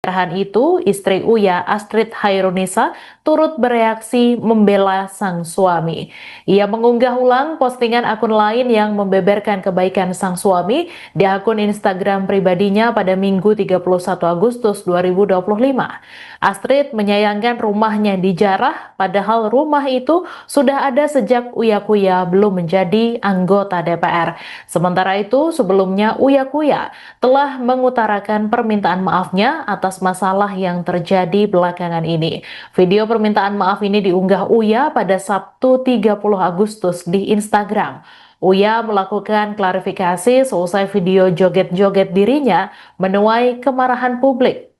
penyerahan itu, istri Uya, Astrid Hairunisa, turut bereaksi membela sang suami. Ia mengunggah ulang postingan akun lain yang membeberkan kebaikan sang suami di akun Instagram pribadinya pada Minggu 31 Agustus 2025. Astrid menyayangkan rumahnya dijarah, padahal rumah itu sudah ada sejak Uya Kuya belum menjadi anggota DPR. Sementara itu, sebelumnya Uya Kuya telah mengutarakan permintaan maafnya atas masalah yang terjadi belakangan ini. Video permintaan maaf ini diunggah Uya pada Sabtu 30 Agustus di Instagram. Uya melakukan klarifikasi seusai video joget-joget dirinya menuai kemarahan publik.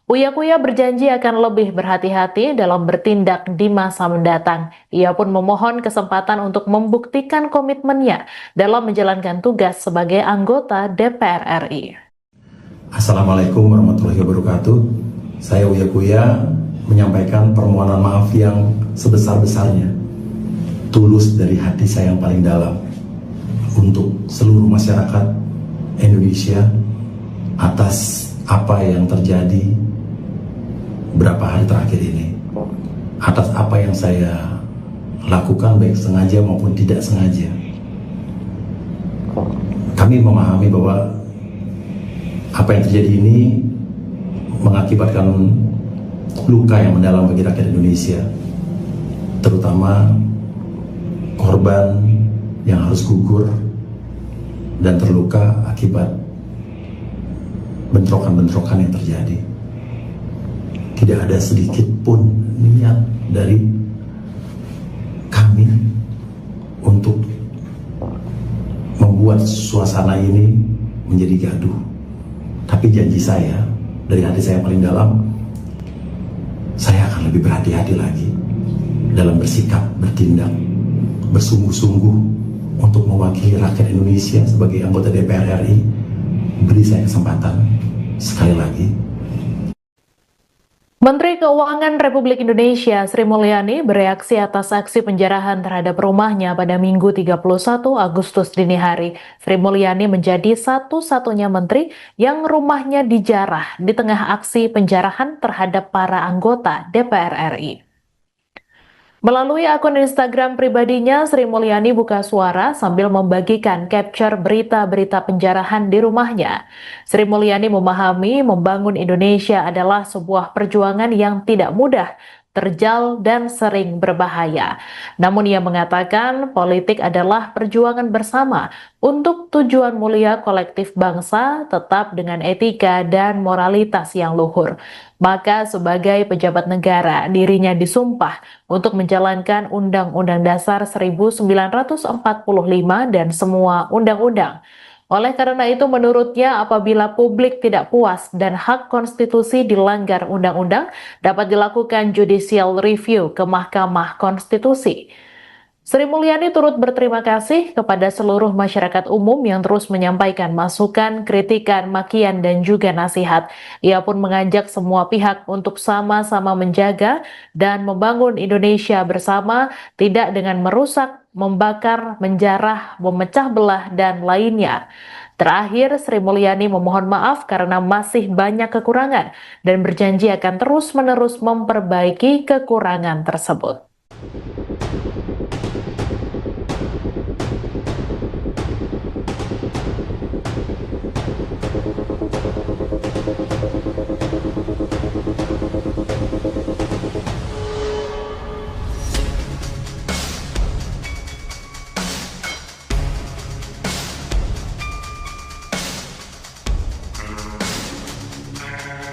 Uya Kuya berjanji akan lebih berhati-hati dalam bertindak di masa mendatang. Ia pun memohon kesempatan untuk membuktikan komitmennya dalam menjalankan tugas sebagai anggota DPR RI. Assalamualaikum warahmatullahi wabarakatuh. Saya Uya Kuya menyampaikan permohonan maaf yang sebesar-besarnya, tulus dari hati saya yang paling dalam, untuk seluruh masyarakat Indonesia atas apa yang terjadi berapa hari terakhir ini, atas apa yang saya lakukan baik sengaja maupun tidak sengaja. Kami memahami bahwa apa yang terjadi ini mengakibatkan luka yang mendalam bagi rakyat Indonesia, terutama korban yang harus gugur dan terluka akibat bentrokan-bentrokan yang terjadi. Tidak ada sedikit pun niat dari kami untuk membuat suasana ini menjadi gaduh. Tapi janji saya, dari hati saya paling dalam, saya akan lebih berhati-hati lagi dalam bersikap, bertindak, bersungguh-sungguh untuk mewakili rakyat Indonesia sebagai anggota DPR RI. Beri saya kesempatan sekali lagi. Menteri Keuangan Republik Indonesia Sri Mulyani bereaksi atas aksi penjarahan terhadap rumahnya pada Minggu 31 Agustus dini hari. Sri Mulyani menjadi satu-satunya menteri yang rumahnya dijarah di tengah aksi penjarahan terhadap para anggota DPR RI. Melalui akun Instagram pribadinya, Sri Mulyani buka suara sambil membagikan capture berita-berita penjarahan di rumahnya. Sri Mulyani memahami membangun Indonesia adalah sebuah perjuangan yang tidak mudah, terjal, dan sering berbahaya. Namun ia mengatakan politik adalah perjuangan bersama untuk tujuan mulia kolektif bangsa, tetap dengan etika dan moralitas yang luhur. Maka sebagai pejabat negara, dirinya disumpah untuk menjalankan Undang-Undang Dasar 1945 dan semua undang-undang. Oleh karena itu, menurutnya apabila publik tidak puas dan hak konstitusi dilanggar undang-undang, dapat dilakukan judicial review ke Mahkamah Konstitusi. Sri Mulyani turut berterima kasih kepada seluruh masyarakat umum yang terus menyampaikan masukan, kritikan, makian, dan juga nasihat. Ia pun mengajak semua pihak untuk sama-sama menjaga dan membangun Indonesia bersama, tidak dengan merusak, membakar, menjarah, memecah belah, dan lainnya. Terakhir, Sri Mulyani memohon maaf karena masih banyak kekurangan dan berjanji akan terus-menerus memperbaiki kekurangan tersebut.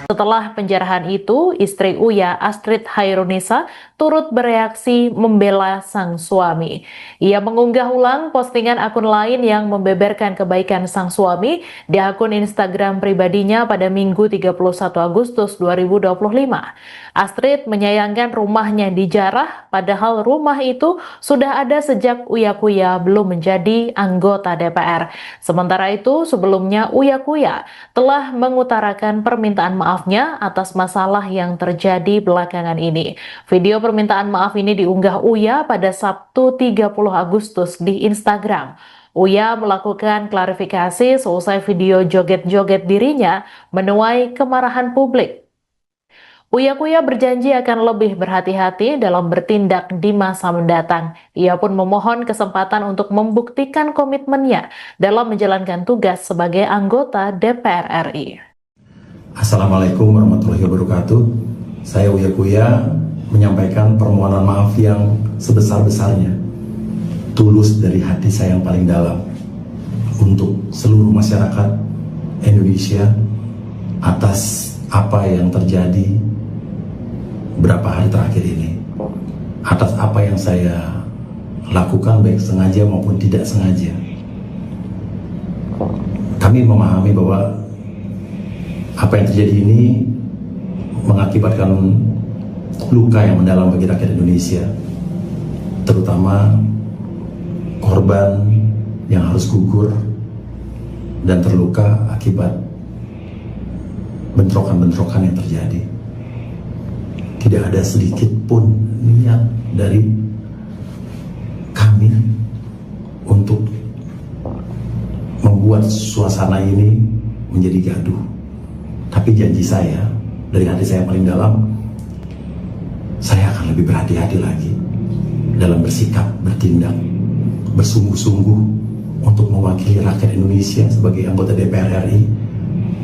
Setelah penjarahan itu, istri Uya, Astrid Hairunisa, turut bereaksi membela sang suami. Ia mengunggah ulang postingan akun lain yang membeberkan kebaikan sang suami di akun Instagram pribadinya pada Minggu 31 Agustus 2025. Astrid menyayangkan rumahnya dijarah, padahal rumah itu sudah ada sejak Uya Kuya belum menjadi anggota DPR. Sementara itu, sebelumnya Uya Kuya telah mengutarakan permintaan maafnya atas masalah yang terjadi belakangan ini. Video permintaan maaf ini diunggah Uya pada Sabtu 30 Agustus di Instagram. Uya melakukan klarifikasi seusai video joget-joget dirinya menuai kemarahan publik. Uya Kuya berjanji akan lebih berhati-hati dalam bertindak di masa mendatang. Ia pun memohon kesempatan untuk membuktikan komitmennya dalam menjalankan tugas sebagai anggota DPR RI. Assalamualaikum warahmatullahi wabarakatuh. Saya Uya Kuya menyampaikan permohonan maaf yang sebesar-besarnya, tulus dari hati saya yang paling dalam, untuk seluruh masyarakat Indonesia atas apa yang terjadi berapa hari terakhir ini, atas apa yang saya lakukan baik sengaja maupun tidak sengaja. Kami memahami bahwa apa yang terjadi ini mengakibatkan luka yang mendalam bagi rakyat Indonesia, terutama korban yang harus gugur dan terluka akibat bentrokan-bentrokan yang terjadi. Tidak ada sedikit pun niat dari kami untuk membuat suasana ini menjadi gaduh. Tapi janji saya, dari hati saya yang paling dalam, saya akan lebih berhati-hati lagi dalam bersikap, bertindak, bersungguh-sungguh untuk mewakili rakyat Indonesia sebagai anggota DPR RI.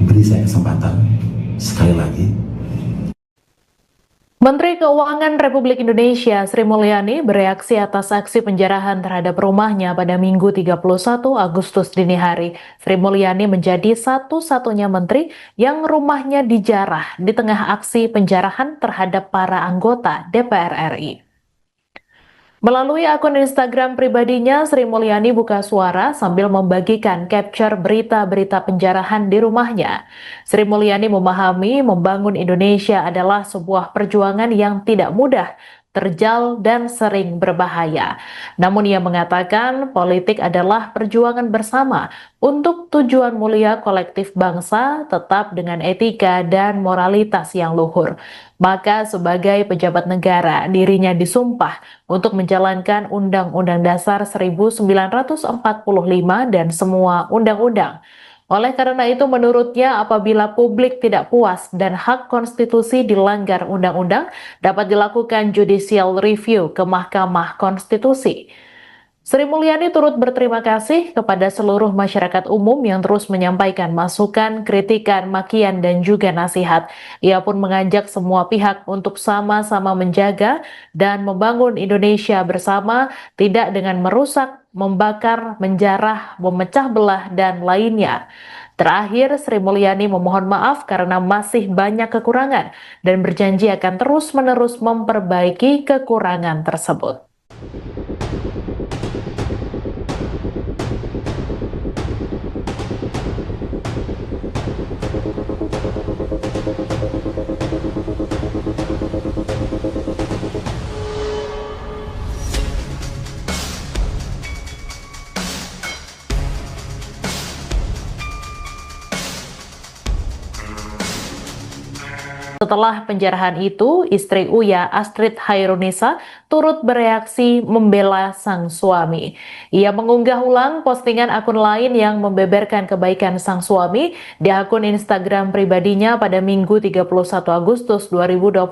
Beri saya kesempatan sekali lagi. Menteri Keuangan Republik Indonesia Sri Mulyani bereaksi atas aksi penjarahan terhadap rumahnya pada Minggu 31 Agustus dini hari. Sri Mulyani menjadi satu-satunya menteri yang rumahnya dijarah di tengah aksi penjarahan terhadap para anggota DPR RI. Melalui akun Instagram pribadinya, Sri Mulyani buka suara sambil membagikan capture berita-berita penjarahan di rumahnya. Sri Mulyani memahami membangun Indonesia adalah sebuah perjuangan yang tidak mudah, terjal, dan sering berbahaya. Namun ia mengatakan politik adalah perjuangan bersama untuk tujuan mulia kolektif bangsa, tetap dengan etika dan moralitas yang luhur. Maka sebagai pejabat negara, dirinya disumpah untuk menjalankan Undang-Undang Dasar 1945 dan semua undang-undang. Oleh karena itu, menurutnya apabila publik tidak puas dan hak konstitusi dilanggar undang-undang, dapat dilakukan judicial review ke Mahkamah Konstitusi. Sri Mulyani turut berterima kasih kepada seluruh masyarakat umum yang terus menyampaikan masukan, kritikan, makian, dan juga nasihat. Ia pun mengajak semua pihak untuk sama-sama menjaga dan membangun Indonesia bersama, tidak dengan merusak, membakar, menjarah, memecah belah, dan lainnya. Terakhir, Sri Mulyani memohon maaf karena masih banyak kekurangan dan berjanji akan terus-menerus memperbaiki kekurangan tersebut. Setelah penjarahan itu, istri Uya, Astrid Hairunisa, turut bereaksi membela sang suami. Ia mengunggah ulang postingan akun lain yang membeberkan kebaikan sang suami di akun Instagram pribadinya pada Minggu 31 Agustus 2025.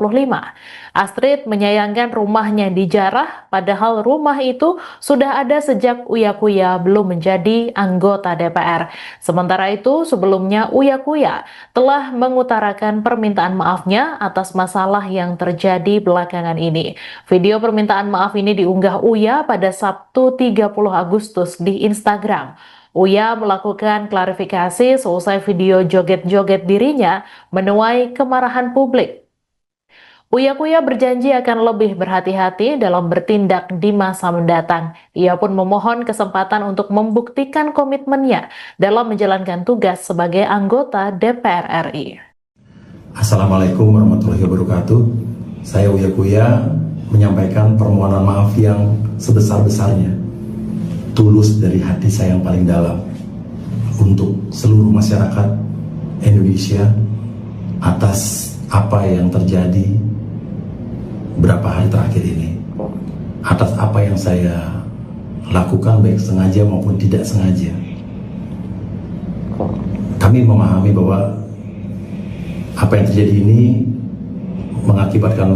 Astrid menyayangkan rumahnya dijarah, padahal rumah itu sudah ada sejak Uya Kuya belum menjadi anggota DPR. Sementara itu, sebelumnya Uya Kuya telah mengutarakan permintaan maafnya atas masalah yang terjadi belakangan ini. Video permintaan maaf ini diunggah Uya pada Sabtu 30 Agustus di Instagram. Uya melakukan klarifikasi seusai video joget-joget dirinya menuai kemarahan publik. Uya Kuya berjanji akan lebih berhati-hati dalam bertindak di masa mendatang. Ia pun memohon kesempatan untuk membuktikan komitmennya dalam menjalankan tugas sebagai anggota DPR RI. Assalamualaikum warahmatullahi wabarakatuh. Saya Uya Kuya menyampaikan permohonan maaf yang sebesar-besarnya, tulus dari hati saya yang paling dalam, untuk seluruh masyarakat Indonesia atas apa yang terjadi berapa hari terakhir ini, atas apa yang saya lakukan baik sengaja maupun tidak sengaja. Kami memahami bahwa apa yang terjadi ini mengakibatkan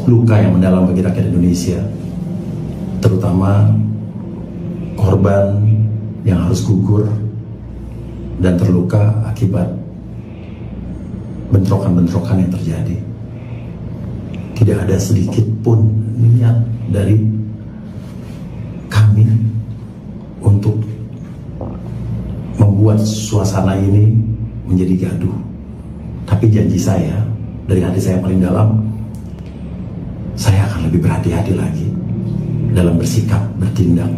luka yang mendalam bagi rakyat Indonesia, terutama korban yang harus gugur dan terluka akibat bentrokan-bentrokan yang terjadi. Tidak ada sedikit pun niat dari kami untuk membuat suasana ini menjadi gaduh. Tapi janji saya, dari hati saya paling dalam, saya akan lebih berhati-hati lagi dalam bersikap, bertindak,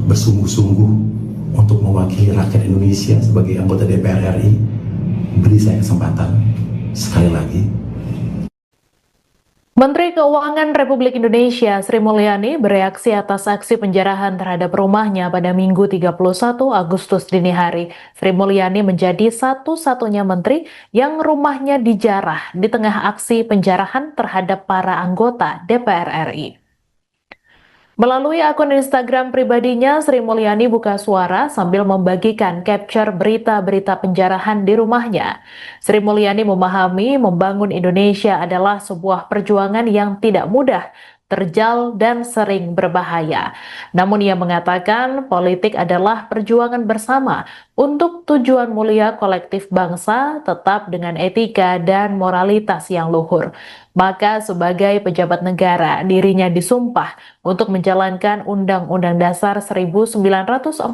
bersungguh-sungguh untuk mewakili rakyat Indonesia sebagai anggota DPR RI. Beri saya kesempatan sekali lagi. Menteri Keuangan Republik Indonesia Sri Mulyani bereaksi atas aksi penjarahan terhadap rumahnya pada Minggu 31 Agustus dini hari. Sri Mulyani menjadi satu-satunya menteri yang rumahnya dijarah di tengah aksi penjarahan terhadap para anggota DPR RI. Melalui akun Instagram pribadinya, Sri Mulyani buka suara sambil membagikan capture berita-berita penjarahan di rumahnya. Sri Mulyani memahami membangun Indonesia adalah sebuah perjuangan yang tidak mudah, terjal, dan sering berbahaya. Namun ia mengatakan politik adalah perjuangan bersama untuk tujuan mulia kolektif bangsa, tetap dengan etika dan moralitas yang luhur. Maka sebagai pejabat negara, dirinya disumpah untuk menjalankan Undang-Undang Dasar 1945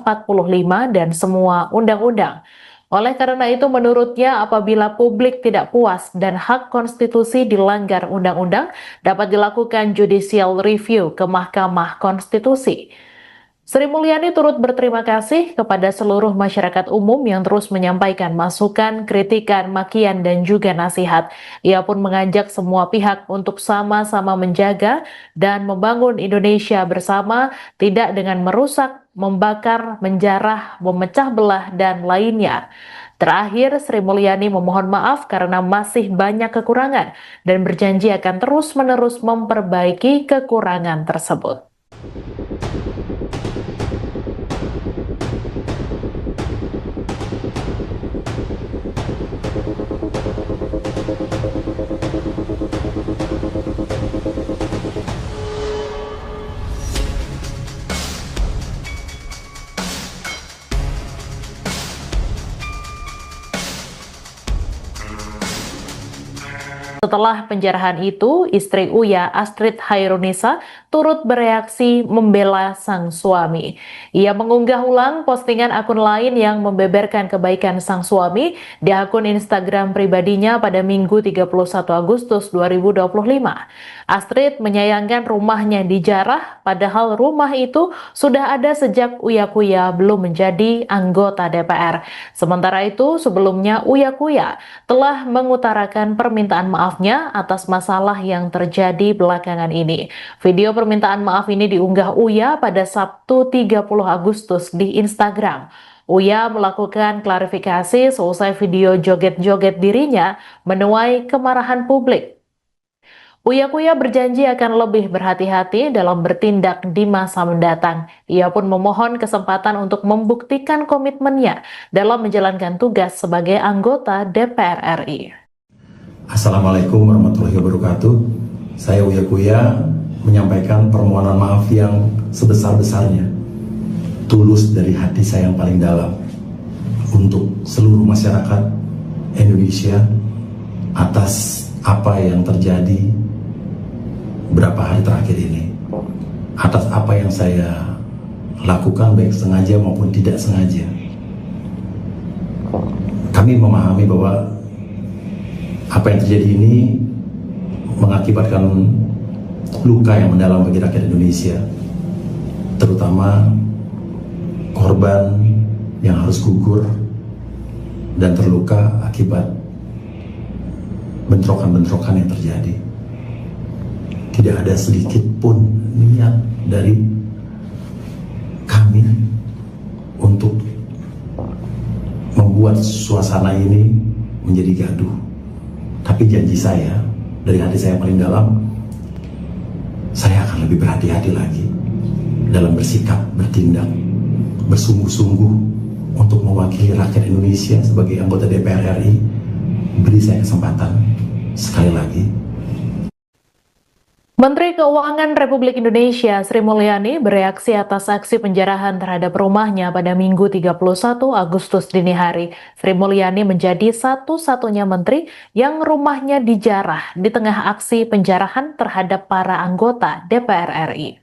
dan semua undang-undang. Oleh karena itu, menurutnya apabila publik tidak puas dan hak konstitusi dilanggar undang-undang, dapat dilakukan judicial review ke Mahkamah Konstitusi. Sri Mulyani turut berterima kasih kepada seluruh masyarakat umum yang terus menyampaikan masukan, kritikan, makian, dan juga nasihat. Ia pun mengajak semua pihak untuk sama-sama menjaga dan membangun Indonesia bersama, tidak dengan merusak, membakar, menjarah, memecah belah, dan lainnya. Terakhir, Sri Mulyani memohon maaf karena masih banyak kekurangan dan berjanji akan terus-menerus memperbaiki kekurangan tersebut. Setelah penjarahan itu, istri Uya, Astrid Hairunisa, turut bereaksi membela sang suami. Ia mengunggah ulang postingan akun lain yang membeberkan kebaikan sang suami di akun Instagram pribadinya pada Minggu 31 Agustus 2025. Astrid menyayangkan rumahnya dijarah, padahal rumah itu sudah ada sejak Uya Kuya belum menjadi anggota DPR. Sementara itu, sebelumnya Uya Kuya telah mengutarakan permintaan maafnya atas masalah yang terjadi belakangan ini. Video permintaan maaf ini diunggah Uya pada Sabtu 30 Agustus di Instagram. Uya melakukan klarifikasi selesai video joget-joget dirinya menuai kemarahan publik. Uya Kuya berjanji akan lebih berhati-hati dalam bertindak di masa mendatang. Ia pun memohon kesempatan untuk membuktikan komitmennya dalam menjalankan tugas sebagai anggota DPR RI. Assalamualaikum warahmatullahi wabarakatuh. Saya Uya Kuya menyampaikan permohonan maaf yang sebesar-besarnya, tulus dari hati saya yang paling dalam, untuk seluruh masyarakat Indonesia atas apa yang terjadi beberapa hari terakhir ini, atas apa yang saya lakukan baik sengaja maupun tidak sengaja. Kami memahami bahwa apa yang terjadi ini mengakibatkan luka yang mendalam bagi rakyat Indonesia, terutama korban yang harus gugur dan terluka akibat bentrokan-bentrokan yang terjadi. Tidak ada sedikit pun niat dari kami untuk membuat suasana ini menjadi gaduh. Tapi janji saya, dari hati saya paling dalam, saya akan lebih berhati-hati lagi dalam bersikap, bertindak, bersungguh-sungguh untuk mewakili rakyat Indonesia sebagai anggota DPR RI. Beri saya kesempatan sekali lagi. Menteri Keuangan Republik Indonesia Sri Mulyani bereaksi atas aksi penjarahan terhadap rumahnya pada Minggu 31 Agustus dini hari. Sri Mulyani menjadi satu-satunya menteri yang rumahnya dijarah di tengah aksi penjarahan terhadap para anggota DPR RI.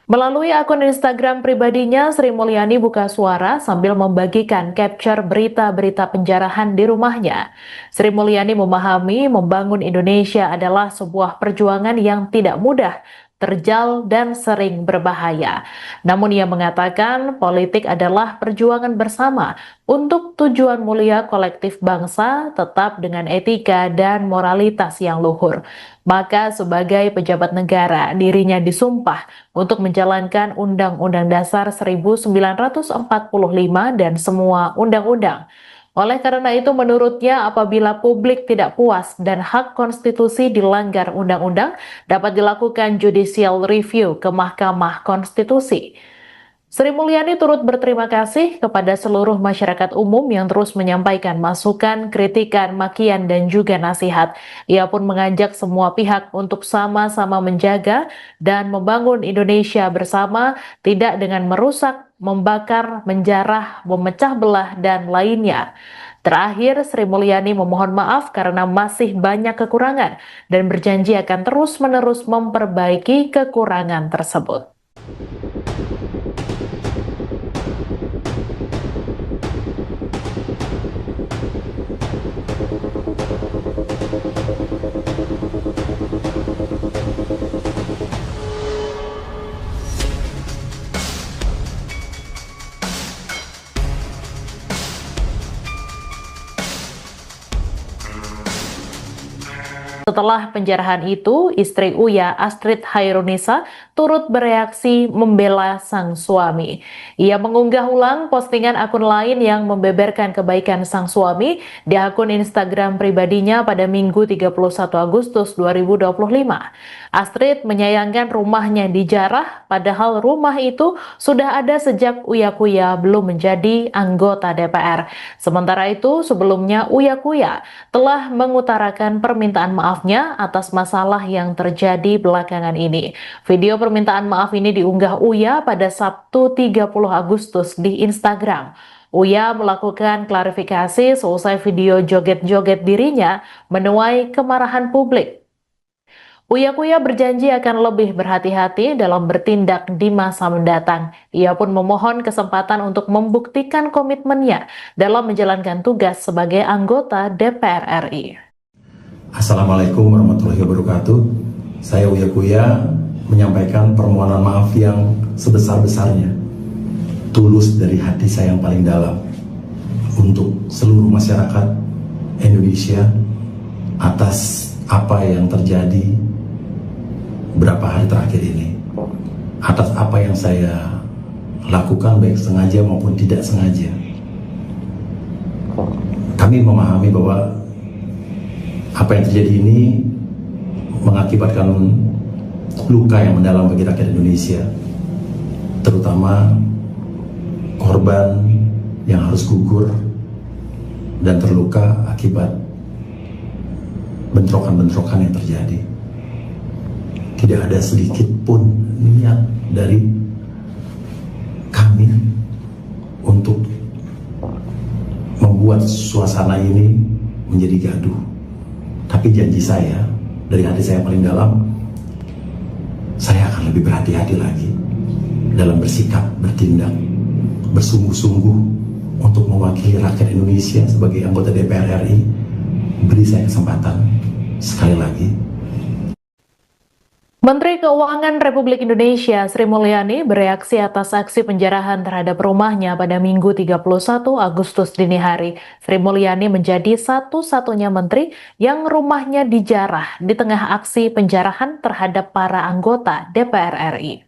Melalui akun Instagram pribadinya, Sri Mulyani buka suara sambil membagikan capture berita-berita penjarahan di rumahnya. Sri Mulyani memahami membangun Indonesia adalah sebuah perjuangan yang tidak mudah, terjal, dan sering berbahaya. Namun ia mengatakan politik adalah perjuangan bersama untuk tujuan mulia kolektif bangsa, tetap dengan etika dan moralitas yang luhur. Maka sebagai pejabat negara, dirinya disumpah untuk menjalankan Undang-Undang Dasar 1945 dan semua undang-undang. Oleh karena itu, menurutnya apabila publik tidak puas dan hak konstitusi dilanggar undang-undang, dapat dilakukan judicial review ke Mahkamah Konstitusi. Sri Mulyani turut berterima kasih kepada seluruh masyarakat umum yang terus menyampaikan masukan, kritikan, makian, dan juga nasihat. Ia pun mengajak semua pihak untuk sama-sama menjaga dan membangun Indonesia bersama, tidak dengan merusak, membakar, menjarah, memecah belah, dan lainnya. Terakhir, Sri Mulyani memohon maaf karena masih banyak kekurangan dan berjanji akan terus-menerus memperbaiki kekurangan tersebut. Setelah penjarahan itu, istri Uya, Astrid Hairunisa, turut bereaksi membela sang suami. Ia mengunggah ulang postingan akun lain yang membeberkan kebaikan sang suami di akun Instagram pribadinya pada Minggu 31 Agustus 2025. Astrid menyayangkan rumahnya dijarah, padahal rumah itu sudah ada sejak Uya Kuya belum menjadi anggota DPR. Sementara itu, sebelumnya Uya Kuya telah mengutarakan permintaan maafnya atas masalah yang terjadi belakangan ini. Video permintaan maaf ini diunggah Uya pada Sabtu 30 Agustus di Instagram. Uya melakukan klarifikasi seusai video joget-joget dirinya menuai kemarahan publik. Uya Kuya berjanji akan lebih berhati-hati dalam bertindak di masa mendatang. Ia pun memohon kesempatan untuk membuktikan komitmennya dalam menjalankan tugas sebagai anggota DPR RI. Assalamualaikum warahmatullahi wabarakatuh. Saya Uya Kuya menyampaikan permohonan maaf yang sebesar-besarnya, tulus dari hati saya yang paling dalam, untuk seluruh masyarakat Indonesia atas apa yang terjadi berapa hari terakhir ini, atas apa yang saya lakukan baik sengaja maupun tidak sengaja. Kami memahami bahwa apa yang terjadi ini mengakibatkan luka yang mendalam bagi rakyat Indonesia, terutama korban yang harus gugur dan terluka akibat bentrokan-bentrokan yang terjadi. Tidak ada sedikit pun niat dari kami untuk membuat suasana ini menjadi gaduh. Tapi janji saya, dari hati saya paling dalam, saya akan lebih berhati-hati lagi dalam bersikap, bertindak, bersungguh-sungguh untuk mewakili rakyat Indonesia sebagai anggota DPR RI. Beri saya kesempatan sekali lagi. Menteri Keuangan Republik Indonesia Sri Mulyani bereaksi atas aksi penjarahan terhadap rumahnya pada Minggu 31 Agustus dini hari. Sri Mulyani menjadi satu-satunya menteri yang rumahnya dijarah di tengah aksi penjarahan terhadap para anggota DPR RI.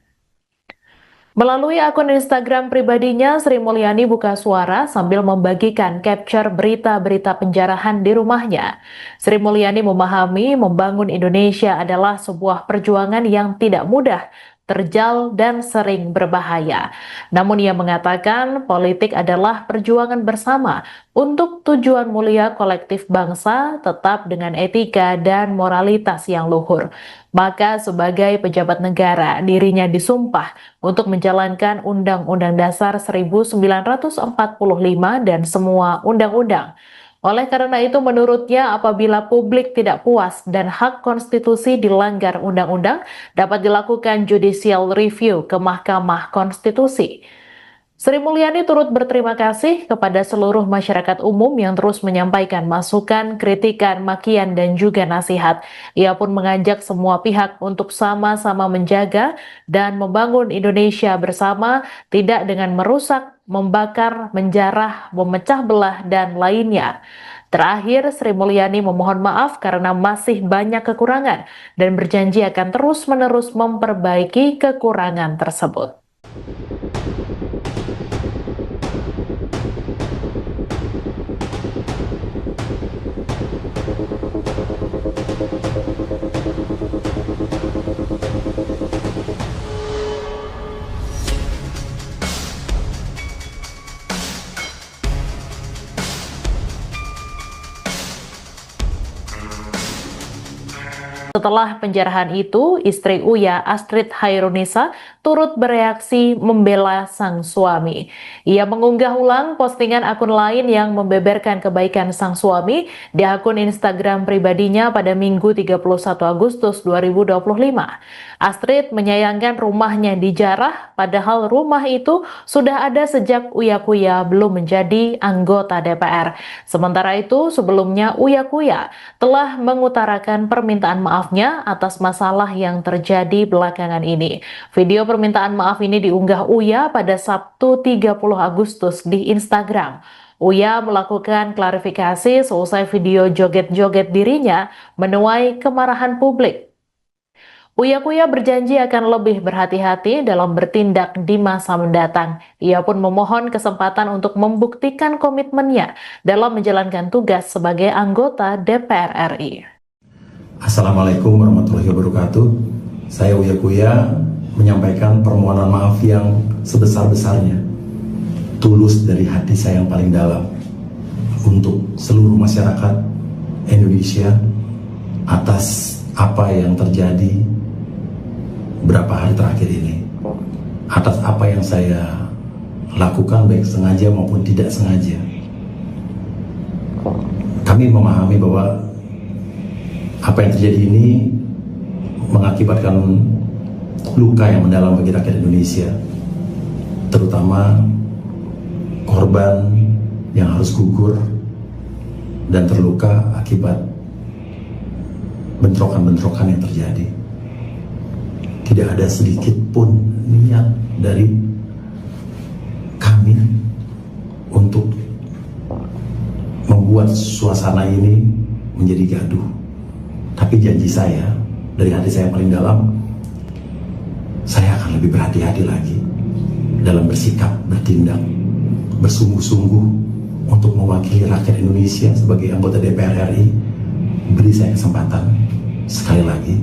Melalui akun Instagram pribadinya, Sri Mulyani buka suara sambil membagikan capture berita-berita penjarahan di rumahnya. Sri Mulyani memahami membangun Indonesia adalah sebuah perjuangan yang tidak mudah, terjal, dan sering berbahaya. Namun ia mengatakan politik adalah perjuangan bersama untuk tujuan mulia kolektif bangsa tetap dengan etika dan moralitas yang luhur. Maka sebagai pejabat negara, dirinya disumpah untuk menjalankan Undang-Undang Dasar 1945 dan semua undang-undang. Oleh karena itu, menurutnya apabila publik tidak puas dan hak konstitusi dilanggar undang-undang, dapat dilakukan judicial review ke Mahkamah Konstitusi. Sri Mulyani turut berterima kasih kepada seluruh masyarakat umum yang terus menyampaikan masukan, kritikan, makian, dan juga nasihat. Ia pun mengajak semua pihak untuk sama-sama menjaga dan membangun Indonesia bersama, tidak dengan merusak, membakar, menjarah, memecah belah, dan lainnya. Terakhir, Sri Mulyani memohon maaf karena masih banyak kekurangan dan berjanji akan terus-menerus memperbaiki kekurangan tersebut. Setelah penjarahan itu, istri Uya, Astrid Hairunisa, turut bereaksi membela sang suami. Ia mengunggah ulang postingan akun lain yang membeberkan kebaikan sang suami di akun Instagram pribadinya pada Minggu 31 Agustus 2025. Astrid menyayangkan rumahnya dijarah, padahal rumah itu sudah ada sejak Uya Kuya belum menjadi anggota DPR. Sementara itu, sebelumnya Uya Kuya telah mengutarakan permintaan maafnya atas masalah yang terjadi belakangan ini. Video permintaan maaf ini diunggah Uya pada Sabtu 30 Agustus di Instagram. Uya melakukan klarifikasi seusai video joget-joget dirinya menuai kemarahan publik. Uya Kuya berjanji akan lebih berhati-hati dalam bertindak di masa mendatang. Ia pun memohon kesempatan untuk membuktikan komitmennya dalam menjalankan tugas sebagai anggota DPR RI. Assalamualaikum warahmatullahi wabarakatuh. Saya Uya Kuya menyampaikan permohonan maaf yang sebesar-besarnya, tulus dari hati saya yang paling dalam, untuk seluruh masyarakat Indonesia atas apa yang terjadi berapa hari terakhir ini, atas apa yang saya lakukan baik sengaja maupun tidak sengaja. Kami memahami bahwa apa yang terjadi ini mengakibatkan luka yang mendalam bagi rakyat Indonesia, terutama korban yang harus gugur dan terluka akibat bentrokan-bentrokan yang terjadi. Tidak ada sedikit pun niat dari kami untuk membuat suasana ini menjadi gaduh. Tapi janji saya, dari hati saya yang paling dalam, saya akan lebih berhati-hati lagi dalam bersikap, bertindak, bersungguh-sungguh untuk mewakili rakyat Indonesia sebagai anggota DPR RI. Beri saya kesempatan sekali lagi.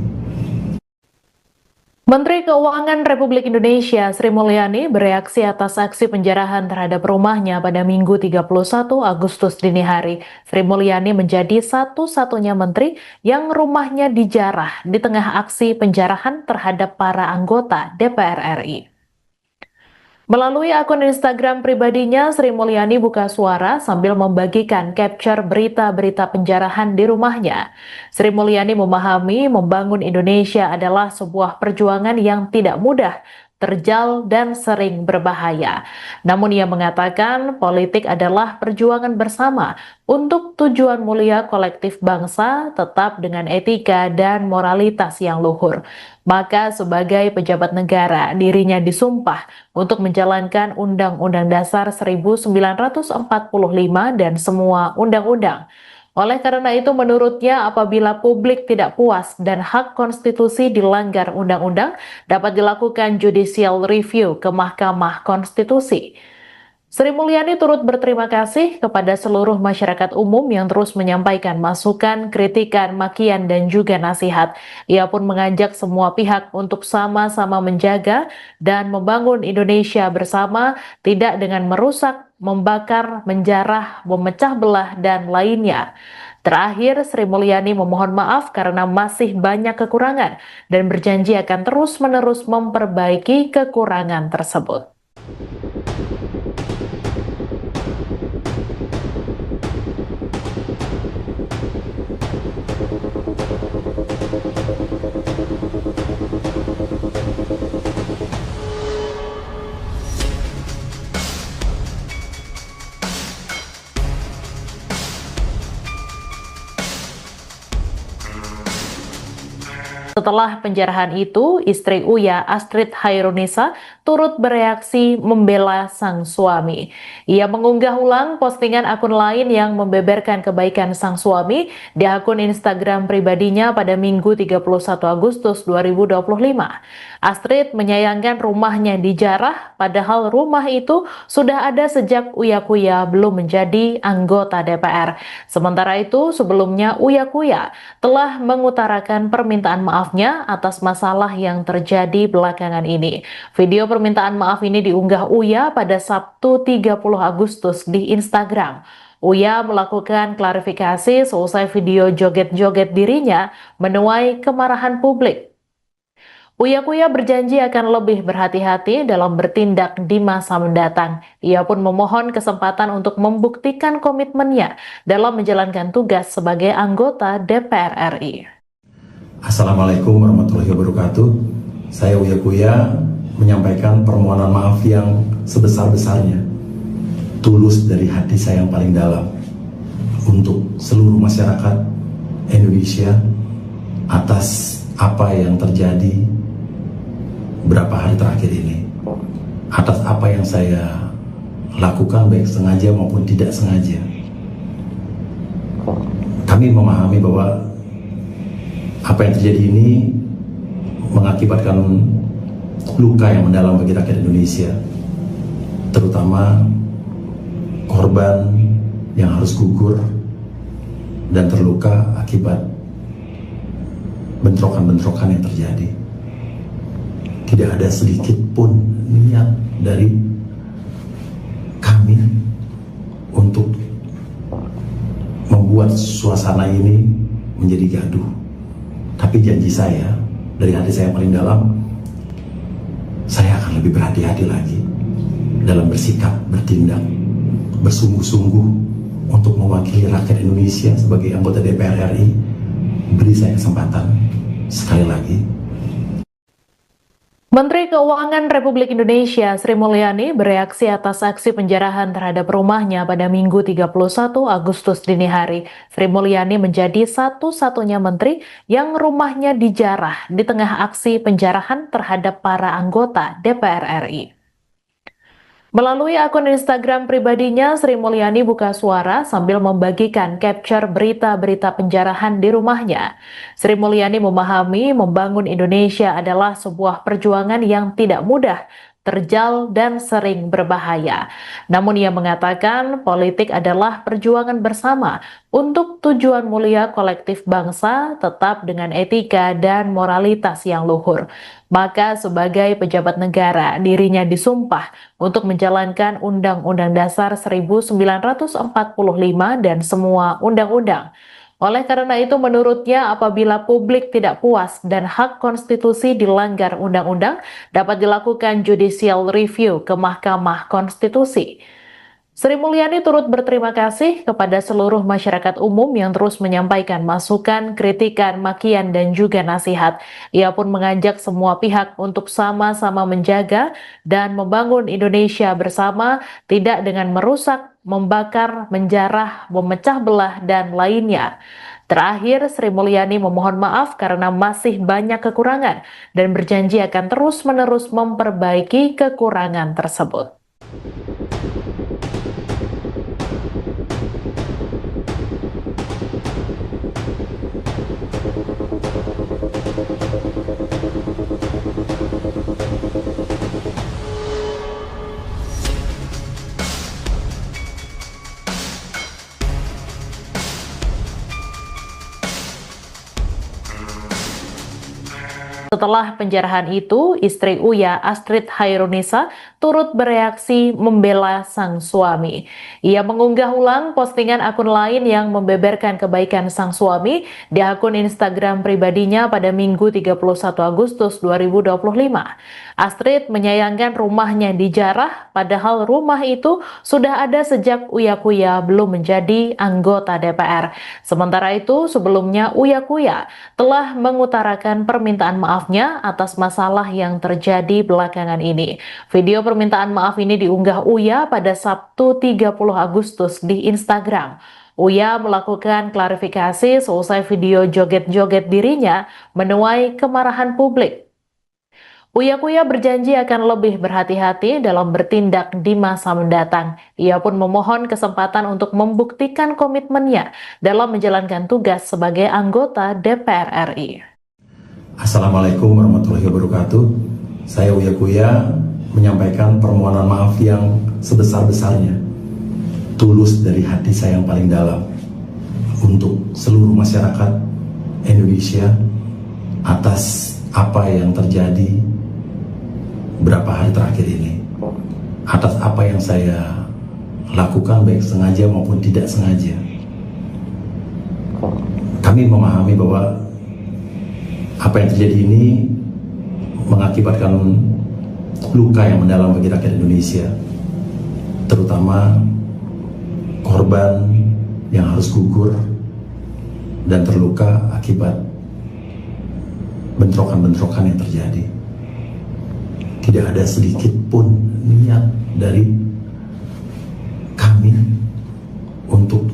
Menteri Keuangan Republik Indonesia Sri Mulyani bereaksi atas aksi penjarahan terhadap rumahnya pada Minggu 31 Agustus dini hari. Sri Mulyani menjadi satu-satunya menteri yang rumahnya dijarah di tengah aksi penjarahan terhadap para anggota DPR RI. Melalui akun Instagram pribadinya, Sri Mulyani buka suara sambil membagikan capture berita-berita penjarahan di rumahnya. Sri Mulyani memahami membangun Indonesia adalah sebuah perjuangan yang tidak mudah, terjal, dan sering berbahaya. Namun ia mengatakan politik adalah perjuangan bersama untuk tujuan mulia kolektif bangsa tetap dengan etika dan moralitas yang luhur. Maka sebagai pejabat negara, dirinya disumpah untuk menjalankan Undang-Undang Dasar 1945 dan semua undang-undang. Oleh karena itu, menurutnya apabila publik tidak puas dan hak konstitusi dilanggar undang-undang, dapat dilakukan judicial review ke Mahkamah Konstitusi. Sri Mulyani turut berterima kasih kepada seluruh masyarakat umum yang terus menyampaikan masukan, kritikan, makian, dan juga nasihat. Ia pun mengajak semua pihak untuk sama-sama menjaga dan membangun Indonesia bersama, tidak dengan merusak, membakar, menjarah, memecah belah, dan lainnya. Terakhir, Sri Mulyani memohon maaf karena masih banyak kekurangan dan berjanji akan terus-menerus memperbaiki kekurangan tersebut. Setelah penjarahan itu, istri Uya, Astrid Hairunisa, turut bereaksi membela sang suami. Ia mengunggah ulang postingan akun lain yang membeberkan kebaikan sang suami di akun Instagram pribadinya pada Minggu 31 Agustus 2025. Astrid menyayangkan rumahnya dijarah, padahal rumah itu sudah ada sejak Uya Kuya belum menjadi anggota DPR. Sementara itu, sebelumnya Uya Kuya telah mengutarakan permintaan maafnya atas masalah yang terjadi belakangan ini. Video permintaan maaf ini diunggah Uya pada Sabtu 30 Agustus di Instagram. Uya melakukan klarifikasi seusai video joget-joget dirinya menuai kemarahan publik. Uya Kuya berjanji akan lebih berhati-hati dalam bertindak di masa mendatang. Ia pun memohon kesempatan untuk membuktikan komitmennya dalam menjalankan tugas sebagai anggota DPR RI. Assalamualaikum warahmatullahi wabarakatuh. Saya Uya Kuya menyampaikan permohonan maaf yang sebesar-besarnya, tulus dari hati saya yang paling dalam, untuk seluruh masyarakat Indonesia atas apa yang terjadi berapa hari terakhir ini, atas apa yang saya lakukan baik sengaja maupun tidak sengaja. Kami memahami bahwa apa yang terjadi ini mengakibatkan luka yang mendalam bagi rakyat Indonesia, terutama korban yang harus gugur dan terluka akibat bentrokan-bentrokan yang terjadi. Tidak ada sedikit pun niat dari kami untuk membuat suasana ini menjadi gaduh. Tapi janji saya, dari hati saya yang paling dalam, saya akan lebih berhati-hati lagi dalam bersikap, bertindak, bersungguh-sungguh untuk mewakili rakyat Indonesia sebagai anggota DPR RI. Beri saya kesempatan sekali lagi. Menteri Keuangan Republik Indonesia Sri Mulyani bereaksi atas aksi penjarahan terhadap rumahnya pada Minggu 31 Agustus dini hari. Sri Mulyani menjadi satu-satunya menteri yang rumahnya dijarah di tengah aksi penjarahan terhadap para anggota DPR RI. Melalui akun Instagram pribadinya, Sri Mulyani buka suara sambil membagikan capture berita-berita penjarahan di rumahnya. Sri Mulyani memahami membangun Indonesia adalah sebuah perjuangan yang tidak mudah, terjal, dan sering berbahaya. Namun ia mengatakan politik adalah perjuangan bersama untuk tujuan mulia kolektif bangsa, tetap dengan etika dan moralitas yang luhur. Maka sebagai pejabat negara, dirinya disumpah untuk menjalankan Undang-Undang Dasar 1945 dan semua undang-undang. Oleh karena itu, menurutnya apabila publik tidak puas dan hak konstitusi dilanggar undang-undang, dapat dilakukan judicial review ke Mahkamah Konstitusi. Sri Mulyani turut berterima kasih kepada seluruh masyarakat umum yang terus menyampaikan masukan, kritikan, makian, dan juga nasihat. Ia pun mengajak semua pihak untuk sama-sama menjaga dan membangun Indonesia bersama, tidak dengan merusak, membakar, menjarah, memecah belah, dan lainnya. Terakhir, Sri Mulyani memohon maaf karena masih banyak kekurangan dan berjanji akan terus-menerus memperbaiki kekurangan tersebut. Setelah penjarahan itu, istri Uya, Astrid Hairunisa, turut bereaksi membela sang suami. Ia mengunggah ulang postingan akun lain yang membeberkan kebaikan sang suami di akun Instagram pribadinya pada Minggu 31 Agustus 2025. Astrid menyayangkan rumahnya dijarah, padahal rumah itu sudah ada sejak Uya Kuya belum menjadi anggota DPR. Sementara itu, sebelumnya Uya Kuya telah mengutarakan permintaan maafnya atas masalah yang terjadi belakangan ini. Video permintaan maaf ini diunggah Uya pada Sabtu 30 Agustus di Instagram. Uya melakukan klarifikasi seusai video joget-joget dirinya menuai kemarahan publik. Uya Kuya berjanji akan lebih berhati-hati dalam bertindak di masa mendatang. Ia pun memohon kesempatan untuk membuktikan komitmennya dalam menjalankan tugas sebagai anggota DPR RI. Assalamualaikum warahmatullahi wabarakatuh. Saya Uya Kuya menyampaikan permohonan maaf yang sebesar-besarnya, tulus dari hati saya yang paling dalam, untuk seluruh masyarakat Indonesia atas apa yang terjadi berapa hari terakhir ini, atas apa yang saya lakukan baik sengaja maupun tidak sengaja. Kami memahami bahwa apa yang terjadi ini mengakibatkan luka yang mendalam bagi rakyat Indonesia, terutama korban yang harus gugur dan terluka akibat bentrokan-bentrokan yang terjadi. Tidak ada sedikit pun niat dari kami untuk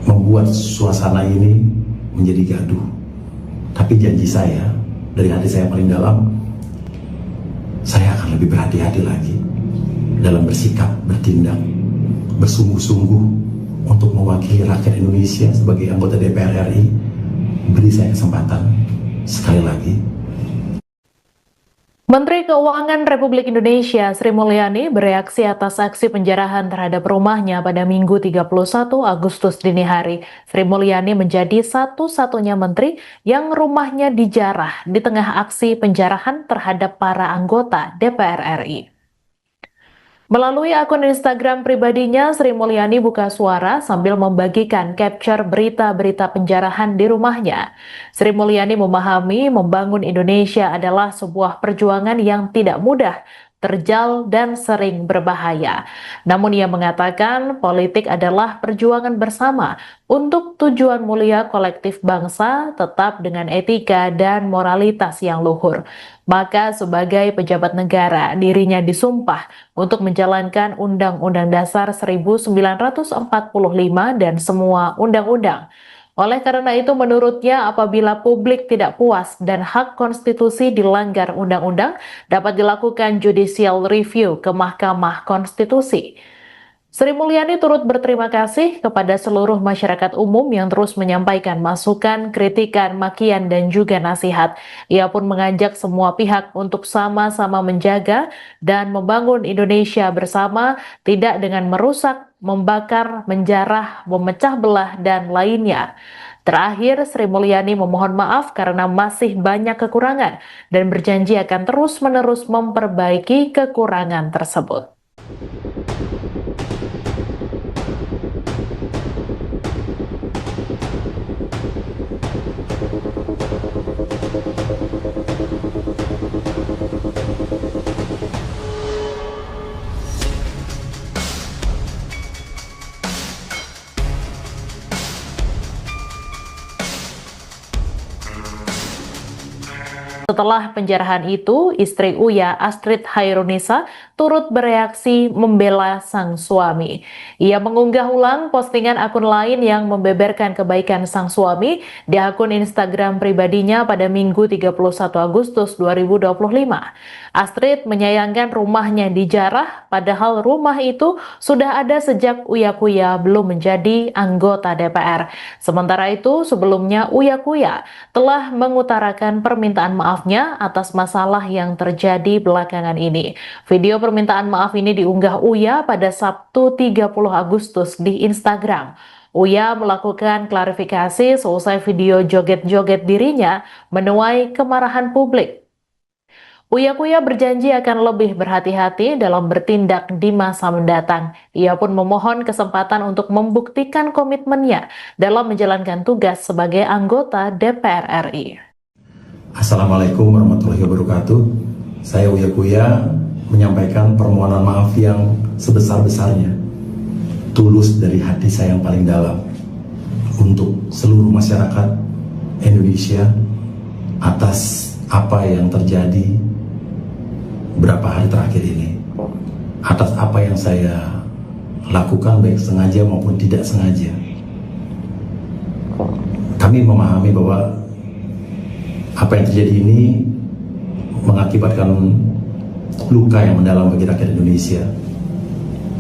membuat suasana ini menjadi gaduh. Tapi janji saya, dari hati saya paling dalam, saya akan lebih berhati-hati lagi dalam bersikap, bertindak, bersungguh-sungguh untuk mewakili rakyat Indonesia sebagai anggota DPR RI. Beri saya kesempatan sekali lagi. Menteri Keuangan Republik Indonesia Sri Mulyani bereaksi atas aksi penjarahan terhadap rumahnya pada Minggu 31 Agustus dini hari. Sri Mulyani menjadi satu-satunya menteri yang rumahnya dijarah di tengah aksi penjarahan terhadap para anggota DPR RI. Melalui akun Instagram pribadinya, Sri Mulyani buka suara sambil membagikan capture berita-berita penjarahan di rumahnya. Sri Mulyani memahami membangun Indonesia adalah sebuah perjuangan yang tidak mudah, terjal, dan sering berbahaya. Namun ia mengatakan politik adalah perjuangan bersama untuk tujuan mulia kolektif bangsa, tetap dengan etika dan moralitas yang luhur. Maka sebagai pejabat negara, dirinya disumpah untuk menjalankan Undang-Undang Dasar 1945 dan semua undang-undang. Oleh karena itu, menurutnya apabila publik tidak puas dan hak konstitusi dilanggar undang-undang, dapat dilakukan judicial review ke Mahkamah Konstitusi. Sri Mulyani turut berterima kasih kepada seluruh masyarakat umum yang terus menyampaikan masukan, kritikan, makian, dan juga nasihat. Ia pun mengajak semua pihak untuk sama-sama menjaga dan membangun Indonesia bersama, tidak dengan merusak, membakar, menjarah, memecah belah, dan lainnya. Terakhir, Sri Mulyani memohon maaf karena masih banyak kekurangan dan berjanji akan terus-menerus memperbaiki kekurangan tersebut. Setelah penjarahan itu, istri Uya, Astrid Hairunisa, turut bereaksi membela sang suami. Ia mengunggah ulang postingan akun lain yang membeberkan kebaikan sang suami di akun Instagram pribadinya pada Minggu 31 Agustus 2025. Astrid menyayangkan rumahnya dijarah, padahal rumah itu sudah ada sejak Uya Kuya belum menjadi anggota DPR. Sementara itu, sebelumnya Uya Kuya telah mengutarakan permintaan maafnya atas masalah yang terjadi belakangan ini. Video permintaan maaf ini diunggah Uya pada Sabtu 30 Agustus di Instagram. Uya melakukan klarifikasi seusai video joget-joget dirinya menuai kemarahan publik. Uya Kuya berjanji akan lebih berhati-hati dalam bertindak di masa mendatang. Ia pun memohon kesempatan untuk membuktikan komitmennya dalam menjalankan tugas sebagai anggota DPR RI. Assalamualaikum warahmatullahi wabarakatuh. Saya Uya Kuya menyampaikan permohonan maaf yang sebesar-besarnya, tulus dari hati saya yang paling dalam, untuk seluruh masyarakat Indonesia atas apa yang terjadi beberapa hari terakhir ini, atas apa yang saya lakukan baik sengaja maupun tidak sengaja. Kami memahami bahwa apa yang terjadi ini mengakibatkan luka yang mendalam bagi rakyat Indonesia,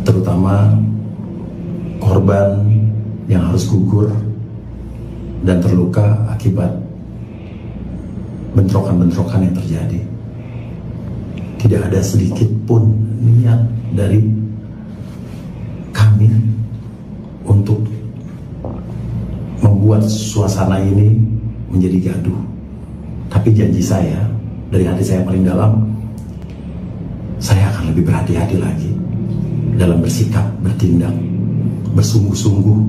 terutama korban yang harus gugur dan terluka akibat bentrokan-bentrokan yang terjadi. Tidak ada sedikit pun niat dari kami untuk membuat suasana ini menjadi gaduh. Tapi janji saya, dari hati saya yang paling dalam, saya akan lebih berhati-hati lagi dalam bersikap, bertindak, bersungguh-sungguh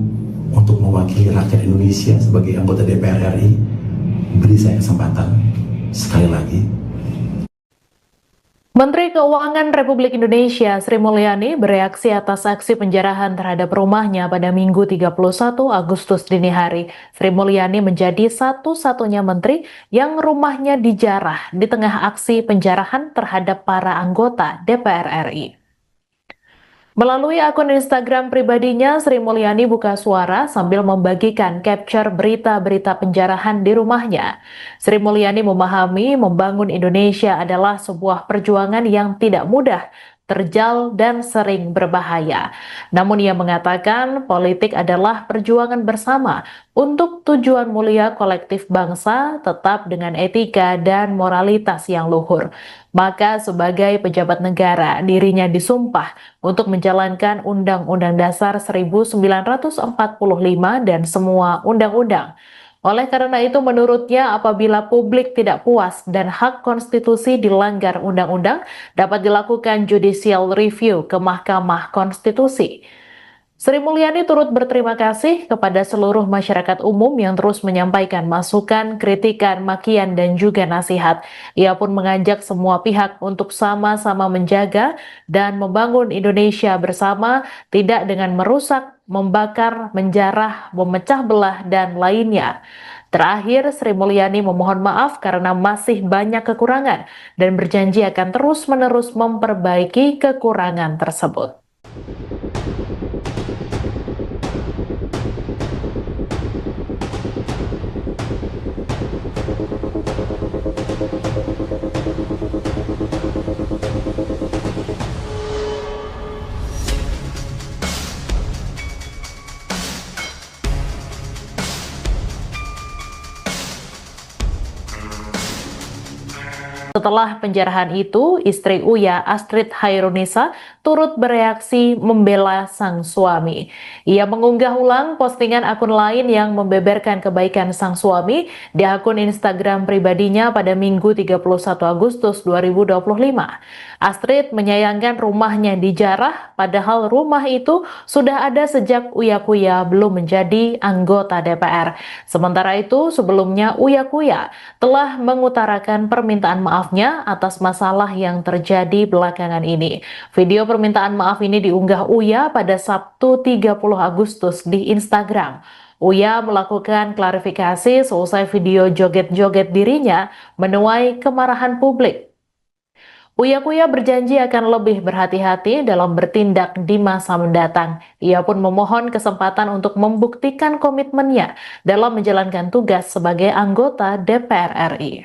untuk mewakili rakyat Indonesia sebagai anggota DPR RI. Beri saya kesempatan sekali lagi. Menteri Keuangan Republik Indonesia Sri Mulyani bereaksi atas aksi penjarahan terhadap rumahnya pada Minggu 31 Agustus dini hari. Sri Mulyani menjadi satu-satunya menteri yang rumahnya dijarah di tengah aksi penjarahan terhadap para anggota DPR RI. Melalui akun Instagram pribadinya, Sri Mulyani buka suara sambil membagikan capture berita-berita penjarahan di rumahnya. Sri Mulyani memahami membangun Indonesia adalah sebuah perjuangan yang tidak mudah, terjal, dan sering berbahaya. Namun ia mengatakan politik adalah perjuangan bersama untuk tujuan mulia kolektif bangsa tetap dengan etika dan moralitas yang luhur. Maka sebagai pejabat negara, dirinya disumpah untuk menjalankan Undang-Undang Dasar 1945 dan semua undang-undang. Oleh karena itu, menurutnya apabila publik tidak puas dan hak konstitusi dilanggar undang-undang, dapat dilakukan judicial review ke Mahkamah Konstitusi. Sri Mulyani turut berterima kasih kepada seluruh masyarakat umum yang terus menyampaikan masukan, kritikan, makian, dan juga nasihat. Ia pun mengajak semua pihak untuk sama-sama menjaga dan membangun Indonesia bersama, tidak dengan merusak, membakar, menjarah, memecah belah, dan lainnya. Terakhir, Sri Mulyani memohon maaf karena masih banyak kekurangan dan berjanji akan terus-menerus memperbaiki kekurangan tersebut. Setelah penjarahan itu, istri Uya, Astrid Hairunisa, turut bereaksi membela sang suami. Ia mengunggah ulang postingan akun lain yang membeberkan kebaikan sang suami di akun Instagram pribadinya pada Minggu 31 Agustus 2025. Astrid menyayangkan rumahnya dijarah, padahal rumah itu sudah ada sejak Uya Kuya belum menjadi anggota DPR. Sementara itu, sebelumnya Uya Kuya telah mengutarakan permintaan maafnya atas masalah yang terjadi belakangan ini. Video permintaan maaf ini diunggah Uya pada Sabtu 30 Agustus di Instagram. Uya melakukan klarifikasi seusai video joget-joget dirinya menuai kemarahan publik. Uya Kuya berjanji akan lebih berhati-hati dalam bertindak di masa mendatang. Ia pun memohon kesempatan untuk membuktikan komitmennya dalam menjalankan tugas sebagai anggota DPR RI.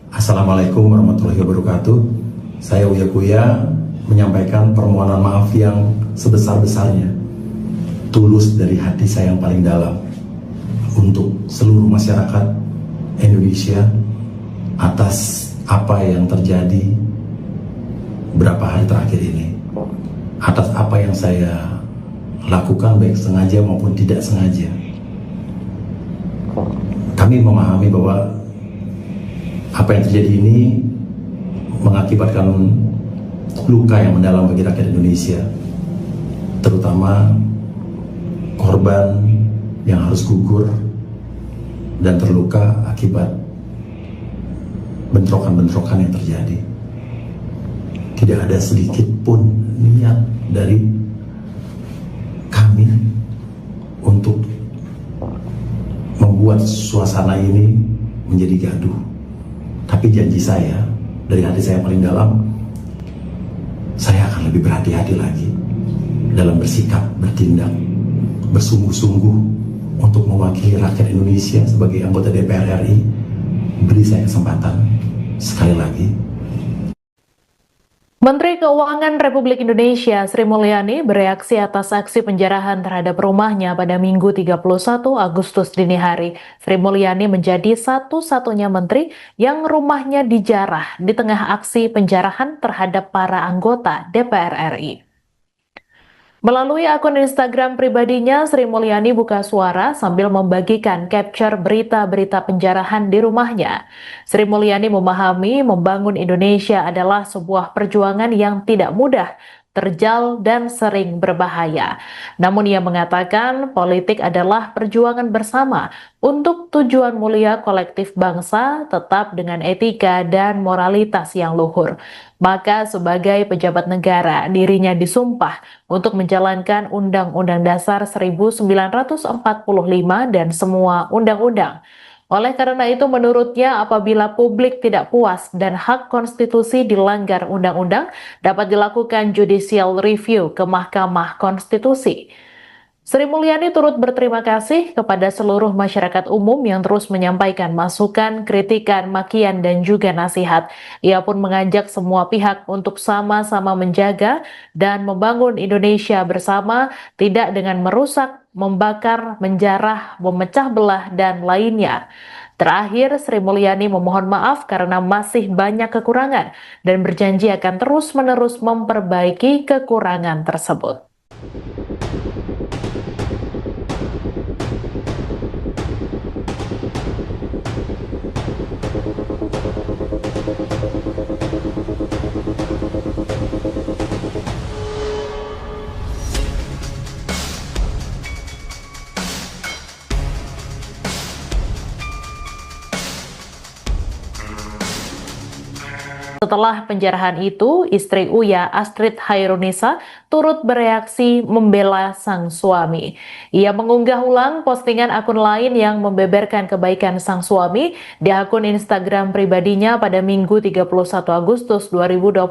Assalamualaikum warahmatullahi wabarakatuh. Saya Uya Kuya menyampaikan permohonan maaf yang sebesar-besarnya, tulus dari hati saya yang paling dalam, untuk seluruh masyarakat Indonesia atas apa yang terjadi beberapa hari terakhir ini, atas apa yang saya lakukan baik sengaja maupun tidak sengaja. Kami memahami bahwa apa yang terjadi ini mengakibatkan luka yang mendalam bagi rakyat Indonesia, terutama korban yang harus gugur dan terluka akibat bentrokan-bentrokan yang terjadi. Tidak ada sedikit pun niat dari kami untuk membuat suasana ini menjadi gaduh. Tapi janji saya, dari hati saya paling dalam, saya akan lebih berhati-hati lagi dalam bersikap, bertindak, bersungguh-sungguh untuk mewakili rakyat Indonesia sebagai anggota DPR RI. Beri saya kesempatan sekali lagi. Menteri Keuangan Republik Indonesia Sri Mulyani bereaksi atas aksi penjarahan terhadap rumahnya pada Minggu 31 Agustus dini hari. Sri Mulyani menjadi satu-satunya menteri yang rumahnya dijarah di tengah aksi penjarahan terhadap para anggota DPR RI. Melalui akun Instagram pribadinya, Sri Mulyani buka suara sambil membagikan capture berita-berita penjarahan di rumahnya. Sri Mulyani memahami membangun Indonesia adalah sebuah perjuangan yang tidak mudah, terjal, dan sering berbahaya. Namun ia mengatakan politik adalah perjuangan bersama untuk tujuan mulia kolektif bangsa, tetap dengan etika dan moralitas yang luhur. Maka sebagai pejabat negara, dirinya disumpah untuk menjalankan Undang-Undang Dasar 1945 dan semua undang-undang. Oleh karena itu, menurutnya apabila publik tidak puas dan hak konstitusi dilanggar undang-undang, dapat dilakukan judicial review ke Mahkamah Konstitusi. Sri Mulyani turut berterima kasih kepada seluruh masyarakat umum yang terus menyampaikan masukan, kritikan, makian, dan juga nasihat. Ia pun mengajak semua pihak untuk sama-sama menjaga dan membangun Indonesia bersama, tidak dengan merusak, membakar, menjarah, memecah belah, dan lainnya. Terakhir, Sri Mulyani memohon maaf karena masih banyak kekurangan dan berjanji akan terus-menerus memperbaiki kekurangan tersebut. Setelah penjarahan itu, istri Uya, Astrid Hairunisa, turut bereaksi membela sang suami. Ia mengunggah ulang postingan akun lain yang membeberkan kebaikan sang suami di akun Instagram pribadinya pada Minggu 31 Agustus 2025.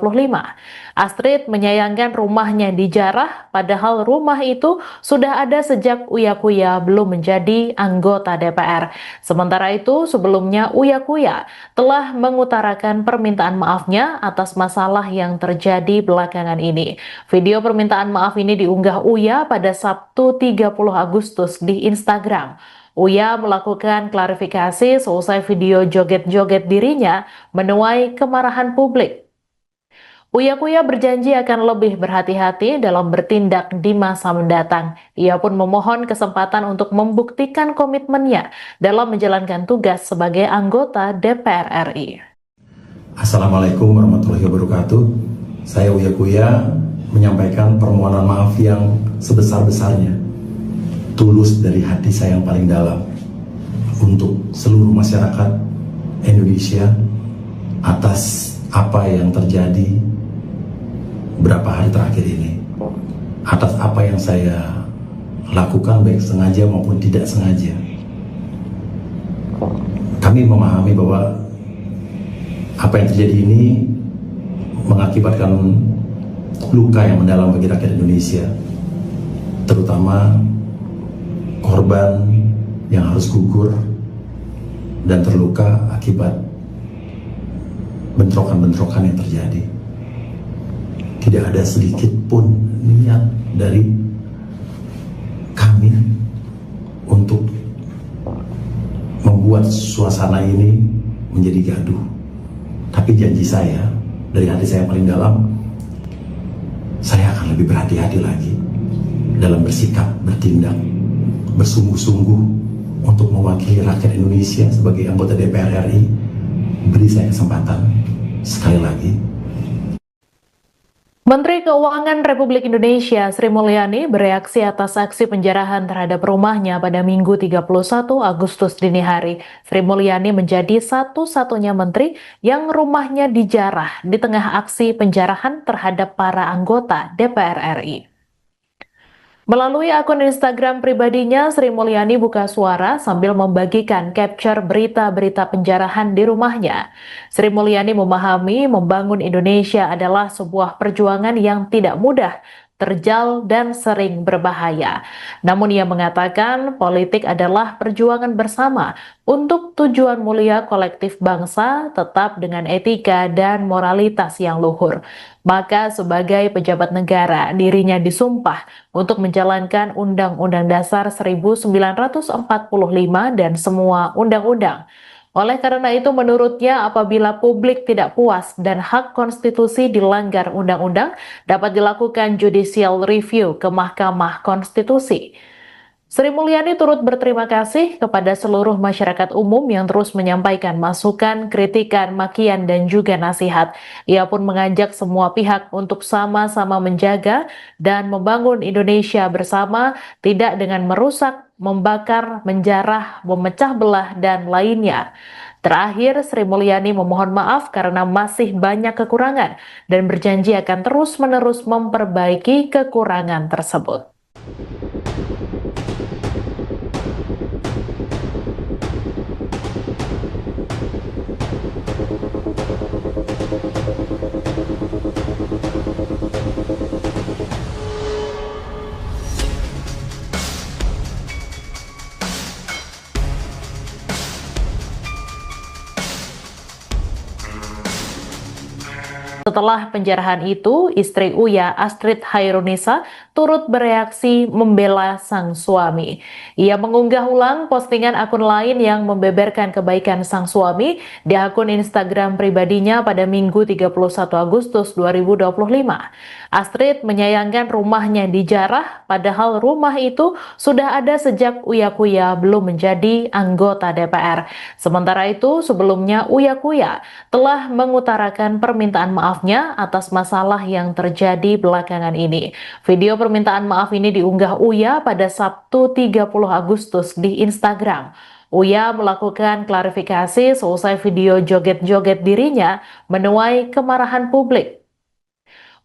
Astrid menyayangkan rumahnya dijarah, padahal rumah itu sudah ada sejak Uya Kuya belum menjadi anggota DPR. Sementara itu, sebelumnya Uya Kuya telah mengutarakan permintaan maafnya atas masalah yang terjadi belakangan ini. Video permintaan maaf ini diunggah Uya pada Sabtu 30 Agustus di Instagram. Uya melakukan klarifikasi seusai video joget-joget dirinya menuai kemarahan publik. Uya Kuya berjanji akan lebih berhati-hati dalam bertindak di masa mendatang. Ia pun memohon kesempatan untuk membuktikan komitmennya dalam menjalankan tugas sebagai anggota DPR RI. Assalamualaikum warahmatullahi wabarakatuh. Saya Uya Kuya menyampaikan permohonan maaf yang sebesar-besarnya, tulus dari hati saya yang paling dalam, untuk seluruh masyarakat Indonesia atas apa yang terjadi berapa hari terakhir ini, atas apa yang saya lakukan baik sengaja maupun tidak sengaja. Kami memahami bahwa apa yang terjadi ini mengakibatkan luka yang mendalam bagi rakyat Indonesia, terutama korban yang harus gugur dan terluka akibat bentrokan-bentrokan yang terjadi. Tidak ada sedikit pun niat dari kami untuk membuat suasana ini menjadi gaduh. Tapi janji saya, dari hati saya paling dalam, saya akan lebih berhati-hati lagi dalam bersikap, bertindak, bersungguh-sungguh untuk mewakili rakyat Indonesia sebagai anggota DPR RI. Beri saya kesempatan sekali lagi. Menteri Keuangan Republik Indonesia Sri Mulyani bereaksi atas aksi penjarahan terhadap rumahnya pada Minggu 31 Agustus dini hari. Sri Mulyani menjadi satu-satunya menteri yang rumahnya dijarah di tengah aksi penjarahan terhadap para anggota DPR RI. Melalui akun Instagram pribadinya, Sri Mulyani buka suara sambil membagikan capture berita-berita penjarahan di rumahnya. Sri Mulyani memahami membangun Indonesia adalah sebuah perjuangan yang tidak mudah, terjal, dan sering berbahaya. Namun ia mengatakan politik adalah perjuangan bersama untuk tujuan mulia kolektif bangsa, tetap dengan etika dan moralitas yang luhur. Maka sebagai pejabat negara, dirinya disumpah untuk menjalankan Undang-Undang Dasar 1945 dan semua undang-undang. Oleh karena itu, menurutnya apabila publik tidak puas dan hak konstitusi dilanggar undang-undang, dapat dilakukan judicial review ke Mahkamah Konstitusi. Sri Mulyani turut berterima kasih kepada seluruh masyarakat umum yang terus menyampaikan masukan, kritikan, makian, dan juga nasihat. Ia pun mengajak semua pihak untuk sama-sama menjaga dan membangun Indonesia bersama, tidak dengan merusak, membakar, menjarah, memecah belah, dan lainnya. Terakhir, Sri Mulyani memohon maaf karena masih banyak kekurangan dan berjanji akan terus-menerus memperbaiki kekurangan tersebut. Setelah penjarahan itu, istri Uya, Astrid Hairunisa, turut bereaksi membela sang suami. Ia mengunggah ulang postingan akun lain yang membeberkan kebaikan sang suami di akun Instagram pribadinya pada Minggu 31 Agustus 2025. Astrid menyayangkan rumahnya dijarah, padahal rumah itu sudah ada sejak Uya Kuya belum menjadi anggota DPR. Sementara itu, sebelumnya Uya Kuya telah mengutarakan permintaan maafnya atas masalah yang terjadi belakangan ini. Video permintaan maaf ini diunggah Uya pada Sabtu 30 Agustus di Instagram. Uya melakukan klarifikasi seusai video joget-joget dirinya menuai kemarahan publik.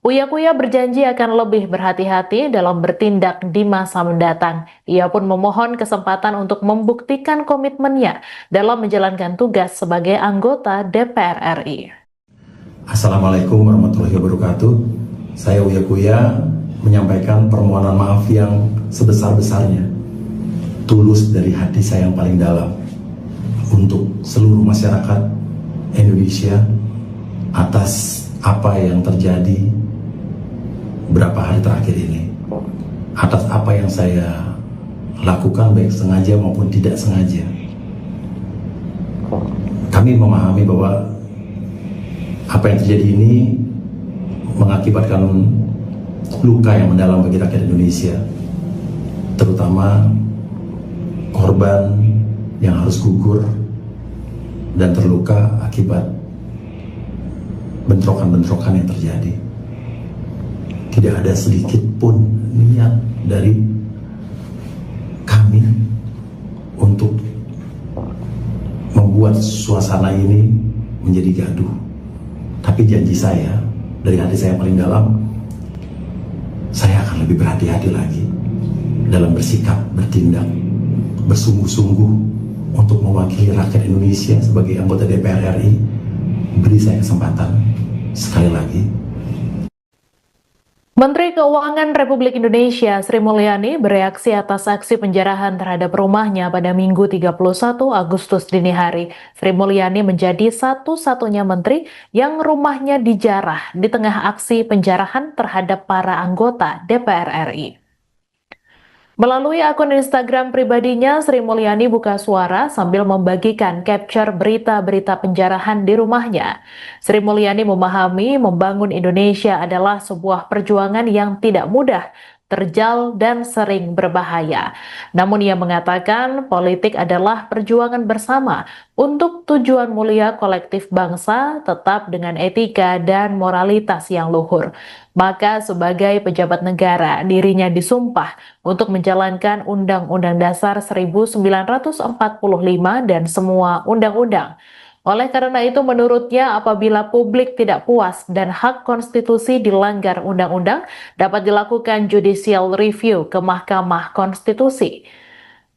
Uya Kuya berjanji akan lebih berhati-hati dalam bertindak di masa mendatang. Ia pun memohon kesempatan untuk membuktikan komitmennya dalam menjalankan tugas sebagai anggota DPR RI. Assalamualaikum warahmatullahi wabarakatuh. Saya Uya Kuya menyampaikan permohonan maaf yang sebesar-besarnya, tulus dari hati saya yang paling dalam, untuk seluruh masyarakat Indonesia atas apa yang terjadi berapa hari terakhir ini, atas apa yang saya lakukan baik sengaja maupun tidak sengaja. Kami memahami bahwa apa yang terjadi ini mengakibatkan luka yang mendalam bagi rakyat Indonesia, terutama korban yang harus gugur dan terluka akibat bentrokan-bentrokan yang terjadi. Tidak ada sedikit pun niat dari kami untuk membuat suasana ini menjadi gaduh. Tapi janji saya, dari hati saya paling dalam, saya akan lebih berhati-hati lagi dalam bersikap, bertindak, bersungguh-sungguh untuk mewakili rakyat Indonesia sebagai anggota DPR RI. Beri saya kesempatan sekali lagi. Menteri Keuangan Republik Indonesia Sri Mulyani bereaksi atas aksi penjarahan terhadap rumahnya pada Minggu 31 Agustus dini hari. Sri Mulyani menjadi satu-satunya menteri yang rumahnya dijarah di tengah aksi penjarahan terhadap para anggota DPR RI. Melalui akun Instagram pribadinya, Sri Mulyani buka suara sambil membagikan capture berita-berita penjarahan di rumahnya. Sri Mulyani memahami membangun Indonesia adalah sebuah perjuangan yang tidak mudah, terjal, dan sering berbahaya. Namun ia mengatakan politik adalah perjuangan bersama untuk tujuan mulia kolektif bangsa, tetap dengan etika dan moralitas yang luhur. Maka sebagai pejabat negara, dirinya disumpah untuk menjalankan Undang-Undang Dasar 1945 dan semua undang-undang. Oleh karena itu, menurutnya apabila publik tidak puas dan hak konstitusi dilanggar undang-undang, dapat dilakukan judicial review ke Mahkamah Konstitusi.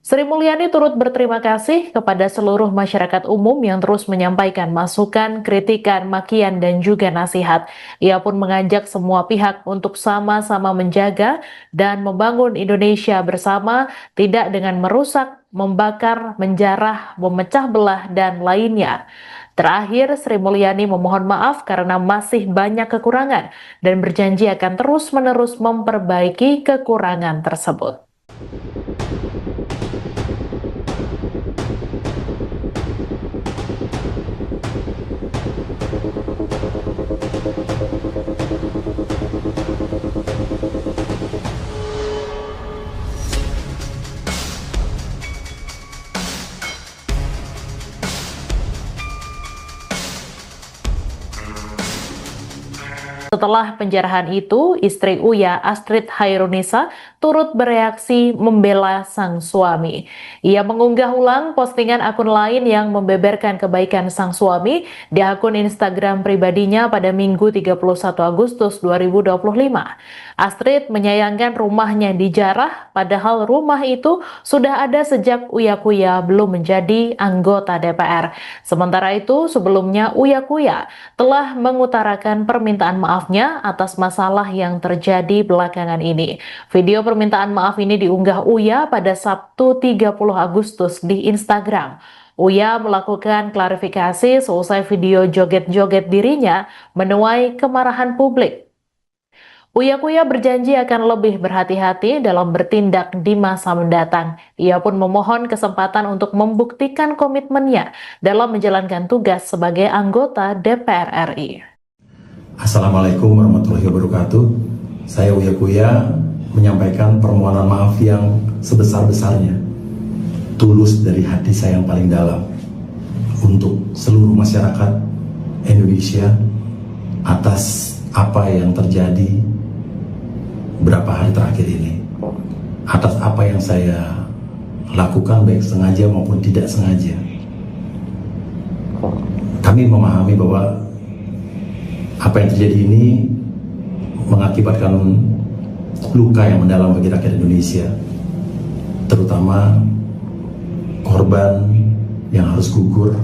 Sri Mulyani turut berterima kasih kepada seluruh masyarakat umum yang terus menyampaikan masukan, kritikan, makian, dan juga nasihat. Ia pun mengajak semua pihak untuk sama-sama menjaga dan membangun Indonesia bersama, tidak dengan merusak, membakar, menjarah, memecah belah, dan lainnya. Terakhir, Sri Mulyani memohon maaf karena masih banyak kekurangan dan berjanji akan terus-menerus memperbaiki kekurangan tersebut. Setelah penjarahan itu, istri Uya, Astrid Hairunisa, turut bereaksi membela sang suami. Ia mengunggah ulang postingan akun lain yang membeberkan kebaikan sang suami di akun Instagram pribadinya pada Minggu 31 Agustus 2025. Astrid menyayangkan rumahnya dijarah, padahal rumah itu sudah ada sejak Uya Kuya belum menjadi anggota DPR. Sementara itu, sebelumnya Uya Kuya telah mengutarakan permintaan maafnya atas masalah yang terjadi belakangan ini. Video permintaan maaf ini diunggah Uya pada Sabtu 30 Agustus di Instagram. Uya melakukan klarifikasi seusai video joget-joget dirinya menuai kemarahan publik. Uya Kuya berjanji akan lebih berhati-hati dalam bertindak di masa mendatang. Ia pun memohon kesempatan untuk membuktikan komitmennya dalam menjalankan tugas sebagai anggota DPR RI. Assalamualaikum warahmatullahi wabarakatuh. Saya Uya Kuya menyampaikan permohonan maaf yang sebesar-besarnya, tulus dari hati saya yang paling dalam, untuk seluruh masyarakat Indonesia atas apa yang terjadi berapa hari terakhir ini, atas apa yang saya lakukan baik sengaja maupun tidak sengaja. Kami memahami bahwa apa yang terjadi ini mengakibatkan luka yang mendalam bagi rakyat Indonesia, terutama korban yang harus gugur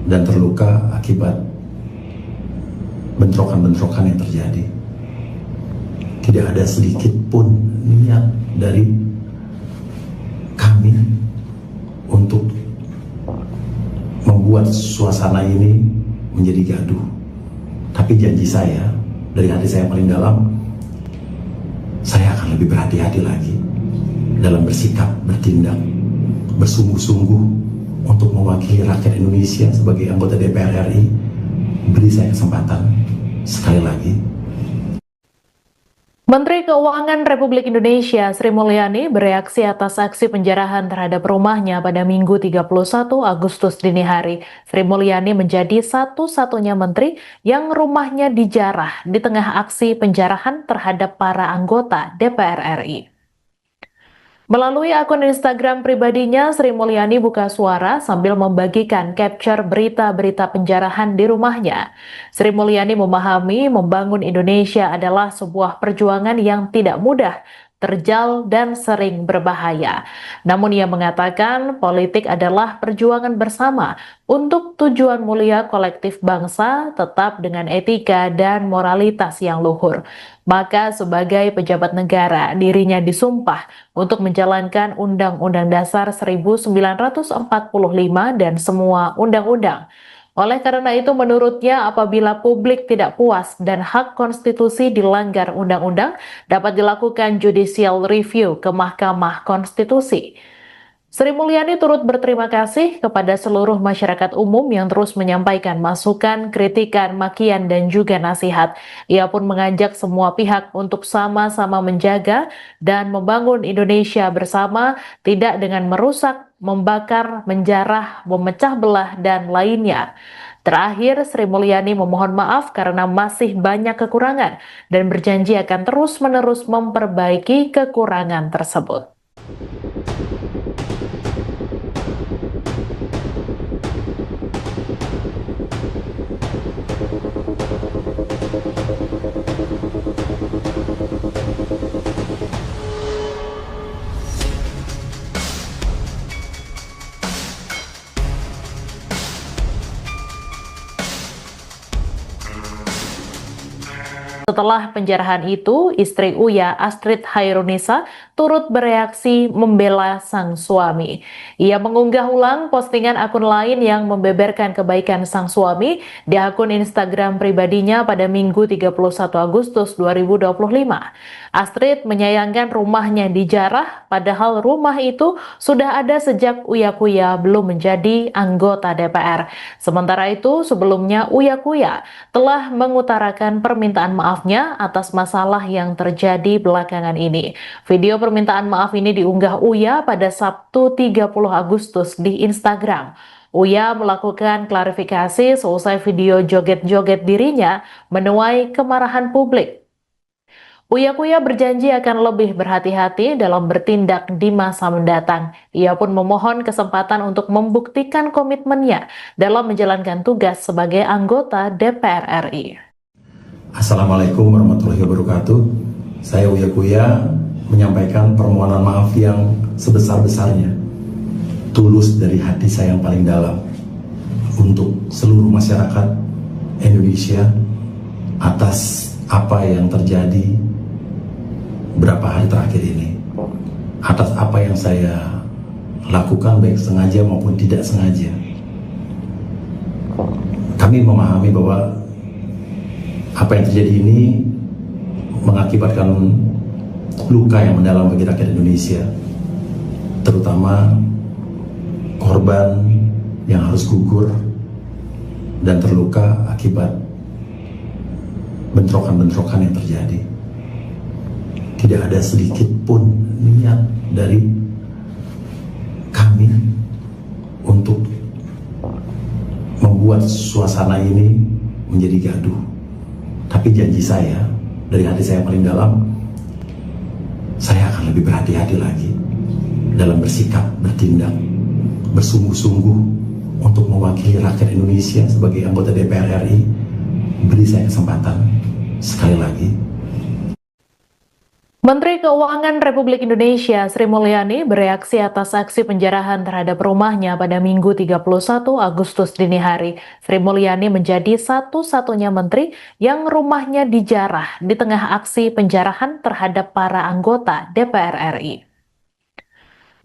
dan terluka akibat bentrokan-bentrokan yang terjadi. Tidak ada sedikit pun niat dari kami untuk membuat suasana ini menjadi gaduh. Tapi janji saya, dari hati saya yang paling dalam, saya akan lebih berhati-hati lagi dalam bersikap, bertindak, bersungguh-sungguh untuk mewakili rakyat Indonesia sebagai anggota DPR RI. Beri saya kesempatan sekali lagi. Menteri Keuangan Republik Indonesia Sri Mulyani bereaksi atas aksi penjarahan terhadap rumahnya pada Minggu 31 Agustus dini hari. Sri Mulyani menjadi satu-satunya menteri yang rumahnya dijarah di tengah aksi penjarahan terhadap para anggota DPR RI. Melalui akun Instagram pribadinya, Sri Mulyani buka suara sambil membagikan capture berita-berita penjarahan di rumahnya. Sri Mulyani memahami membangun Indonesia adalah sebuah perjuangan yang tidak mudah, terjal, dan sering berbahaya. Namun ia mengatakan politik adalah perjuangan bersama untuk tujuan mulia kolektif bangsa, tetap dengan etika dan moralitas yang luhur. Maka sebagai pejabat negara, dirinya disumpah untuk menjalankan Undang-Undang Dasar 1945 dan semua undang-undang. Oleh karena itu, menurutnya apabila publik tidak puas dan hak konstitusi dilanggar undang-undang, dapat dilakukan judicial review ke Mahkamah Konstitusi. Sri Mulyani turut berterima kasih kepada seluruh masyarakat umum yang terus menyampaikan masukan, kritikan, makian, dan juga nasihat. Ia pun mengajak semua pihak untuk sama-sama menjaga dan membangun Indonesia bersama, tidak dengan merusak, membakar, menjarah, memecah belah, dan lainnya. Terakhir, Sri Mulyani memohon maaf karena masih banyak kekurangan dan berjanji akan terus-menerus memperbaiki kekurangan tersebut. Setelah penjarahan itu, istri Uya, Astrid Hairunisa, turut bereaksi membela sang suami. Ia mengunggah ulang postingan akun lain yang membeberkan kebaikan sang suami di akun Instagram pribadinya pada Minggu 31 Agustus 2025. Astrid menyayangkan rumahnya dijarah, padahal rumah itu sudah ada sejak Uya Kuya belum menjadi anggota DPR. Sementara itu, sebelumnya Uya Kuya telah mengutarakan permintaan maafnya atas masalah yang terjadi belakangan ini. Video permintaan maaf ini diunggah Uya pada Sabtu 30 Agustus di Instagram. Uya melakukan klarifikasi seusai video joget-joget dirinya menuai kemarahan publik. Uya Kuya berjanji akan lebih berhati-hati dalam bertindak di masa mendatang. Ia pun memohon kesempatan untuk membuktikan komitmennya dalam menjalankan tugas sebagai anggota DPR RI. Assalamualaikum warahmatullahi wabarakatuh. Saya Uya Kuya menyampaikan permohonan maaf yang sebesar-besarnya, tulus dari hati saya yang paling dalam, untuk seluruh masyarakat Indonesia atas apa yang terjadi berapa hari terakhir ini, atas apa yang saya lakukan baik sengaja maupun tidak sengaja. Kami memahami bahwa apa yang terjadi ini mengakibatkan luka yang mendalam bagi rakyat Indonesia, terutama korban yang harus gugur dan terluka akibat bentrokan-bentrokan yang terjadi. Tidak ada sedikit pun niat dari kami untuk membuat suasana ini menjadi gaduh. Tapi janji saya, dari hati saya yang paling dalam, saya akan lebih berhati-hati lagi dalam bersikap, bertindak, bersungguh-sungguh untuk mewakili rakyat Indonesia sebagai anggota DPR RI. Beri saya kesempatan sekali lagi. Menteri Keuangan Republik Indonesia Sri Mulyani bereaksi atas aksi penjarahan terhadap rumahnya pada Minggu 31 Agustus dini hari. Sri Mulyani menjadi satu-satunya menteri yang rumahnya dijarah di tengah aksi penjarahan terhadap para anggota DPR RI.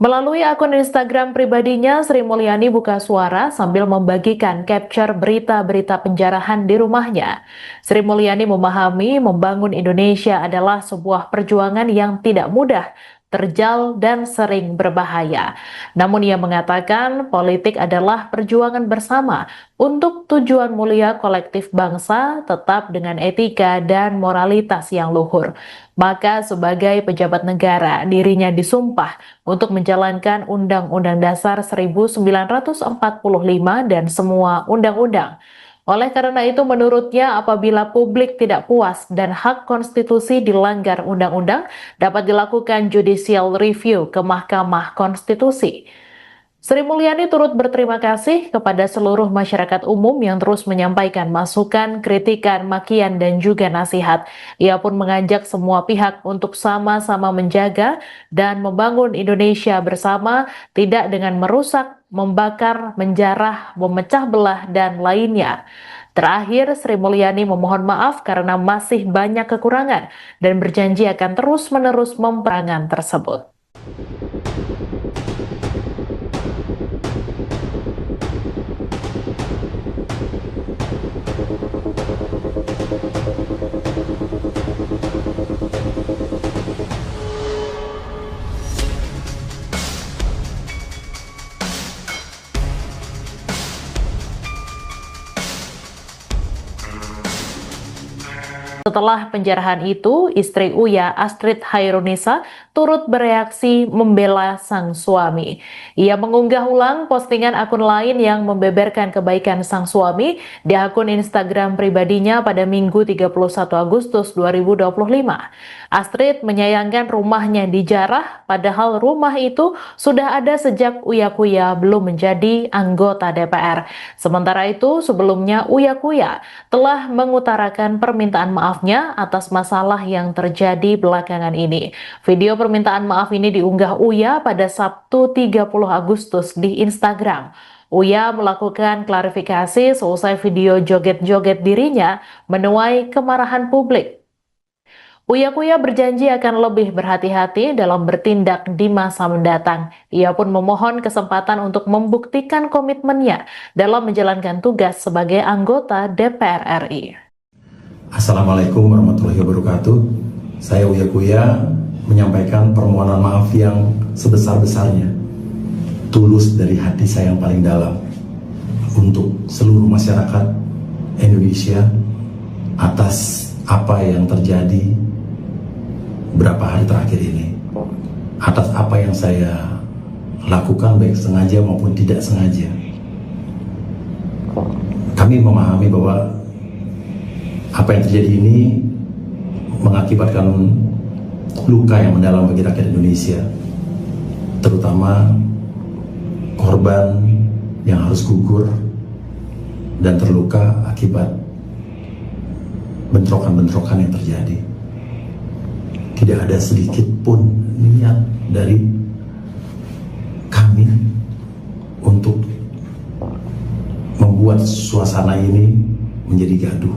Melalui akun Instagram pribadinya, Sri Mulyani buka suara sambil membagikan capture berita-berita penjarahan di rumahnya. Sri Mulyani memahami membangun Indonesia adalah sebuah perjuangan yang tidak mudah, terjal, dan sering berbahaya. Namun ia mengatakan politik adalah perjuangan bersama untuk tujuan mulia kolektif bangsa, tetap dengan etika dan moralitas yang luhur. Maka sebagai pejabat negara, dirinya disumpah untuk menjalankan Undang-Undang Dasar 1945 dan semua undang-undang. Oleh karena itu, menurutnya apabila publik tidak puas dan hak konstitusi dilanggar undang-undang, dapat dilakukan judicial review ke Mahkamah Konstitusi. Sri Mulyani turut berterima kasih kepada seluruh masyarakat umum yang terus menyampaikan masukan, kritikan, makian, dan juga nasihat. Ia pun mengajak semua pihak untuk sama-sama menjaga dan membangun Indonesia bersama, tidak dengan merusak, membakar, menjarah, memecah belah, dan lainnya. Terakhir, Sri Mulyani memohon maaf karena masih banyak kekurangan dan berjanji akan terus-menerus memperangan tersebut. Setelah penjarahan itu, istri Uya, Astrid Hairunisa, turut bereaksi membela sang suami. Ia mengunggah ulang postingan akun lain yang membeberkan kebaikan sang suami di akun Instagram pribadinya pada Minggu 31 Agustus 2025. Astrid menyayangkan rumahnya dijarah, padahal rumah itu sudah ada sejak Uya Kuya belum menjadi anggota DPR. Sementara itu, sebelumnya Uya Kuya telah mengutarakan permintaan maafnya atas masalah yang terjadi belakangan ini. Video permintaan maaf ini diunggah Uya pada Sabtu 30 Agustus di Instagram. Uya melakukan klarifikasi seusai video joget-joget dirinya menuai kemarahan publik. Uya Kuya berjanji akan lebih berhati-hati dalam bertindak di masa mendatang. Ia pun memohon kesempatan untuk membuktikan komitmennya dalam menjalankan tugas sebagai anggota DPR RI. Assalamualaikum warahmatullahi wabarakatuh. Saya Uya Kuya menyampaikan permohonan maaf yang sebesar-besarnya, tulus dari hati saya yang paling dalam, untuk seluruh masyarakat Indonesia atas apa yang terjadi berapa hari terakhir ini, atas apa yang saya lakukan baik sengaja maupun tidak sengaja. Kami memahami bahwa apa yang terjadi ini mengakibatkan luka yang mendalam bagi rakyat Indonesia, terutama korban yang harus gugur dan terluka akibat bentrokan-bentrokan yang terjadi. Tidak ada sedikit pun niat dari kami untuk membuat suasana ini menjadi gaduh.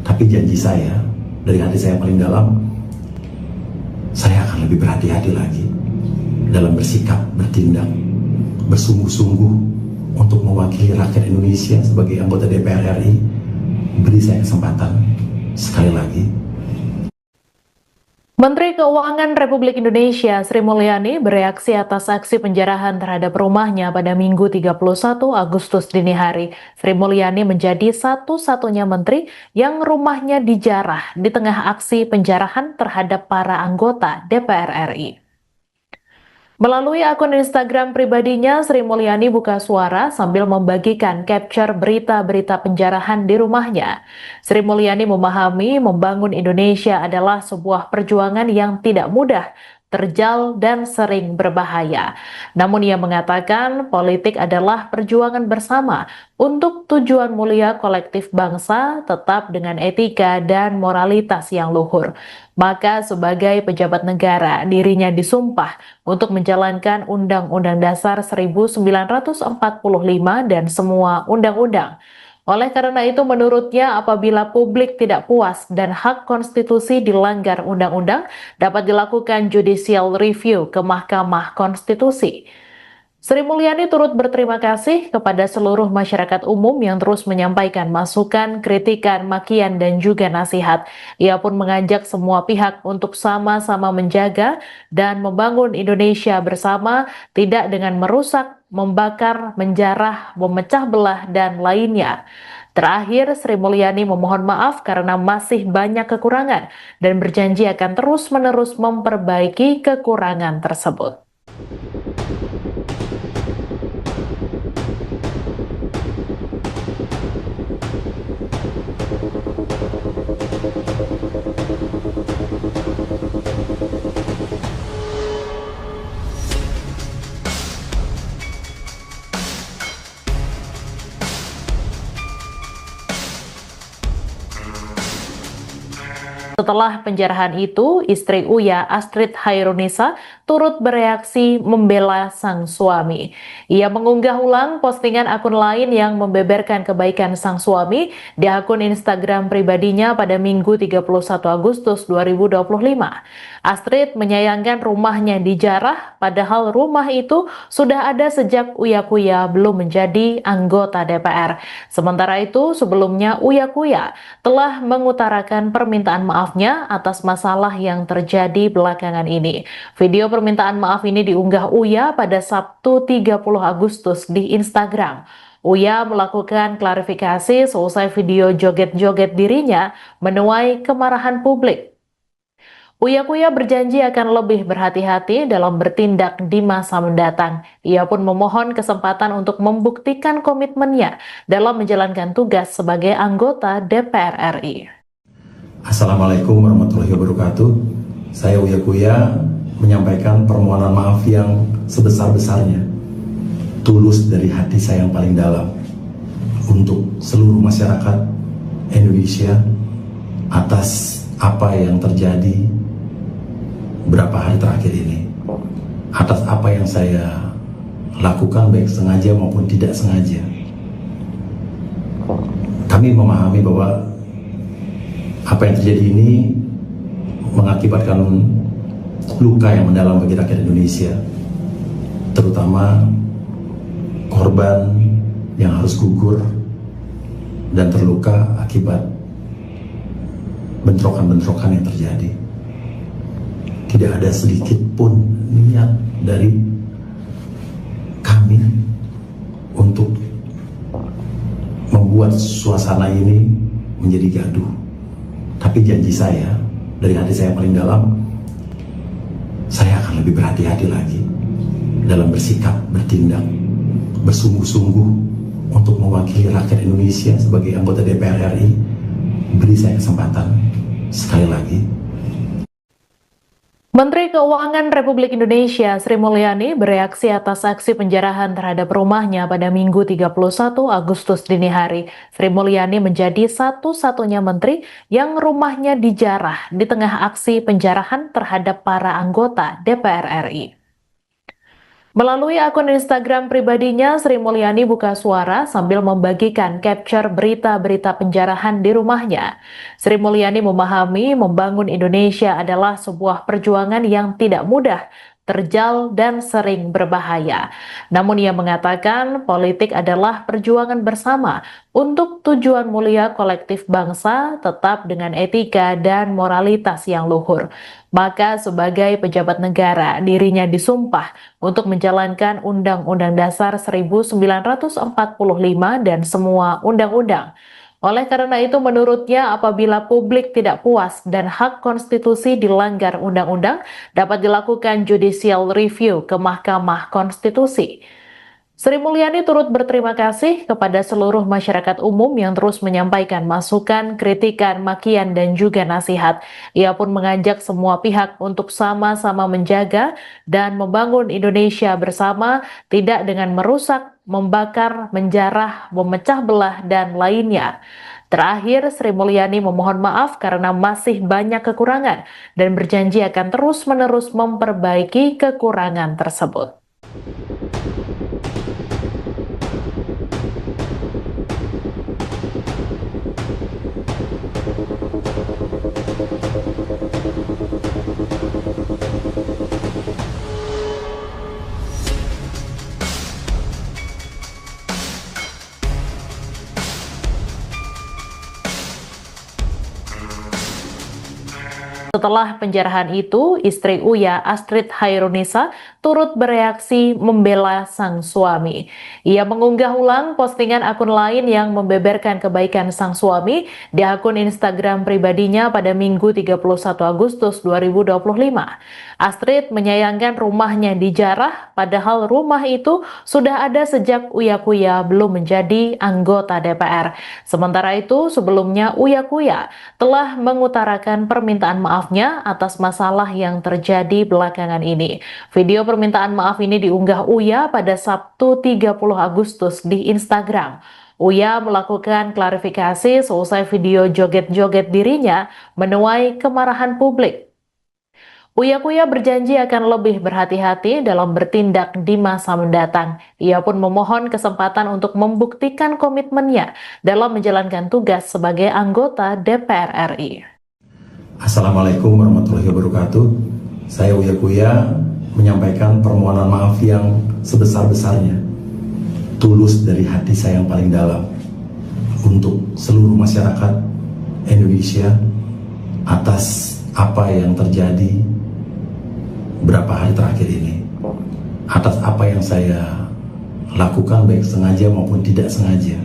Tapi janji saya, dari hati saya paling dalam, saya akan lebih berhati-hati lagi dalam bersikap, bertindak, bersungguh-sungguh untuk mewakili rakyat Indonesia sebagai anggota DPR RI. Beri saya kesempatan sekali lagi. Menteri Keuangan Republik Indonesia Sri Mulyani bereaksi atas aksi penjarahan terhadap rumahnya pada Minggu 31 Agustus dini hari. Sri Mulyani menjadi satu-satunya menteri yang rumahnya dijarah di tengah aksi penjarahan terhadap para anggota DPR RI. Melalui akun Instagram pribadinya, Sri Mulyani buka suara sambil membagikan capture berita-berita penjarahan di rumahnya. Sri Mulyani memahami membangun Indonesia adalah sebuah perjuangan yang tidak mudah, terjal, dan sering berbahaya. Namun ia mengatakan politik adalah perjuangan bersama untuk tujuan mulia kolektif bangsa, tetap dengan etika dan moralitas yang luhur. Maka sebagai pejabat negara, dirinya disumpah untuk menjalankan Undang-Undang Dasar 1945 dan semua undang-undang. Oleh karena itu, menurutnya apabila publik tidak puas dan hak konstitusi dilanggar undang-undang, dapat dilakukan judicial review ke Mahkamah Konstitusi. Sri Mulyani turut berterima kasih kepada seluruh masyarakat umum yang terus menyampaikan masukan, kritikan, makian, dan juga nasihat. Ia pun mengajak semua pihak untuk sama-sama menjaga dan membangun Indonesia bersama, tidak dengan merusak, membakar, menjarah, memecah belah, dan lainnya. Terakhir, Sri Mulyani memohon maaf karena masih banyak kekurangan dan berjanji akan terus-menerus memperbaiki kekurangan tersebut. Setelah penjarahan itu, istri Uya, Astrid Hairunisa, turut bereaksi membela sang suami. Ia mengunggah ulang postingan akun lain yang membeberkan kebaikan sang suami di akun Instagram pribadinya pada Minggu 31 Agustus 2025. Astrid menyayangkan rumahnya dijarah, padahal rumah itu sudah ada sejak Uya Kuya belum menjadi anggota DPR. Sementara itu, sebelumnya Uya Kuya telah mengutarakan permintaan maafnya atas masalah yang terjadi belakangan ini. Video permintaan maaf ini diunggah Uya pada Sabtu 30 Agustus di Instagram. Uya melakukan klarifikasi seusai video joget-joget dirinya menuai kemarahan publik. Uya Kuya berjanji akan lebih berhati-hati dalam bertindak di masa mendatang. Ia pun memohon kesempatan untuk membuktikan komitmennya dalam menjalankan tugas sebagai anggota DPR RI. Assalamualaikum warahmatullahi wabarakatuh. Saya Uya Kuya menyampaikan permohonan maaf yang sebesar-besarnya, tulus dari hati saya yang paling dalam, untuk seluruh masyarakat Indonesia atas apa yang terjadi berapa hari terakhir ini, atas apa yang saya lakukan baik sengaja maupun tidak sengaja. Kami memahami bahwa apa yang terjadi ini mengakibatkan luka yang mendalam bagi rakyat Indonesia, terutama korban yang harus gugur dan terluka akibat bentrokan-bentrokan yang terjadi. Tidak ada sedikit pun niat dari kami untuk membuat suasana ini menjadi gaduh. Tapi janji saya, dari hati saya yang paling dalam, saya akan lebih berhati-hati lagi dalam bersikap, bertindak, bersungguh-sungguh untuk mewakili rakyat Indonesia sebagai anggota DPR RI. Beri saya kesempatan sekali lagi. Menteri Keuangan Republik Indonesia Sri Mulyani bereaksi atas aksi penjarahan terhadap rumahnya pada Minggu 31 Agustus dini hari. Sri Mulyani menjadi satu-satunya menteri yang rumahnya dijarah di tengah aksi penjarahan terhadap para anggota DPR RI. Melalui akun Instagram pribadinya, Sri Mulyani buka suara sambil membagikan capture berita-berita penjarahan di rumahnya. Sri Mulyani memahami membangun Indonesia adalah sebuah perjuangan yang tidak mudah, terjal, dan sering berbahaya. Namun ia mengatakan politik adalah perjuangan bersama untuk tujuan mulia kolektif bangsa tetap dengan etika dan moralitas yang luhur. Maka sebagai pejabat negara, dirinya disumpah untuk menjalankan Undang-Undang Dasar 1945 dan semua undang-undang. Oleh karena itu, menurutnya apabila publik tidak puas dan hak konstitusi dilanggar undang-undang, dapat dilakukan judicial review ke Mahkamah Konstitusi. Sri Mulyani turut berterima kasih kepada seluruh masyarakat umum yang terus menyampaikan masukan, kritikan, makian, dan juga nasihat. Ia pun mengajak semua pihak untuk sama-sama menjaga dan membangun Indonesia bersama, tidak dengan merusak, membakar, menjarah, memecah belah, dan lainnya. Terakhir, Sri Mulyani memohon maaf karena masih banyak kekurangan dan berjanji akan terus-menerus memperbaiki kekurangan tersebut. Setelah penjarahan itu, istri Uya, Astrid Hairunisa, turut bereaksi membela sang suami. Ia mengunggah ulang postingan akun lain yang membeberkan kebaikan sang suami di akun Instagram pribadinya pada Minggu 31 Agustus 2025. Astrid menyayangkan rumahnya dijarah, padahal rumah itu sudah ada sejak Uya Kuya belum menjadi anggota DPR. Sementara itu, sebelumnya Uya Kuya telah mengutarakan permintaan maafnya atas masalah yang terjadi belakangan ini. Video permintaan maaf ini diunggah Uya pada Sabtu 30 Agustus di Instagram. Uya melakukan klarifikasi seusai video joget-joget dirinya menuai kemarahan publik. Uya Kuya berjanji akan lebih berhati-hati dalam bertindak di masa mendatang. Ia pun memohon kesempatan untuk membuktikan komitmennya dalam menjalankan tugas sebagai anggota DPR RI. Assalamualaikum warahmatullahi wabarakatuh. Saya Uya Kuya menyampaikan permohonan maaf yang sebesar-besarnya, tulus dari hati saya yang paling dalam, untuk seluruh masyarakat Indonesia atas apa yang terjadi berapa hari terakhir ini, atas apa yang saya lakukan baik sengaja maupun tidak sengaja.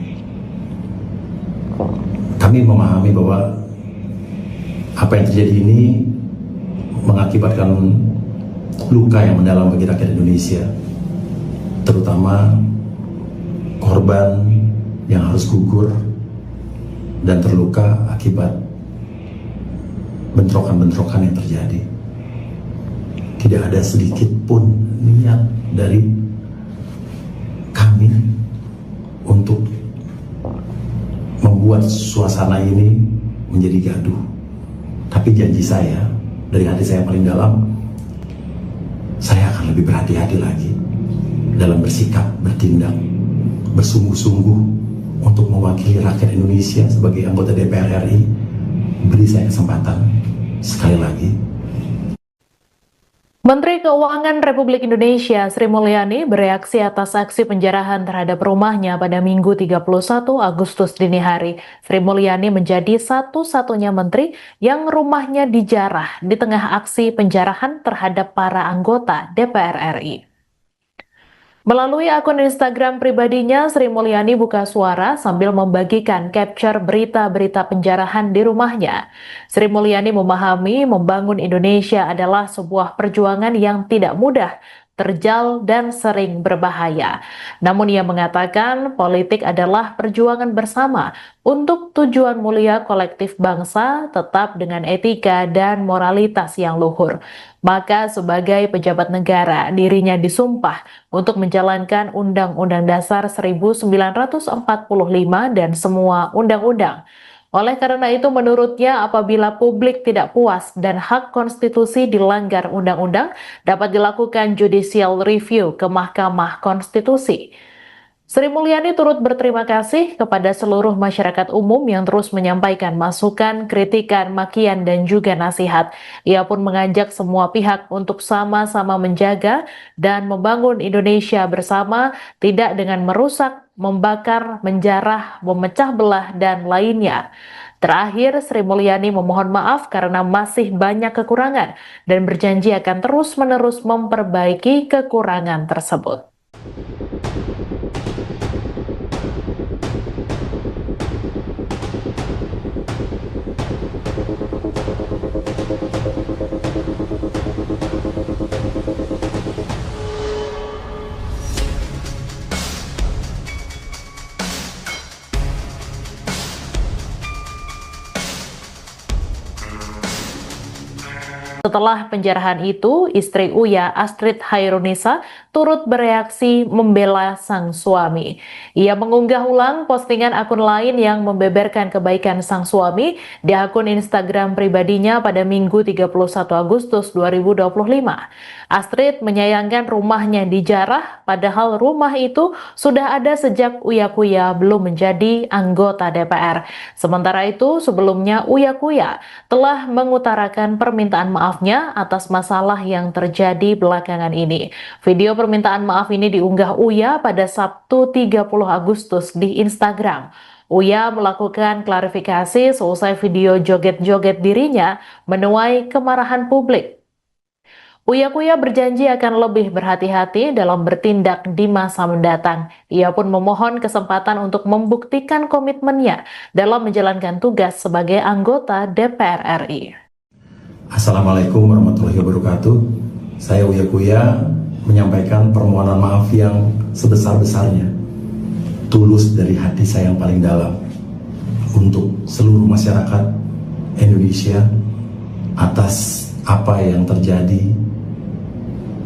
Kami memahami bahwa apa yang terjadi ini mengakibatkan luka yang mendalam bagi rakyat Indonesia, terutama korban yang harus gugur dan terluka akibat bentrokan-bentrokan yang terjadi. Tidak ada sedikit pun niat dari kami untuk membuat suasana ini menjadi gaduh. Tapi janji saya, dari hati saya paling dalam, saya akan lebih berhati-hati lagi dalam bersikap, bertindak, bersungguh-sungguh untuk mewakili rakyat Indonesia sebagai anggota DPR RI. Beri saya kesempatan sekali lagi. Menteri Keuangan Republik Indonesia Sri Mulyani bereaksi atas aksi penjarahan terhadap rumahnya pada Minggu 31 Agustus dini hari. Sri Mulyani menjadi satu-satunya menteri yang rumahnya dijarah di tengah aksi penjarahan terhadap para anggota DPR RI. Melalui akun Instagram pribadinya, Sri Mulyani buka suara sambil membagikan capture berita-berita penjarahan di rumahnya. Sri Mulyani memahami membangun Indonesia adalah sebuah perjuangan yang tidak mudah, terjal, dan sering berbahaya. Namun ia mengatakan politik adalah perjuangan bersama untuk tujuan mulia kolektif bangsa, tetap dengan etika dan moralitas yang luhur. Maka sebagai pejabat negara, dirinya disumpah untuk menjalankan Undang-Undang Dasar 1945 dan semua undang-undang. Oleh karena itu, menurutnya apabila publik tidak puas dan hak konstitusi dilanggar undang-undang, dapat dilakukan judicial review ke Mahkamah Konstitusi. Sri Mulyani turut berterima kasih kepada seluruh masyarakat umum yang terus menyampaikan masukan, kritikan, makian, dan juga nasihat. Ia pun mengajak semua pihak untuk sama-sama menjaga dan membangun Indonesia bersama, tidak dengan merusak, membakar, menjarah, memecah belah, dan lainnya. Terakhir, Sri Mulyani memohon maaf karena masih banyak kekurangan dan berjanji akan terus-menerus memperbaiki kekurangan tersebut. Setelah penjarahan itu, istri Uya, Astrid Hairunisa, turut bereaksi membela sang suami. Ia mengunggah ulang postingan akun lain yang membeberkan kebaikan sang suami di akun Instagram pribadinya pada Minggu 31 Agustus 2025. Astrid menyayangkan rumahnya dijarah, padahal rumah itu sudah ada sejak Uya Kuya belum menjadi anggota DPR. Sementara itu, sebelumnya Uya Kuya telah mengutarakan permintaan maafnya atas masalah yang terjadi belakangan ini. Video permintaan maaf ini diunggah Uya pada Sabtu 30 Agustus di Instagram. Uya melakukan klarifikasi seusai video joget-joget dirinya menuai kemarahan publik. Uya Kuya berjanji akan lebih berhati-hati dalam bertindak di masa mendatang. Ia pun memohon kesempatan untuk membuktikan komitmennya dalam menjalankan tugas sebagai anggota DPR RI. Assalamualaikum warahmatullahi wabarakatuh. Saya Uya Kuya menyampaikan permohonan maaf yang sebesar-besarnya, tulus dari hati saya yang paling dalam, untuk seluruh masyarakat Indonesia atas apa yang terjadi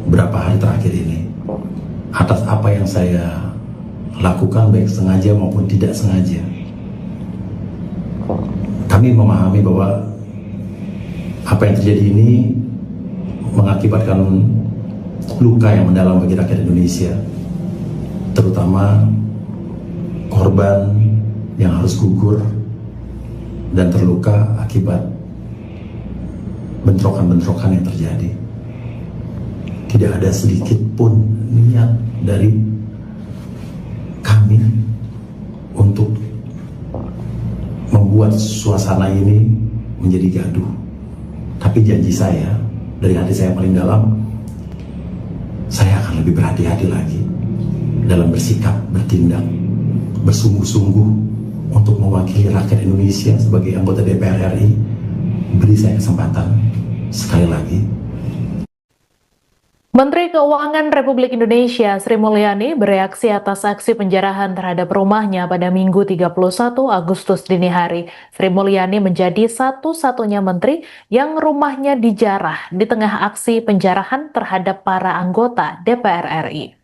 berapa hari terakhir ini, atas apa yang saya lakukan baik sengaja maupun tidak sengaja. Kami memahami bahwa apa yang terjadi ini mengakibatkan luka yang mendalam bagi rakyat Indonesia, terutama korban yang harus gugur dan terluka akibat bentrokan-bentrokan yang terjadi. Tidak ada sedikit pun niat dari kami untuk membuat suasana ini menjadi gaduh. Tapi janji saya, dari hati saya paling dalam, saya akan lebih berhati-hati lagi dalam bersikap, bertindak, bersungguh-sungguh untuk mewakili rakyat Indonesia sebagai anggota DPR RI. Beri saya kesempatan sekali lagi. Menteri Keuangan Republik Indonesia Sri Mulyani bereaksi atas aksi penjarahan terhadap rumahnya pada Minggu 31 Agustus dini hari. Sri Mulyani menjadi satu-satunya menteri yang rumahnya dijarah di tengah aksi penjarahan terhadap para anggota DPR RI.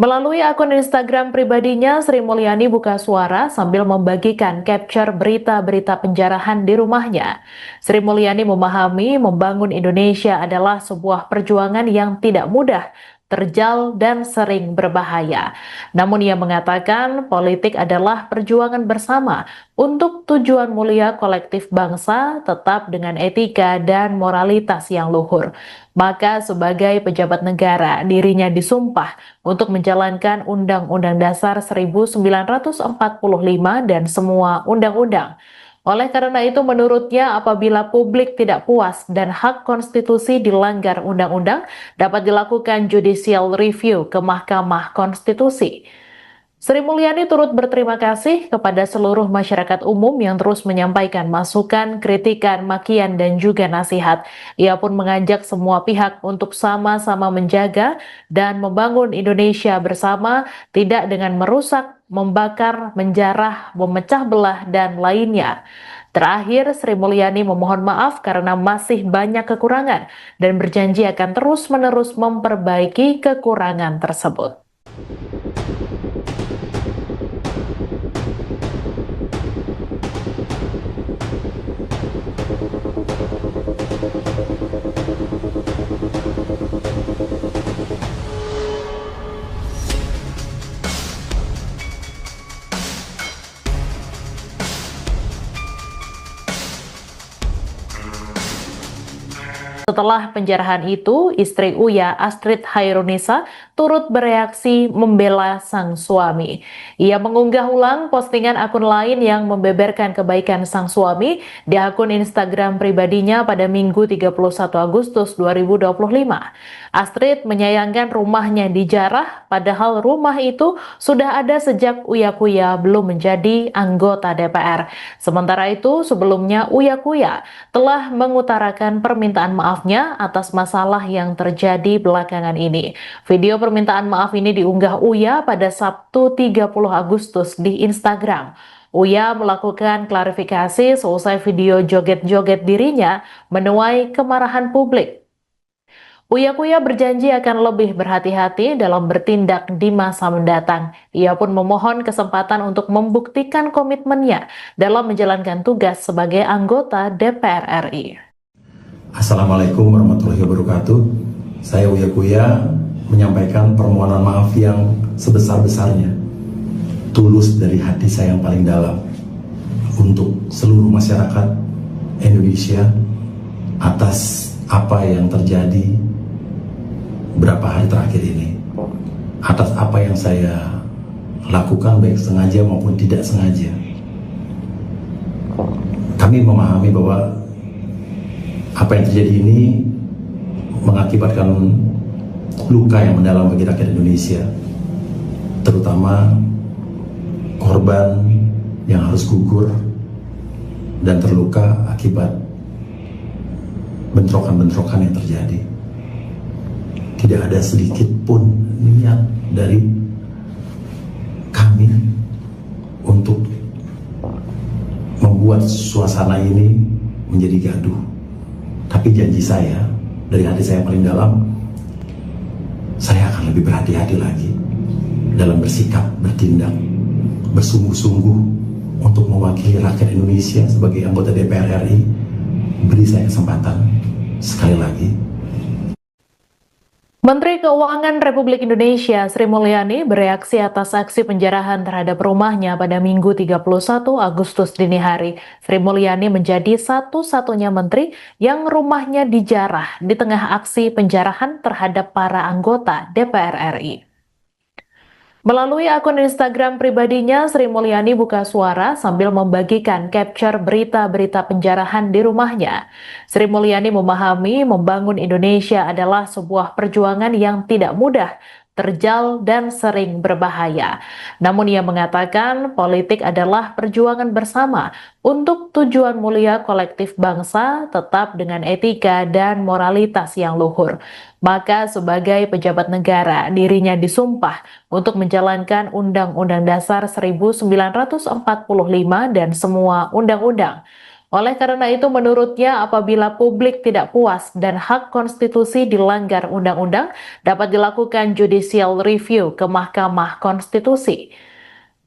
Melalui akun Instagram pribadinya, Sri Mulyani buka suara sambil membagikan capture berita-berita penjarahan di rumahnya. Sri Mulyani memahami membangun Indonesia adalah sebuah perjuangan yang tidak mudah, terjal, dan sering berbahaya. Namun ia mengatakan politik adalah perjuangan bersama untuk tujuan mulia kolektif bangsa tetap dengan etika dan moralitas yang luhur. Maka sebagai pejabat negara, dirinya disumpah untuk menjalankan Undang-Undang Dasar 1945 dan semua undang-undang. Oleh karena itu, menurutnya apabila publik tidak puas dan hak konstitusi dilanggar undang-undang, dapat dilakukan judicial review ke Mahkamah Konstitusi. Sri Mulyani turut berterima kasih kepada seluruh masyarakat umum yang terus menyampaikan masukan, kritikan, makian, dan juga nasihat. Ia pun mengajak semua pihak untuk sama-sama menjaga dan membangun Indonesia bersama, tidak dengan merusak, membakar, menjarah, memecah belah, dan lainnya. Terakhir, Sri Mulyani memohon maaf karena masih banyak kekurangan dan berjanji akan terus-menerus memperbaiki kekurangan tersebut. Setelah penjarahan itu, istri Uya, Astrid Hairunisa, turut bereaksi membela sang suami. Ia mengunggah ulang postingan akun lain yang membeberkan kebaikan sang suami di akun Instagram pribadinya pada Minggu 31 Agustus 2025. Astrid menyayangkan rumahnya dijarah, padahal rumah itu sudah ada sejak Uya Kuya belum menjadi anggota DPR. Sementara itu, sebelumnya Uya Kuya telah mengutarakan permintaan maafnya atas masalah yang terjadi belakangan ini. Video permintaan maaf ini diunggah Uya pada Sabtu 30 Agustus di Instagram. Uya melakukan klarifikasi seusai video joget-joget dirinya menuai kemarahan publik. Uya Kuya berjanji akan lebih berhati-hati dalam bertindak di masa mendatang. Ia pun memohon kesempatan untuk membuktikan komitmennya dalam menjalankan tugas sebagai anggota DPR RI. Assalamualaikum warahmatullahi wabarakatuh. Saya Uya Kuya menyampaikan permohonan maaf yang sebesar-besarnya, tulus dari hati saya yang paling dalam, untuk seluruh masyarakat Indonesia atas apa yang terjadi berapa hari terakhir ini, atas apa yang saya lakukan baik sengaja maupun tidak sengaja. Kami memahami bahwa apa yang terjadi ini mengakibatkan luka yang mendalam bagi rakyat Indonesia, terutama korban yang harus gugur dan terluka akibat bentrokan-bentrokan yang terjadi. Tidak ada sedikit pun niat dari kami untuk membuat suasana ini menjadi gaduh. Tapi janji saya, dari hati saya yang paling dalam, saya akan lebih berhati-hati lagi dalam bersikap, bertindak, bersungguh-sungguh untuk mewakili rakyat Indonesia sebagai anggota DPR RI. Beri saya kesempatan sekali lagi. Menteri Keuangan Republik Indonesia Sri Mulyani bereaksi atas aksi penjarahan terhadap rumahnya pada Minggu 31 Agustus dini hari. Sri Mulyani menjadi satu-satunya menteri yang rumahnya dijarah di tengah aksi penjarahan terhadap para anggota DPR RI. Melalui akun Instagram pribadinya, Sri Mulyani buka suara sambil membagikan capture berita-berita penjarahan di rumahnya. Sri Mulyani memahami membangun Indonesia adalah sebuah perjuangan yang tidak mudah, terjal, dan sering berbahaya. Namun ia mengatakan politik adalah perjuangan bersama untuk tujuan mulia kolektif bangsa, tetap dengan etika dan moralitas yang luhur. Maka sebagai pejabat negara, dirinya disumpah untuk menjalankan Undang-Undang Dasar 1945 dan semua undang-undang. Oleh karena itu, menurutnya apabila publik tidak puas dan hak konstitusi dilanggar undang-undang, dapat dilakukan judicial review ke Mahkamah Konstitusi.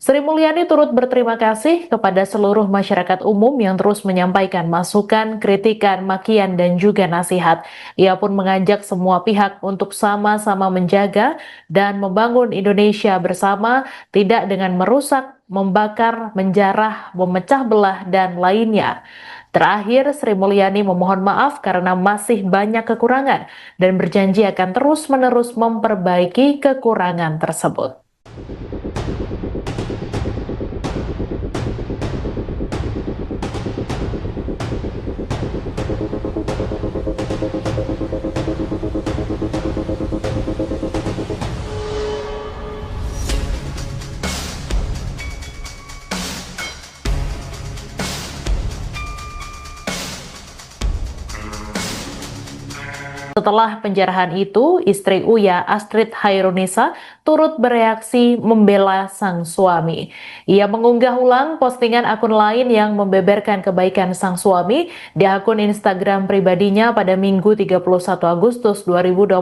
Sri Mulyani turut berterima kasih kepada seluruh masyarakat umum yang terus menyampaikan masukan, kritikan, makian, dan juga nasihat. Ia pun mengajak semua pihak untuk sama-sama menjaga dan membangun Indonesia bersama, tidak dengan merusak, membakar, menjarah, memecah belah, dan lainnya. Terakhir, Sri Mulyani memohon maaf karena masih banyak kekurangan dan berjanji akan terus-menerus memperbaiki kekurangan tersebut. Setelah penjarahan itu, istri Uya, Astrid Hairunisa, turut bereaksi membela sang suami. Ia mengunggah ulang postingan akun lain yang membeberkan kebaikan sang suami di akun Instagram pribadinya pada Minggu 31 Agustus 2025.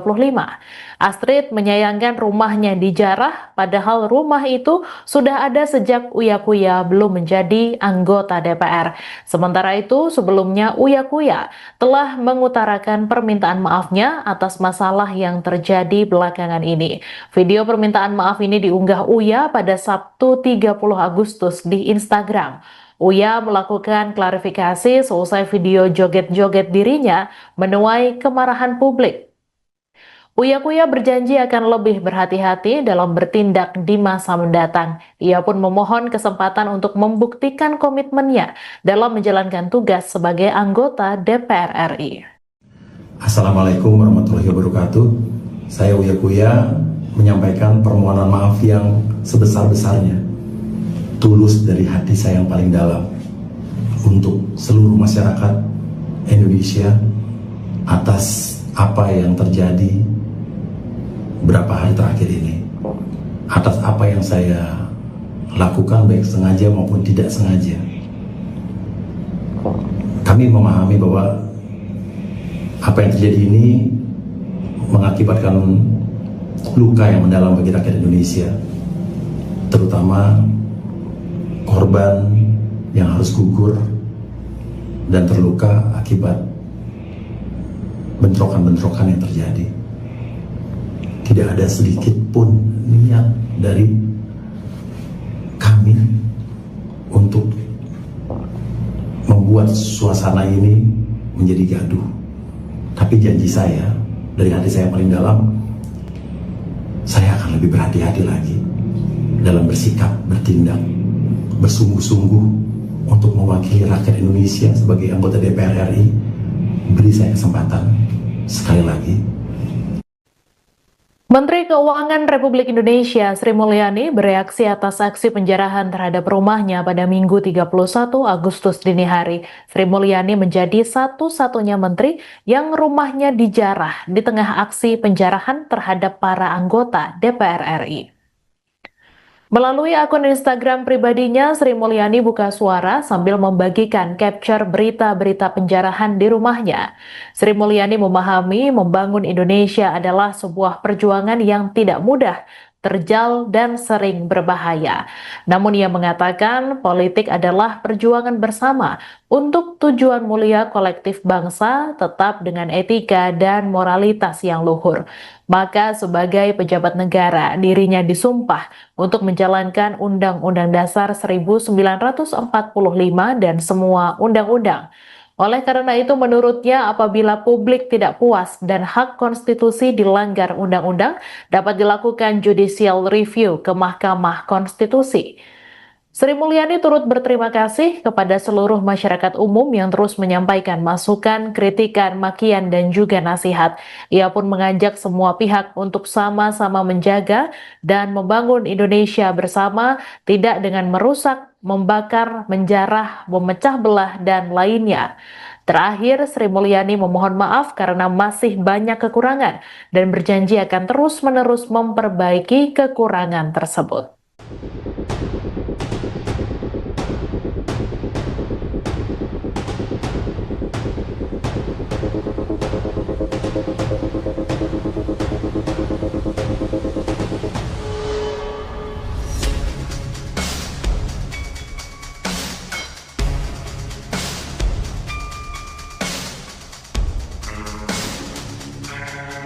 Astrid menyayangkan rumahnya dijarah, padahal rumah itu sudah ada sejak Uya Kuya belum menjadi anggota DPR. Sementara itu, sebelumnya Uya Kuya telah mengutarakan permintaan maafnya atas masalah yang terjadi belakangan ini. Video permintaan maaf ini diunggah Uya pada Sabtu 30 Agustus di Instagram. Uya melakukan klarifikasi selesai video joget-joget dirinya menuai kemarahan publik. Uya Kuya berjanji akan lebih berhati-hati dalam bertindak di masa mendatang. Ia pun memohon kesempatan untuk membuktikan komitmennya dalam menjalankan tugas sebagai anggota DPR RI. Assalamualaikum warahmatullahi wabarakatuh. Saya Uya Kuya menyampaikan permohonan maaf yang sebesar-besarnya, tulus dari hati saya yang paling dalam, untuk seluruh masyarakat Indonesia atas apa yang terjadi berapa hari terakhir ini, atas apa yang saya lakukan baik sengaja maupun tidak sengaja. Kami memahami bahwa apa yang terjadi ini mengakibatkan luka yang mendalam bagi rakyat Indonesia, terutama korban yang harus gugur dan terluka akibat bentrokan-bentrokan yang terjadi. Tidak ada sedikit pun niat dari kami untuk membuat suasana ini menjadi gaduh. Tapi janji saya, dari hati saya yang paling dalam, saya akan lebih berhati-hati lagi dalam bersikap, bertindak, bersungguh-sungguh untuk mewakili rakyat Indonesia sebagai anggota DPR RI. Beri saya kesempatan sekali lagi. Menteri Keuangan Republik Indonesia Sri Mulyani bereaksi atas aksi penjarahan terhadap rumahnya pada Minggu 31 Agustus dini hari. Sri Mulyani menjadi satu-satunya menteri yang rumahnya dijarah di tengah aksi penjarahan terhadap para anggota DPR RI. Melalui akun Instagram pribadinya, Sri Mulyani buka suara sambil membagikan capture berita-berita penjarahan di rumahnya. Sri Mulyani memahami membangun Indonesia adalah sebuah perjuangan yang tidak mudah, terjal, dan sering berbahaya. Namun ia mengatakan politik adalah perjuangan bersama untuk tujuan mulia kolektif bangsa, tetap dengan etika dan moralitas yang luhur. Maka sebagai pejabat negara, dirinya disumpah untuk menjalankan Undang-Undang Dasar 1945 dan semua undang-undang. Oleh karena itu, menurutnya apabila publik tidak puas dan hak konstitusi dilanggar undang-undang, dapat dilakukan judicial review ke Mahkamah Konstitusi. Sri Mulyani turut berterima kasih kepada seluruh masyarakat umum yang terus menyampaikan masukan, kritikan, makian, dan juga nasihat. Ia pun mengajak semua pihak untuk sama-sama menjaga dan membangun Indonesia bersama, tidak dengan merusak, membakar, menjarah, memecah belah, dan lainnya. Terakhir, Sri Mulyani memohon maaf karena masih banyak kekurangan dan berjanji akan terus-menerus memperbaiki kekurangan tersebut.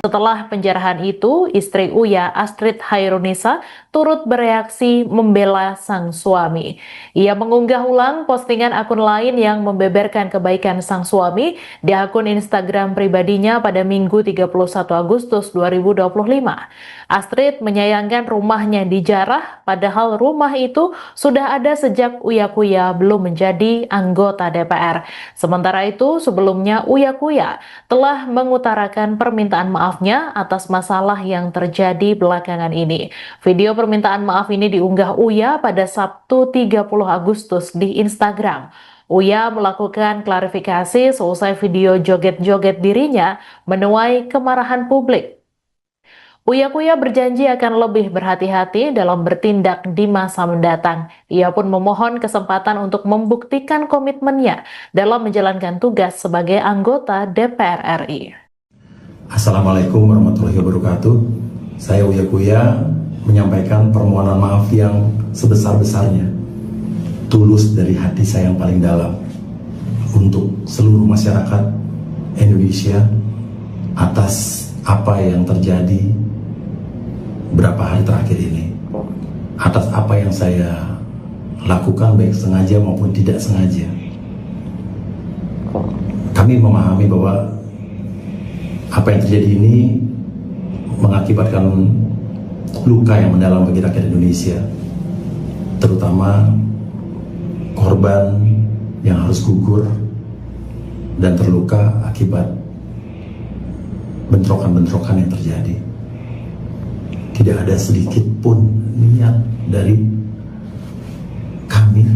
Setelah penjarahan itu, istri Uya, Astrid Hairunisa, turut bereaksi membela sang suami. Ia mengunggah ulang postingan akun lain yang membeberkan kebaikan sang suami di akun Instagram pribadinya pada Minggu 31 Agustus 2025. Astrid menyayangkan rumahnya dijarah, padahal rumah itu sudah ada sejak Uya Kuya belum menjadi anggota DPR. Sementara itu, sebelumnya Uya Kuya telah mengutarakan permintaan maafnya atas masalah yang terjadi belakangan ini. Video permintaan maaf ini diunggah Uya pada Sabtu 30 Agustus di Instagram. Uya melakukan klarifikasi seusai video joget-joget dirinya menuai kemarahan publik. Uya Kuya berjanji akan lebih berhati-hati dalam bertindak di masa mendatang. Ia pun memohon kesempatan untuk membuktikan komitmennya dalam menjalankan tugas sebagai anggota DPR RI. Assalamualaikum warahmatullahi wabarakatuh. Saya Uya Kuya menyampaikan permohonan maaf yang sebesar-besarnya, tulus dari hati saya yang paling dalam, untuk seluruh masyarakat Indonesia atas apa yang terjadi berapa hari terakhir ini, atas apa yang saya lakukan baik sengaja maupun tidak sengaja. Kami memahami bahwa apa yang terjadi ini mengakibatkan luka yang mendalam bagi rakyat Indonesia, terutama korban yang harus gugur dan terluka akibat bentrokan-bentrokan yang terjadi. Tidak ada sedikit pun niat dari kami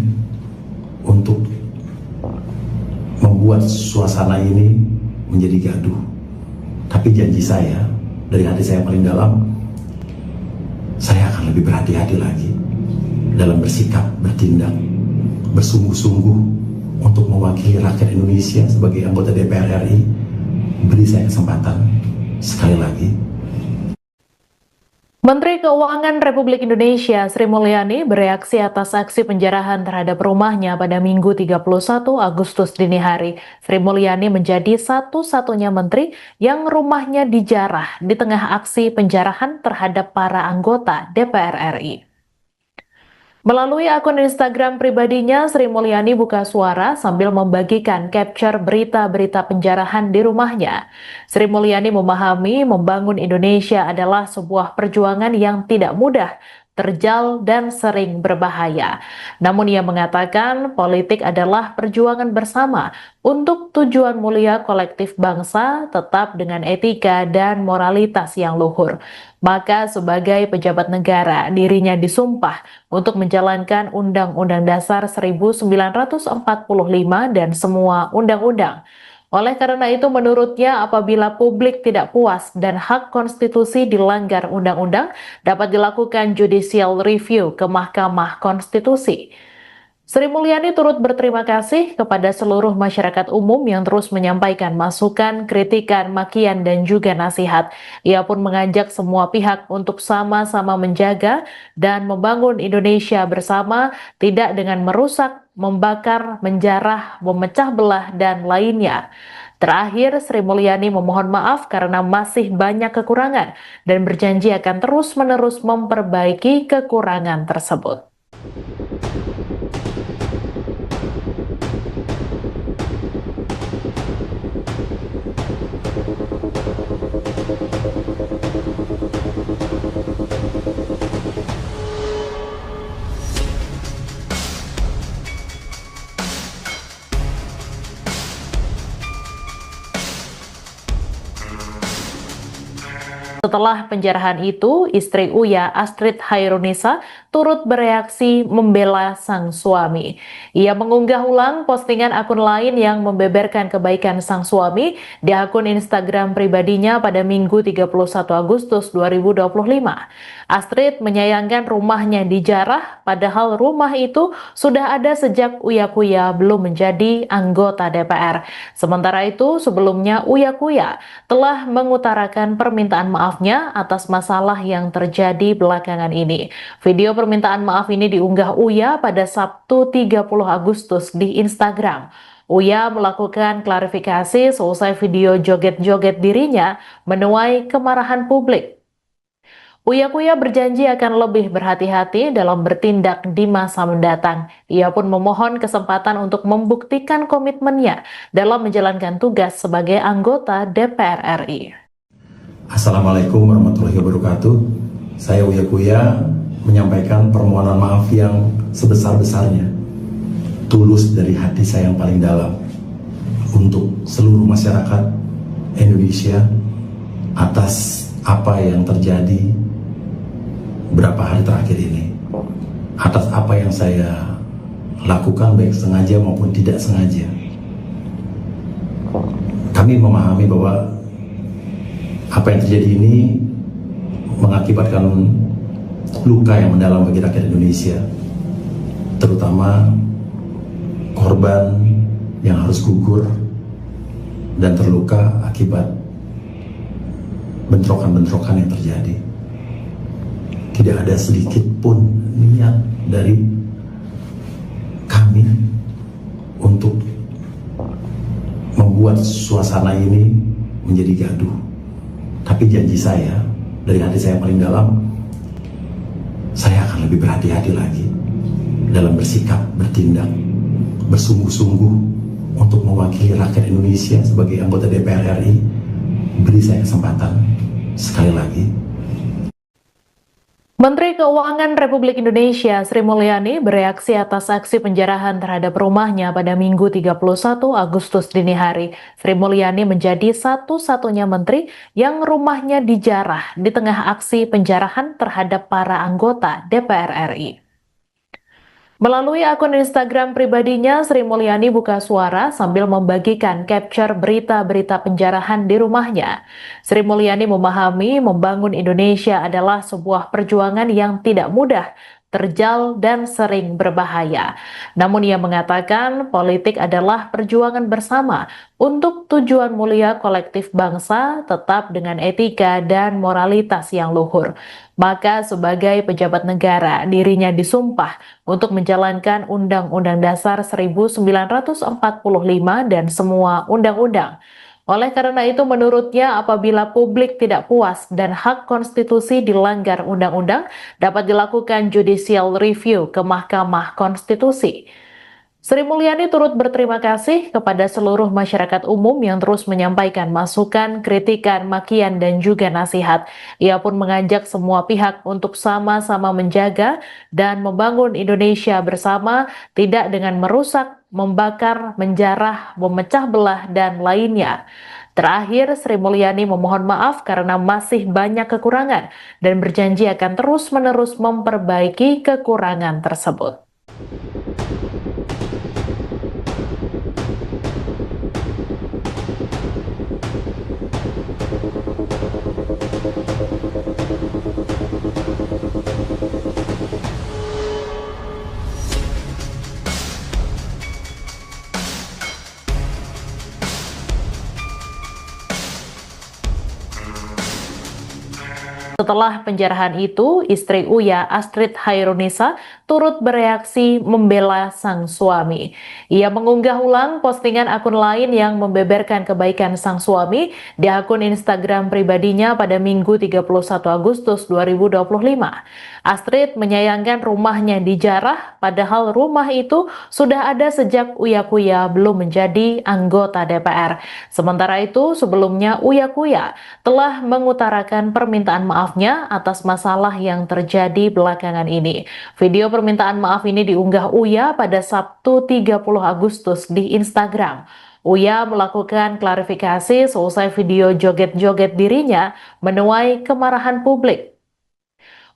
untuk membuat suasana ini menjadi gaduh. Tapi janji saya, dari hati saya yang paling dalam, saya akan lebih berhati-hati lagi dalam bersikap, bertindak, bersungguh-sungguh untuk mewakili rakyat Indonesia sebagai anggota DPR RI. Beri saya kesempatan sekali lagi. Menteri Keuangan Republik Indonesia Sri Mulyani bereaksi atas aksi penjarahan terhadap rumahnya pada Minggu 31 Agustus dini hari. Sri Mulyani menjadi satu-satunya menteri yang rumahnya dijarah di tengah aksi penjarahan terhadap para anggota DPR RI. Melalui akun Instagram pribadinya, Sri Mulyani buka suara sambil membagikan capture berita-berita penjarahan di rumahnya. Sri Mulyani memahami membangun Indonesia adalah sebuah perjuangan yang tidak mudah, terjal, dan sering berbahaya. Namun ia mengatakan politik adalah perjuangan bersama untuk tujuan mulia kolektif bangsa, tetap dengan etika dan moralitas yang luhur. Maka sebagai pejabat negara, dirinya disumpah untuk menjalankan Undang-Undang Dasar 1945 dan semua undang-undang. Oleh karena itu, menurutnya apabila publik tidak puas dan hak konstitusi dilanggar undang-undang, dapat dilakukan judicial review ke Mahkamah Konstitusi. Sri Mulyani turut berterima kasih kepada seluruh masyarakat umum yang terus menyampaikan masukan, kritikan, makian, dan juga nasihat. Ia pun mengajak semua pihak untuk sama-sama menjaga dan membangun Indonesia bersama, tidak dengan merusak, membakar, menjarah, memecah belah, dan lainnya. Terakhir, Sri Mulyani memohon maaf karena masih banyak kekurangan dan berjanji akan terus-menerus memperbaiki kekurangan tersebut. Setelah penjarahan itu, istri Uya, Astrid Hairunisa, turut bereaksi membela sang suami. Ia mengunggah ulang postingan akun lain yang membeberkan kebaikan sang suami di akun Instagram pribadinya pada Minggu 31 Agustus 2025. Astrid menyayangkan rumahnya dijarah, padahal rumah itu sudah ada sejak Uya Kuya belum menjadi anggota DPR. Sementara itu, sebelumnya Uya Kuya telah mengutarakan permintaan maafnya atas masalah yang terjadi belakangan ini. Video permintaan maaf ini diunggah Uya pada Sabtu 30 Agustus di Instagram. Uya melakukan klarifikasi selesai video joget-joget dirinya menuai kemarahan publik. Uya Kuya berjanji akan lebih berhati-hati dalam bertindak di masa mendatang. Ia pun memohon kesempatan untuk membuktikan komitmennya dalam menjalankan tugas sebagai anggota DPR RI. Assalamualaikum warahmatullahi wabarakatuh. Saya Uya Kuya menyampaikan permohonan maaf yang sebesar-besarnya, tulus dari hati saya yang paling dalam, untuk seluruh masyarakat Indonesia atas apa yang terjadi berapa hari terakhir ini, atas apa yang saya lakukan baik sengaja maupun tidak sengaja. Kami memahami bahwa apa yang terjadi ini mengakibatkan luka yang mendalam bagi rakyat Indonesia, terutama korban yang harus gugur dan terluka akibat bentrokan-bentrokan yang terjadi. Tidak ada sedikit pun niat dari kami untuk membuat suasana ini menjadi gaduh. Tapi janji saya, dari hati saya yang paling dalam, saya akan lebih berhati-hati lagi dalam bersikap, bertindak, bersungguh-sungguh untuk mewakili rakyat Indonesia sebagai anggota DPR RI. Beri saya kesempatan sekali lagi. Menteri Keuangan Republik Indonesia Sri Mulyani bereaksi atas aksi penjarahan terhadap rumahnya pada Minggu 31 Agustus dini hari. Sri Mulyani menjadi satu-satunya menteri yang rumahnya dijarah di tengah aksi penjarahan terhadap para anggota DPR RI. Melalui akun Instagram pribadinya, Sri Mulyani buka suara sambil membagikan capture berita-berita penjarahan di rumahnya. Sri Mulyani memahami membangun Indonesia adalah sebuah perjuangan yang tidak mudah, terjal, dan sering berbahaya. Namun ia mengatakan politik adalah perjuangan bersama untuk tujuan mulia kolektif bangsa, tetap dengan etika dan moralitas yang luhur. Maka sebagai pejabat negara, dirinya disumpah untuk menjalankan Undang-Undang Dasar 1945 dan semua undang-undang. Oleh karena itu, menurutnya apabila publik tidak puas dan hak konstitusi dilanggar undang-undang, dapat dilakukan judicial review ke Mahkamah Konstitusi. Sri Mulyani turut berterima kasih kepada seluruh masyarakat umum yang terus menyampaikan masukan, kritikan, makian, dan juga nasihat. Ia pun mengajak semua pihak untuk sama-sama menjaga dan membangun Indonesia bersama, tidak dengan merusak, membakar, menjarah, memecah belah, dan lainnya. Terakhir, Sri Mulyani memohon maaf karena masih banyak kekurangan dan berjanji akan terus-menerus memperbaiki kekurangan tersebut. Setelah penjarahan itu, istri Uya, Astrid Hairunisa, turut bereaksi membela sang suami. Ia mengunggah ulang postingan akun lain yang membeberkan kebaikan sang suami di akun Instagram pribadinya pada Minggu 31 Agustus 2025. Astrid menyayangkan rumahnya dijarah, padahal rumah itu sudah ada sejak Uya Kuya belum menjadi anggota DPR. Sementara itu, sebelumnya Uya Kuya telah mengutarakan permintaan maafnya atas masalah yang terjadi belakangan ini. Video permintaan maaf ini diunggah Uya pada Sabtu 30 Agustus di Instagram. Uya melakukan klarifikasi seusai video joget-joget dirinya menuai kemarahan publik.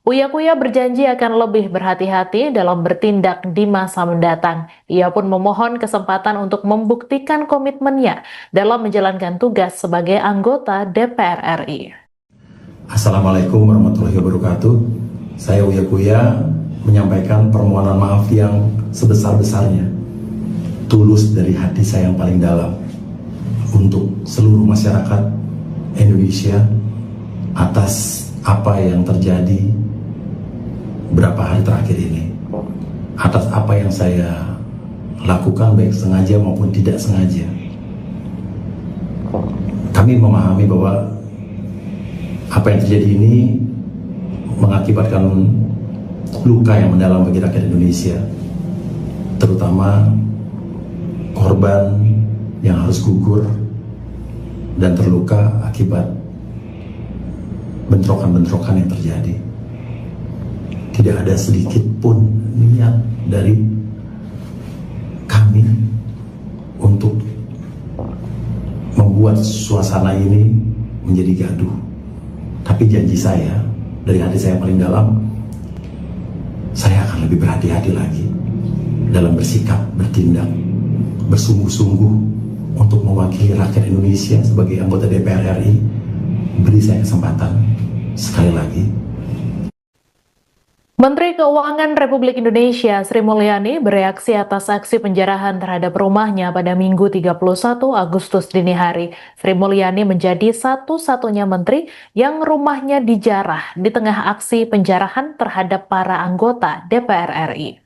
Uya Kuya berjanji akan lebih berhati-hati dalam bertindak di masa mendatang. Ia pun memohon kesempatan untuk membuktikan komitmennya dalam menjalankan tugas sebagai anggota DPR RI. Assalamualaikum warahmatullahi wabarakatuh. Saya Uya Kuya menyampaikan permohonan maaf yang sebesar-besarnya, tulus dari hati saya yang paling dalam, untuk seluruh masyarakat Indonesia atas apa yang terjadi berapa hari terakhir ini, atas apa yang saya lakukan baik sengaja maupun tidak sengaja. Kami memahami bahwa apa yang terjadi ini mengakibatkan luka yang mendalam bagi rakyat Indonesia, terutama korban yang harus gugur dan terluka akibat bentrokan-bentrokan yang terjadi. Tidak ada sedikit pun niat dari kami untuk membuat suasana ini menjadi gaduh. Tapi janji saya, dari hati saya paling dalam, saya akan lebih berhati-hati lagi dalam bersikap, bertindak, bersungguh-sungguh untuk mewakili rakyat Indonesia sebagai anggota DPR RI. Beri saya kesempatan sekali lagi. Menteri Keuangan Republik Indonesia Sri Mulyani bereaksi atas aksi penjarahan terhadap rumahnya pada Minggu 31 Agustus dini hari. Sri Mulyani menjadi satu-satunya menteri yang rumahnya dijarah di tengah aksi penjarahan terhadap para anggota DPR RI.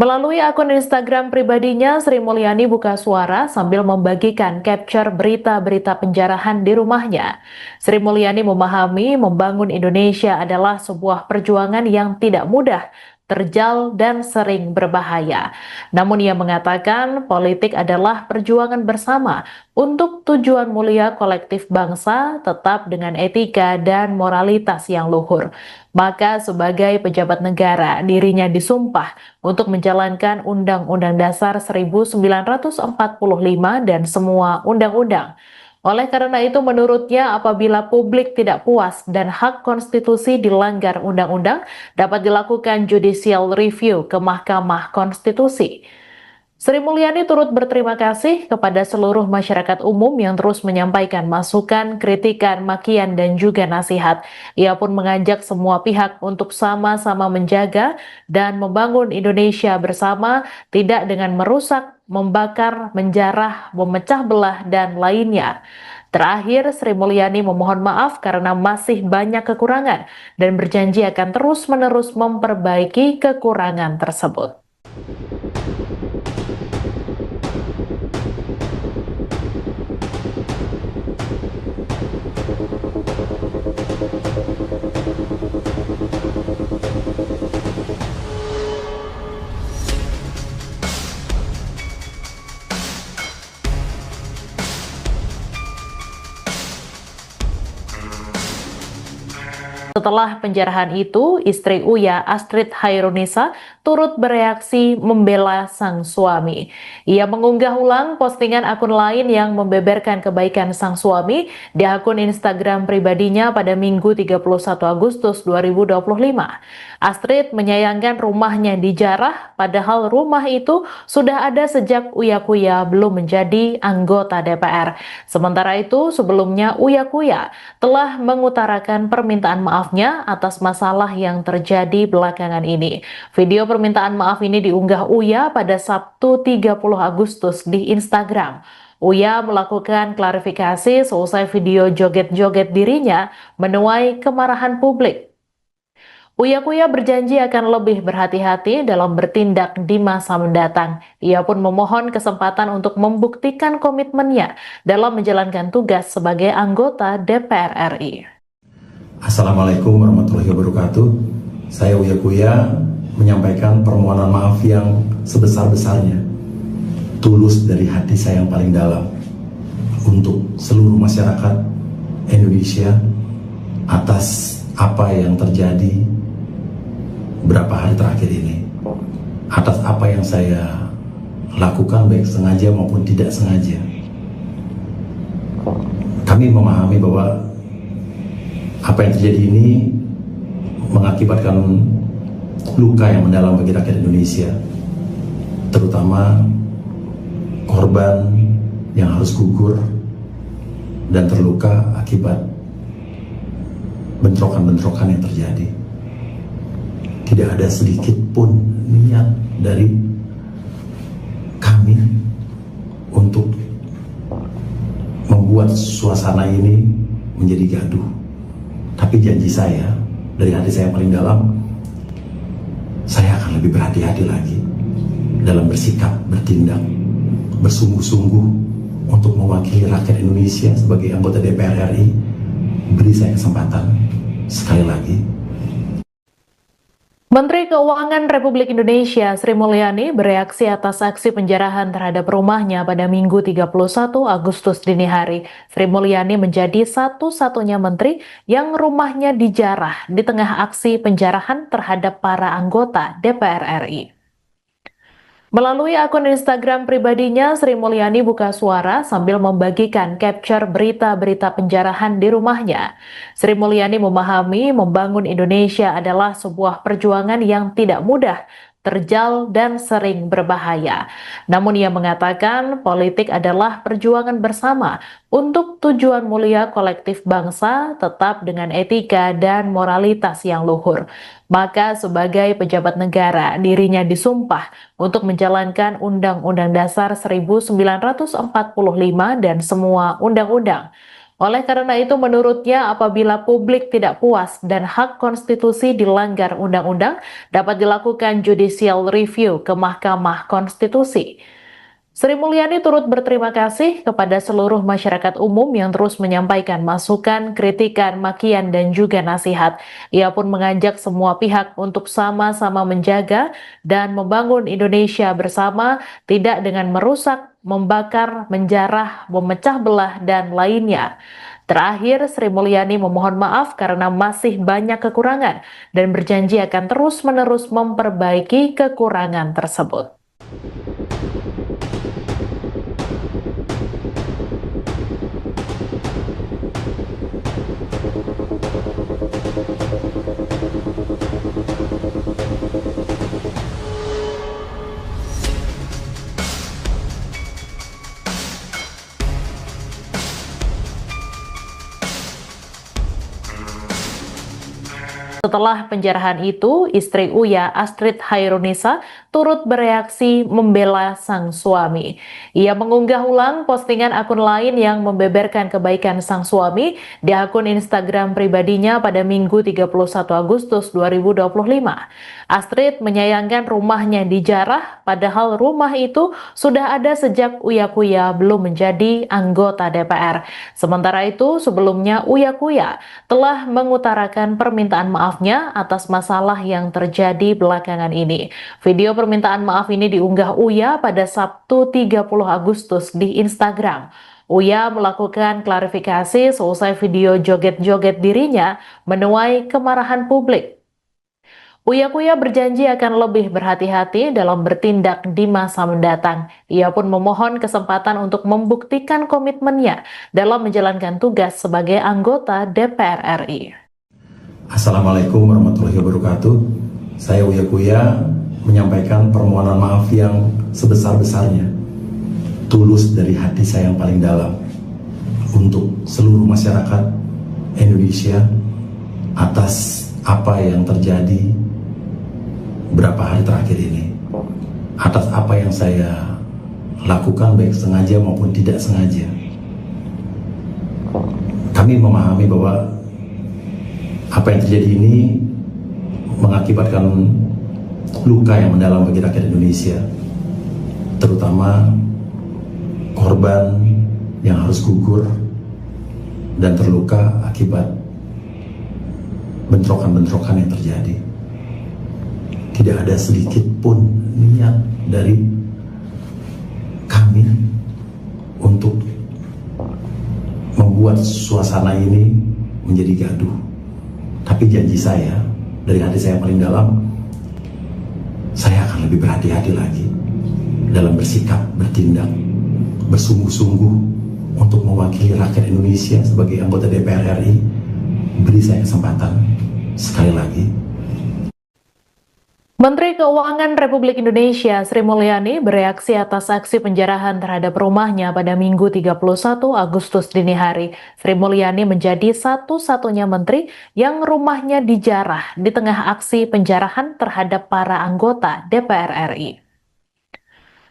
Melalui akun Instagram pribadinya, Sri Mulyani buka suara sambil membagikan capture berita-berita penjarahan di rumahnya. Sri Mulyani memahami membangun Indonesia adalah sebuah perjuangan yang tidak mudah, terjal, dan sering berbahaya. Namun ia mengatakan politik adalah perjuangan bersama untuk tujuan mulia kolektif bangsa, tetap dengan etika dan moralitas yang luhur. Maka sebagai pejabat negara, dirinya disumpah untuk menjalankan Undang-Undang Dasar 1945 dan semua undang-undang. Oleh karena itu, menurutnya apabila publik tidak puas dan hak konstitusi dilanggar undang-undang, dapat dilakukan judicial review ke Mahkamah Konstitusi. Sri Mulyani turut berterima kasih kepada seluruh masyarakat umum yang terus menyampaikan masukan, kritikan, makian, dan juga nasihat. Ia pun mengajak semua pihak untuk sama-sama menjaga dan membangun Indonesia bersama, tidak dengan merusak, membakar, menjarah, memecah belah, dan lainnya. Terakhir, Sri Mulyani memohon maaf karena masih banyak kekurangan dan berjanji akan terus-menerus memperbaiki kekurangan tersebut. Setelah penjarahan itu, istri Uya, Astrid Hairunisa, turut bereaksi membela sang suami. Ia mengunggah ulang postingan akun lain yang membeberkan kebaikan sang suami di akun Instagram pribadinya pada Minggu 31 Agustus 2025. Astrid menyayangkan rumahnya dijarah, padahal rumah itu sudah ada sejak Uya Kuya belum menjadi anggota DPR. Sementara itu, sebelumnya Uya Kuya telah mengutarakan permintaan maafnya atas masalah yang terjadi belakangan ini. Video permintaan maaf ini diunggah Uya pada Sabtu 30 Agustus di Instagram. Uya melakukan klarifikasi seusai video joget-joget dirinya menuai kemarahan publik. Uya Kuya berjanji akan lebih berhati-hati dalam bertindak di masa mendatang. Ia pun memohon kesempatan untuk membuktikan komitmennya dalam menjalankan tugas sebagai anggota DPR RI. Assalamualaikum warahmatullahi wabarakatuh. Saya Uya Kuya menyampaikan permohonan maaf yang sebesar-besarnya, tulus dari hati saya yang paling dalam, untuk seluruh masyarakat Indonesia atas apa yang terjadi berapa hari terakhir ini, atas apa yang saya lakukan baik sengaja maupun tidak sengaja. Kami memahami bahwa apa yang terjadi ini mengakibatkan luka yang mendalam bagi rakyat Indonesia, terutama korban yang harus gugur dan terluka akibat bentrokan-bentrokan yang terjadi. Tidak ada sedikit pun niat dari kami untuk membuat suasana ini menjadi gaduh. Tapi janji saya, dari hati saya yang paling dalam, saya akan lebih berhati-hati lagi dalam bersikap, bertindak, bersungguh-sungguh untuk mewakili rakyat Indonesia sebagai anggota DPR RI. Beri saya kesempatan sekali lagi. Menteri Keuangan Republik Indonesia Sri Mulyani bereaksi atas aksi penjarahan terhadap rumahnya pada Minggu 31 Agustus dini hari. Sri Mulyani menjadi satu-satunya menteri yang rumahnya dijarah di tengah aksi penjarahan terhadap para anggota DPR RI. Melalui akun Instagram pribadinya, Sri Mulyani buka suara sambil membagikan capture berita-berita penjarahan di rumahnya. Sri Mulyani memahami membangun Indonesia adalah sebuah perjuangan yang tidak mudah, terjal, dan sering berbahaya. Namun ia mengatakan politik adalah perjuangan bersama untuk tujuan mulia kolektif bangsa, tetap dengan etika dan moralitas yang luhur. Maka sebagai pejabat negara, dirinya disumpah untuk menjalankan Undang-Undang Dasar 1945 dan semua undang-undang. Oleh karena itu, menurutnya apabila publik tidak puas dan hak konstitusi dilanggar undang-undang, dapat dilakukan judicial review ke Mahkamah Konstitusi. Sri Mulyani turut berterima kasih kepada seluruh masyarakat umum yang terus menyampaikan masukan, kritikan, makian, dan juga nasihat. Ia pun mengajak semua pihak untuk sama-sama menjaga dan membangun Indonesia bersama, tidak dengan merusak, membakar, menjarah, memecah belah, dan lainnya. Terakhir, Sri Mulyani memohon maaf karena masih banyak kekurangan dan berjanji akan terus-menerus memperbaiki kekurangan tersebut. Setelah penjarahan itu, istri Uya, Astrid Hairunisa, turut bereaksi membela sang suami. Ia mengunggah ulang postingan akun lain yang membeberkan kebaikan sang suami di akun Instagram pribadinya pada Minggu 31 Agustus 2025. Astrid menyayangkan rumahnya dijarah, padahal rumah itu sudah ada sejak Uya Kuya belum menjadi anggota DPR. Sementara itu, sebelumnya Uya Kuya telah mengutarakan permintaan maafnya atas masalah yang terjadi belakangan ini. Video permintaan maaf ini diunggah Uya pada Sabtu 30 Agustus di Instagram. Uya melakukan klarifikasi seusai video joget-joget dirinya menuai kemarahan publik. Uya Kuya berjanji akan lebih berhati-hati dalam bertindak di masa mendatang. Ia pun memohon kesempatan untuk membuktikan komitmennya dalam menjalankan tugas sebagai anggota DPR RI. Assalamualaikum warahmatullahi wabarakatuh. Saya Uya Kuya menyampaikan permohonan maaf yang sebesar-besarnya, tulus dari hati saya yang paling dalam, untuk seluruh masyarakat Indonesia atas apa yang terjadi berapa hari terakhir ini, atas apa yang saya lakukan baik sengaja maupun tidak sengaja. Kami memahami bahwa apa yang terjadi ini mengakibatkan luka yang mendalam bagi rakyat Indonesia, terutama korban yang harus gugur dan terluka akibat bentrokan-bentrokan yang terjadi. Tidak ada sedikit pun niat dari kami untuk membuat suasana ini menjadi gaduh. Tapi janji saya, dari hati saya yang paling dalam, saya akan lebih berhati-hati lagi dalam bersikap, bertindak, bersungguh-sungguh untuk mewakili rakyat Indonesia sebagai anggota DPR RI. Beri saya kesempatan sekali lagi. Menteri Keuangan Republik Indonesia Sri Mulyani bereaksi atas aksi penjarahan terhadap rumahnya pada Minggu 31 Agustus dini hari. Sri Mulyani menjadi satu-satunya menteri yang rumahnya dijarah di tengah aksi penjarahan terhadap para anggota DPR RI.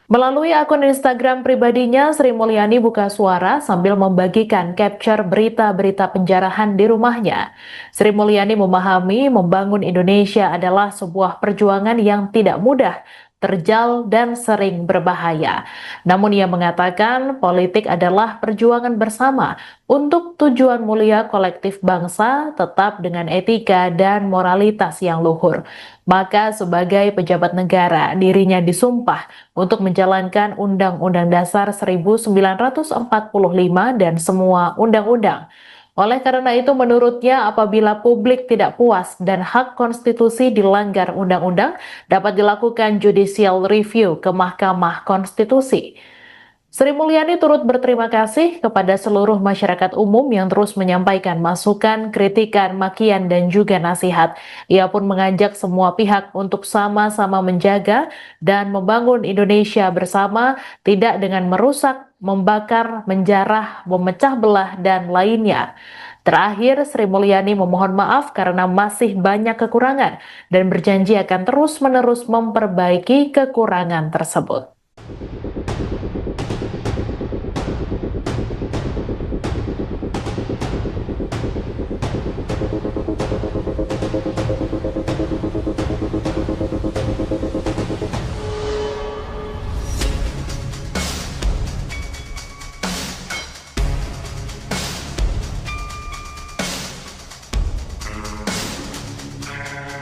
Melalui akun Instagram pribadinya, Sri Mulyani buka suara sambil membagikan capture berita-berita penjarahan di rumahnya. Sri Mulyani memahami membangun Indonesia adalah sebuah perjuangan yang tidak mudah, terjal, dan sering berbahaya. Namun ia mengatakan politik adalah perjuangan bersama untuk tujuan mulia kolektif bangsa tetap dengan etika dan moralitas yang luhur. Maka sebagai pejabat negara, dirinya disumpah untuk menjalankan Undang-Undang Dasar 1945 dan semua undang-undang. Oleh karena itu, menurutnya apabila publik tidak puas dan hak konstitusi dilanggar undang-undang, dapat dilakukan judicial review ke Mahkamah Konstitusi. Sri Mulyani turut berterima kasih kepada seluruh masyarakat umum yang terus menyampaikan masukan, kritikan, makian, dan juga nasihat. Ia pun mengajak semua pihak untuk sama-sama menjaga dan membangun Indonesia bersama, tidak dengan merusak, membakar, menjarah, memecah belah, dan lainnya. Terakhir, Sri Mulyani memohon maaf karena masih banyak kekurangan dan berjanji akan terus-menerus memperbaiki kekurangan tersebut.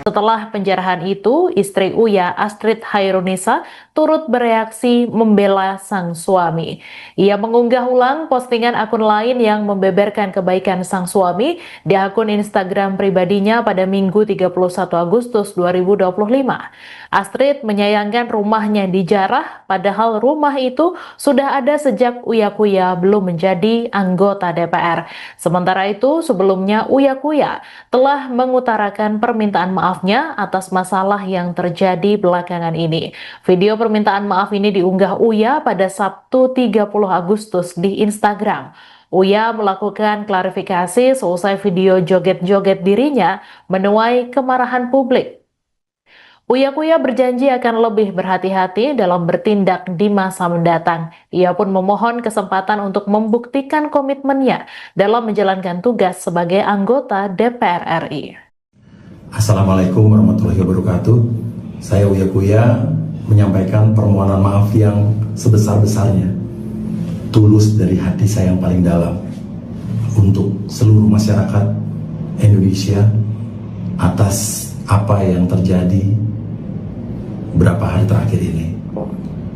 Setelah penjarahan itu, istri Uya, Astrid Hairunisa, turut bereaksi membela sang suami. Ia mengunggah ulang postingan akun lain yang membeberkan kebaikan sang suami di akun Instagram pribadinya pada Minggu 31 Agustus 2025. Astrid menyayangkan rumahnya dijarah, padahal rumah itu sudah ada sejak Uya Kuya belum menjadi anggota DPR. Sementara itu, sebelumnya Uya Kuya telah mengutarakan permintaan maafnya atas masalah yang terjadi belakangan ini. Video permintaan maaf ini diunggah Uya pada Sabtu 30 Agustus di Instagram. Uya melakukan klarifikasi seusai video joget-joget dirinya menuai kemarahan publik. Uya Kuya berjanji akan lebih berhati-hati dalam bertindak di masa mendatang. Ia pun memohon kesempatan untuk membuktikan komitmennya dalam menjalankan tugas sebagai anggota DPR RI. Assalamualaikum warahmatullahi wabarakatuh. Saya Uya Kuya menyampaikan permohonan maaf yang sebesar-besarnya, tulus dari hati saya yang paling dalam, untuk seluruh masyarakat Indonesia atas apa yang terjadi berapa hari terakhir ini,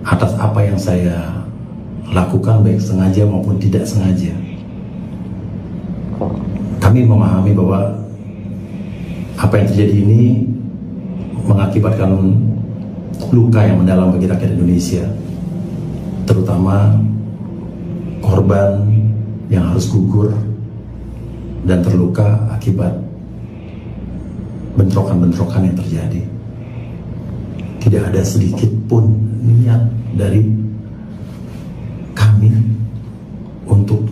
atas apa yang saya lakukan baik sengaja maupun tidak sengaja. Kami memahami bahwa apa yang terjadi ini mengakibatkan luka yang mendalam bagi rakyat Indonesia, terutama korban yang harus gugur dan terluka akibat bentrokan-bentrokan yang terjadi. Tidak ada sedikit pun niat dari kami untuk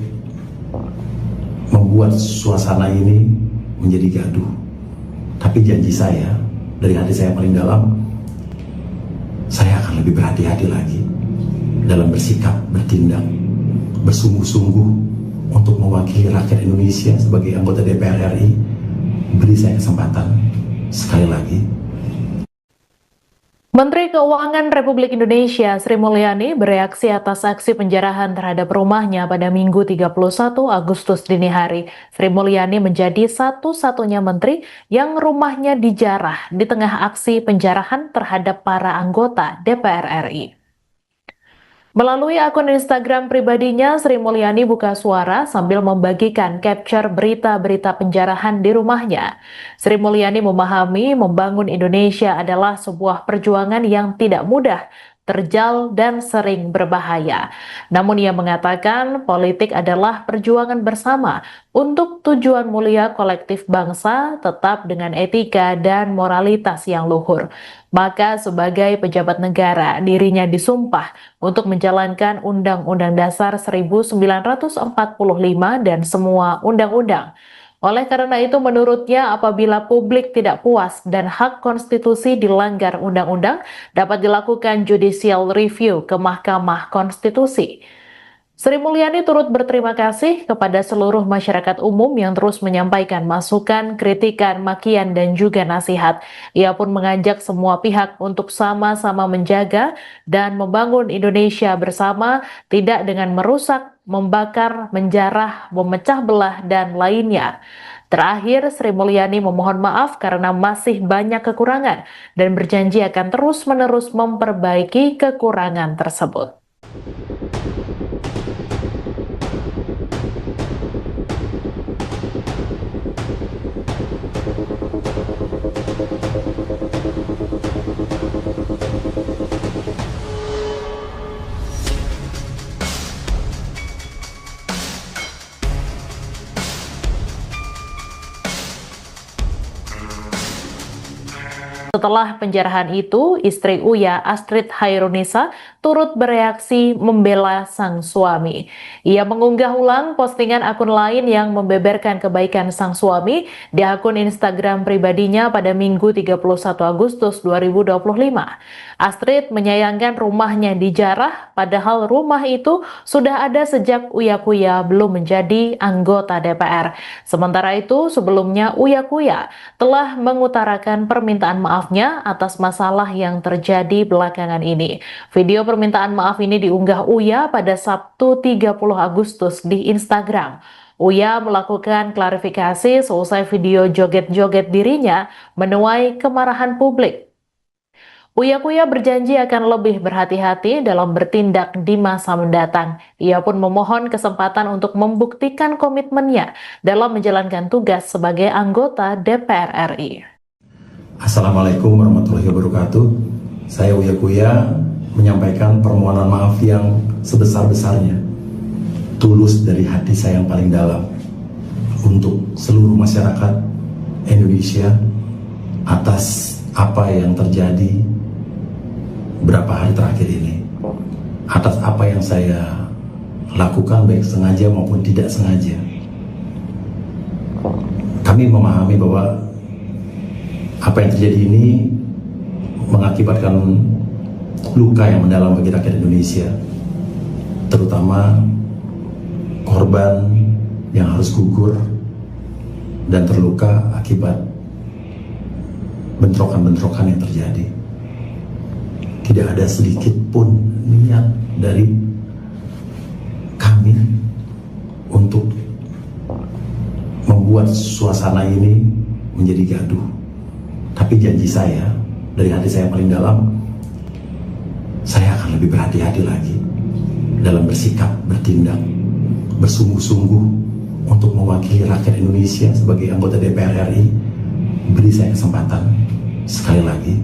membuat suasana ini menjadi gaduh. Tapi janji saya, dari hati saya paling dalam, saya akan lebih berhati-hati lagi dalam bersikap, bertindak, bersungguh-sungguh untuk mewakili rakyat Indonesia sebagai anggota DPR RI. Beri saya kesempatan sekali lagi. Menteri Keuangan Republik Indonesia Sri Mulyani bereaksi atas aksi penjarahan terhadap rumahnya pada Minggu 31 Agustus dini hari. Sri Mulyani menjadi satu-satunya menteri yang rumahnya dijarah di tengah aksi penjarahan terhadap para anggota DPR RI. Melalui akun Instagram pribadinya, Sri Mulyani buka suara sambil membagikan capture berita-berita penjarahan di rumahnya. Sri Mulyani memahami membangun Indonesia adalah sebuah perjuangan yang tidak mudah, terjal, dan sering berbahaya. Namun ia mengatakan politik adalah perjuangan bersama untuk tujuan mulia kolektif bangsa tetap dengan etika dan moralitas yang luhur. Maka sebagai pejabat negara, dirinya disumpah untuk menjalankan Undang-Undang Dasar 1945 dan semua undang-undang. Oleh karena itu, menurutnya apabila publik tidak puas dan hak konstitusi dilanggar undang-undang, dapat dilakukan judicial review ke Mahkamah Konstitusi. Sri Mulyani turut berterima kasih kepada seluruh masyarakat umum yang terus menyampaikan masukan, kritikan, makian, dan juga nasihat. Ia pun mengajak semua pihak untuk sama-sama menjaga dan membangun Indonesia bersama, tidak dengan merusak, membakar, menjarah, memecah belah, dan lainnya. Terakhir, Sri Mulyani memohon maaf karena masih banyak kekurangan dan berjanji akan terus-menerus memperbaiki kekurangan tersebut. Setelah penjarahan itu, istri Uya, Astrid Hairunisa, turut bereaksi membela sang suami. Ia mengunggah ulang postingan akun lain yang membeberkan kebaikan sang suami di akun Instagram pribadinya pada Minggu 31 Agustus 2025. Astrid menyayangkan rumahnya dijarah, padahal rumah itu sudah ada sejak Uya Kuya belum menjadi anggota DPR. Sementara itu, sebelumnya Uya Kuya telah mengutarakan permintaan maafnya atas masalah yang terjadi belakangan ini. Video permintaan maaf ini diunggah Uya pada Sabtu 30 Agustus di Instagram. Uya melakukan klarifikasi seusai video joget-joget dirinya menuai kemarahan publik. Uya Kuya berjanji akan lebih berhati-hati dalam bertindak di masa mendatang. Ia pun memohon kesempatan untuk membuktikan komitmennya dalam menjalankan tugas sebagai anggota DPR RI. Assalamualaikum warahmatullahi wabarakatuh. Saya Uya Kuya menyampaikan permohonan maaf yang sebesar-besarnya, tulus dari hati saya yang paling dalam, untuk seluruh masyarakat Indonesia atas apa yang terjadi berapa hari terakhir ini, atas apa yang saya lakukan baik sengaja maupun tidak sengaja. Kami memahami bahwa apa yang terjadi ini mengakibatkan luka yang mendalam bagi rakyat Indonesia, terutama korban yang harus gugur dan terluka akibat bentrokan-bentrokan yang terjadi. Tidak ada sedikit pun niat dari kami untuk membuat suasana ini menjadi gaduh. Tapi janji saya, dari hati saya yang paling dalam, saya akan lebih berhati-hati lagi dalam bersikap, bertindak, bersungguh-sungguh untuk mewakili rakyat Indonesia sebagai anggota DPR RI. Beri saya kesempatan sekali lagi.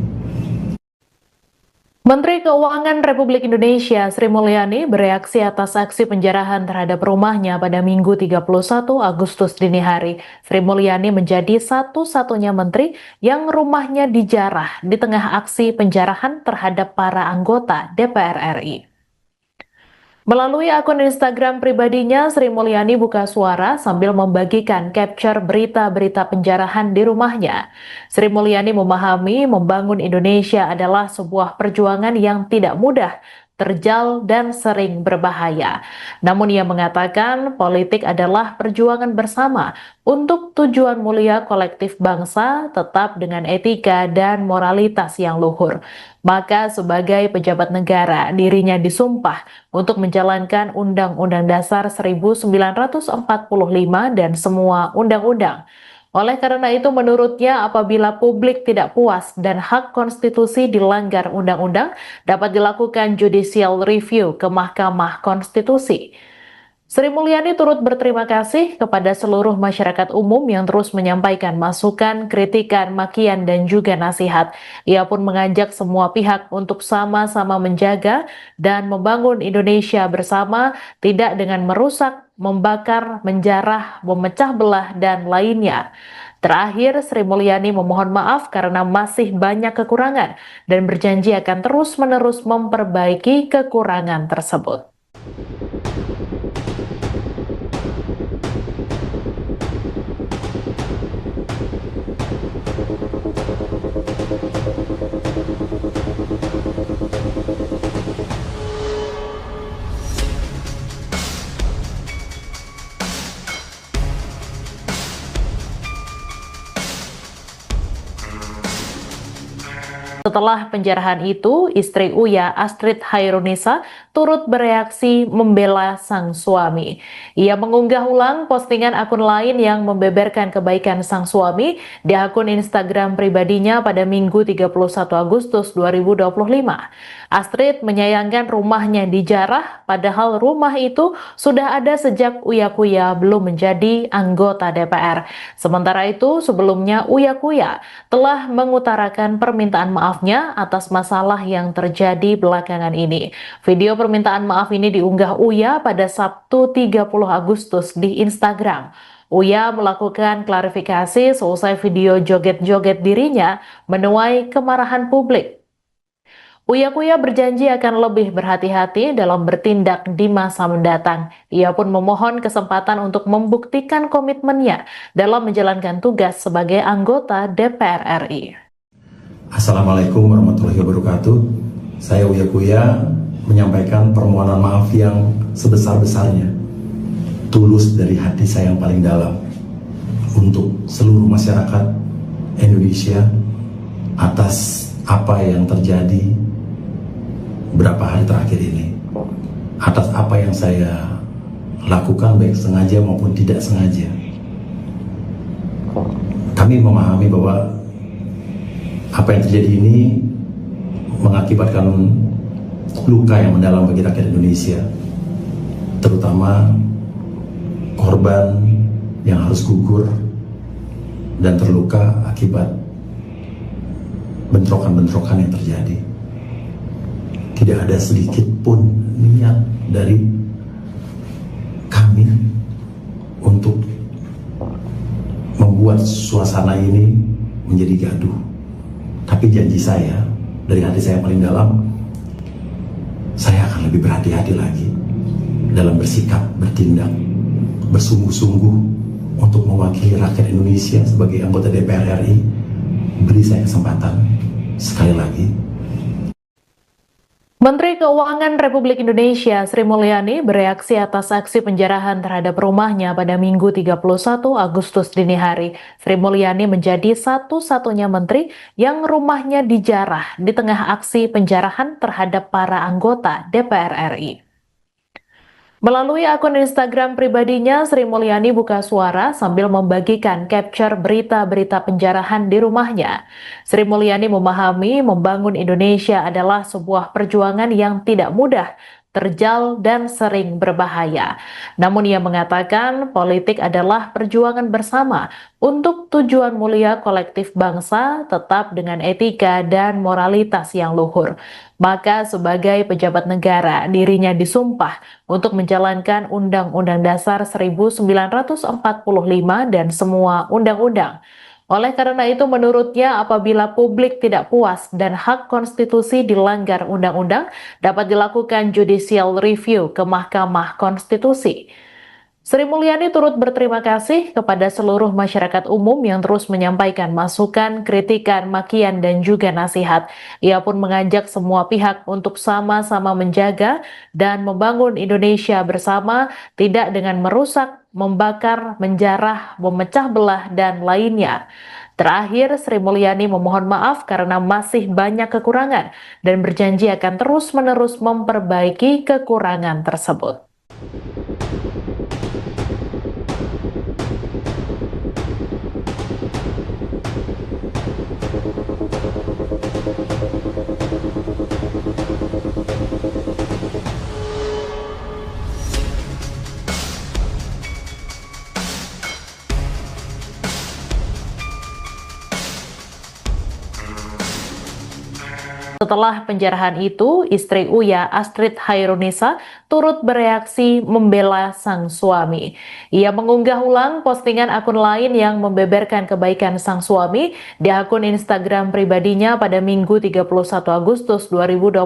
Menteri Keuangan Republik Indonesia Sri Mulyani bereaksi atas aksi penjarahan terhadap rumahnya pada Minggu 31 Agustus dini hari. Sri Mulyani menjadi satu-satunya menteri yang rumahnya dijarah di tengah aksi penjarahan terhadap para anggota DPR RI. Melalui akun Instagram pribadinya, Sri Mulyani buka suara sambil membagikan capture berita-berita penjarahan di rumahnya. Sri Mulyani memahami membangun Indonesia adalah sebuah perjuangan yang tidak mudah, terjal, dan sering berbahaya. Namun ia mengatakan politik adalah perjuangan bersama untuk tujuan mulia kolektif bangsa tetap dengan etika dan moralitas yang luhur. Maka sebagai pejabat negara, dirinya disumpah untuk menjalankan Undang-Undang Dasar 1945 dan semua undang-undang. Oleh karena itu, menurutnya apabila publik tidak puas dan hak konstitusi dilanggar undang-undang, dapat dilakukan judicial review ke Mahkamah Konstitusi. Sri Mulyani turut berterima kasih kepada seluruh masyarakat umum yang terus menyampaikan masukan, kritikan, makian, dan juga nasihat. Ia pun mengajak semua pihak untuk sama-sama menjaga dan membangun Indonesia bersama, tidak dengan merusak, membakar, menjarah, memecah belah, dan lainnya. Terakhir, Sri Mulyani memohon maaf karena masih banyak kekurangan dan berjanji akan terus-menerus memperbaiki kekurangan tersebut. Setelah penjarahan itu, istri Uya, Astrid Hairunisa, turut bereaksi membela sang suami. Ia mengunggah ulang postingan akun lain yang membeberkan kebaikan sang suami di akun Instagram pribadinya pada Minggu 31 Agustus 2025. Astrid menyayangkan rumahnya dijarah, padahal rumah itu sudah ada sejak Uya Kuya belum menjadi anggota DPR. Sementara itu, sebelumnya Uya Kuya telah mengutarakan permintaan maafnya atas masalah yang terjadi belakangan ini. Video permintaan maaf ini diunggah Uya pada Sabtu 30 Agustus di Instagram. Uya melakukan klarifikasi seusai video joget-joget dirinya menuai kemarahan publik. Uya Kuya berjanji akan lebih berhati-hati dalam bertindak di masa mendatang. Ia pun memohon kesempatan untuk membuktikan komitmennya dalam menjalankan tugas sebagai anggota DPR RI. Assalamualaikum warahmatullahi wabarakatuh. Saya Uya Kuya menyampaikan permohonan maaf yang sebesar-besarnya, tulus dari hati saya yang paling dalam, untuk seluruh masyarakat Indonesia atas apa yang terjadi berapa hari terakhir ini, atas apa yang saya lakukan baik sengaja maupun tidak sengaja. Kami memahami bahwa apa yang terjadi ini mengakibatkan luka yang mendalam bagi rakyat Indonesia, terutama korban yang harus gugur dan terluka akibat bentrokan-bentrokan yang terjadi. Tidak ada sedikit pun niat dari kami untuk membuat suasana ini menjadi gaduh. Tapi janji saya, dari hati saya paling dalam, saya akan lebih berhati-hati lagi dalam bersikap, bertindak, bersungguh-sungguh untuk mewakili rakyat Indonesia sebagai anggota DPR RI. Beri saya kesempatan sekali lagi. Menteri Keuangan Republik Indonesia Sri Mulyani bereaksi atas aksi penjarahan terhadap rumahnya pada Minggu 31 Agustus dini hari. Sri Mulyani menjadi satu-satunya menteri yang rumahnya dijarah di tengah aksi penjarahan terhadap para anggota DPR RI. Melalui akun Instagram pribadinya, Sri Mulyani buka suara sambil membagikan capture berita-berita penjarahan di rumahnya. Sri Mulyani memahami membangun Indonesia adalah sebuah perjuangan yang tidak mudah, terjal, dan sering berbahaya. Namun ia mengatakan politik adalah perjuangan bersama untuk tujuan mulia kolektif bangsa, tetap dengan etika dan moralitas yang luhur. Maka sebagai pejabat negara, dirinya disumpah untuk menjalankan Undang-Undang Dasar 1945 dan semua undang-undang. Oleh karena itu, menurutnya apabila publik tidak puas dan hak konstitusi dilanggar undang-undang, dapat dilakukan judicial review ke Mahkamah Konstitusi. Sri Mulyani turut berterima kasih kepada seluruh masyarakat umum yang terus menyampaikan masukan, kritikan, makian, dan juga nasihat. Ia pun mengajak semua pihak untuk sama-sama menjaga dan membangun Indonesia bersama, tidak dengan merusak, membakar, menjarah, memecah belah, dan lainnya. Terakhir, Sri Mulyani memohon maaf karena masih banyak kekurangan dan berjanji akan terus-menerus memperbaiki kekurangan tersebut. Setelah penjarahan itu, istri Uya, Astrid Hairunisa, turut bereaksi membela sang suami. Ia mengunggah ulang postingan akun lain yang membeberkan kebaikan sang suami di akun Instagram pribadinya pada Minggu 31 Agustus 2025.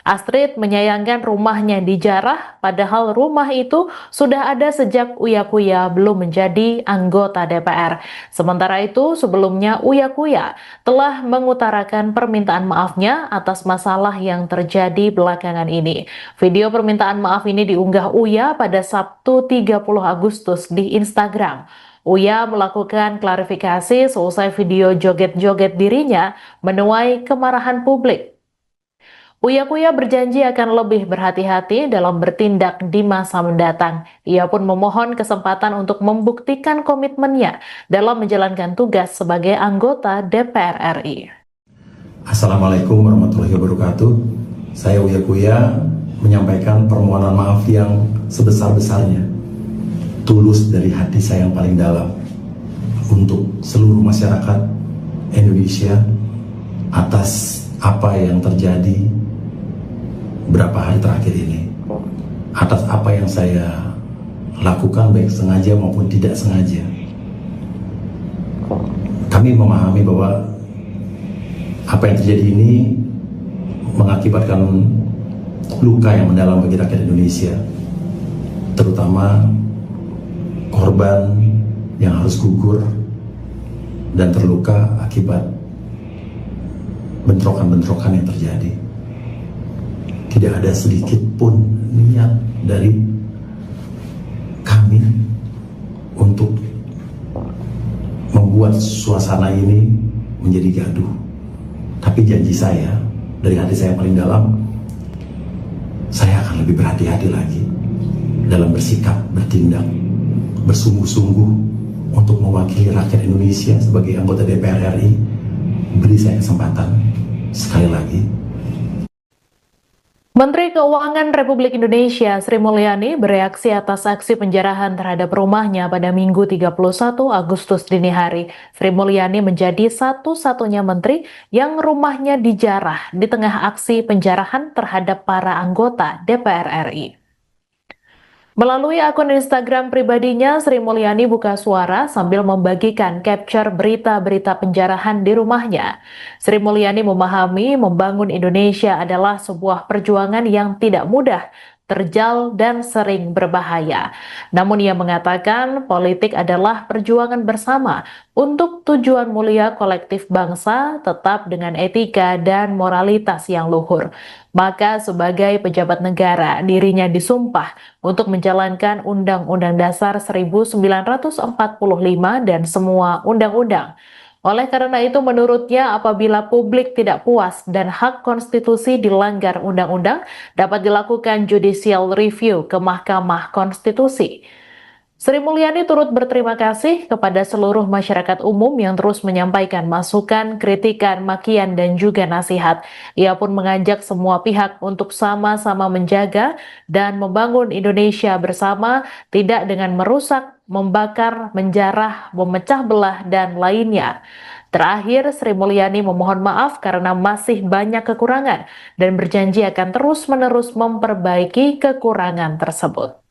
Astrid menyayangkan rumahnya dijarah, padahal rumah itu sudah ada sejak Uya Kuya belum menjadi anggota DPR. Sementara itu, sebelumnya Uya Kuya telah mengutarakan permintaan maafnya atas masalah yang terjadi belakangan ini. Video permintaan maaf ini diunggah Uya pada Sabtu 30 Agustus di Instagram. Uya melakukan klarifikasi seusai video joget-joget dirinya menuai kemarahan publik. Uya Kuya berjanji akan lebih berhati-hati dalam bertindak di masa mendatang. Ia pun memohon kesempatan untuk membuktikan komitmennya dalam menjalankan tugas sebagai anggota DPR RI. Assalamualaikum warahmatullahi wabarakatuh. Saya Uya Kuya menyampaikan permohonan maaf yang sebesar-besarnya, tulus dari hati saya yang paling dalam, untuk seluruh masyarakat Indonesia atas apa yang terjadi berapa hari terakhir ini, atas apa yang saya lakukan baik sengaja maupun tidak sengaja. Kami memahami bahwa apa yang terjadi ini mengakibatkan luka yang mendalam bagi rakyat Indonesia, terutama korban yang harus gugur dan terluka akibat bentrokan-bentrokan yang terjadi. Tidak ada sedikit pun niat dari kami untuk membuat suasana ini menjadi gaduh. Tapi janji saya, dari hati saya yang paling dalam, saya akan lebih berhati-hati lagi dalam bersikap, bertindak, bersungguh-sungguh untuk mewakili rakyat Indonesia sebagai anggota DPR RI. Beri saya kesempatan sekali lagi. Menteri Keuangan Republik Indonesia Sri Mulyani bereaksi atas aksi penjarahan terhadap rumahnya pada Minggu 31 Agustus dini hari. Sri Mulyani menjadi satu-satunya menteri yang rumahnya dijarah di tengah aksi penjarahan terhadap para anggota DPR RI. Melalui akun Instagram pribadinya, Sri Mulyani buka suara sambil membagikan capture berita-berita penjarahan di rumahnya. Sri Mulyani memahami membangun Indonesia adalah sebuah perjuangan yang tidak mudah, terjal, dan sering berbahaya. Namun ia mengatakan politik adalah perjuangan bersama untuk tujuan mulia kolektif bangsa, tetap dengan etika dan moralitas yang luhur. Maka sebagai pejabat negara, dirinya disumpah untuk menjalankan Undang-Undang Dasar 1945 dan semua undang-undang. Oleh karena itu, menurutnya apabila publik tidak puas dan hak konstitusi dilanggar undang-undang, dapat dilakukan judicial review ke Mahkamah Konstitusi. Sri Mulyani turut berterima kasih kepada seluruh masyarakat umum yang terus menyampaikan masukan, kritikan, makian, dan juga nasihat. Ia pun mengajak semua pihak untuk sama-sama menjaga dan membangun Indonesia bersama, tidak dengan merusak, membakar, menjarah, memecah belah, dan lainnya. Terakhir, Sri Mulyani memohon maaf karena masih banyak kekurangan dan berjanji akan terus-menerus memperbaiki kekurangan tersebut.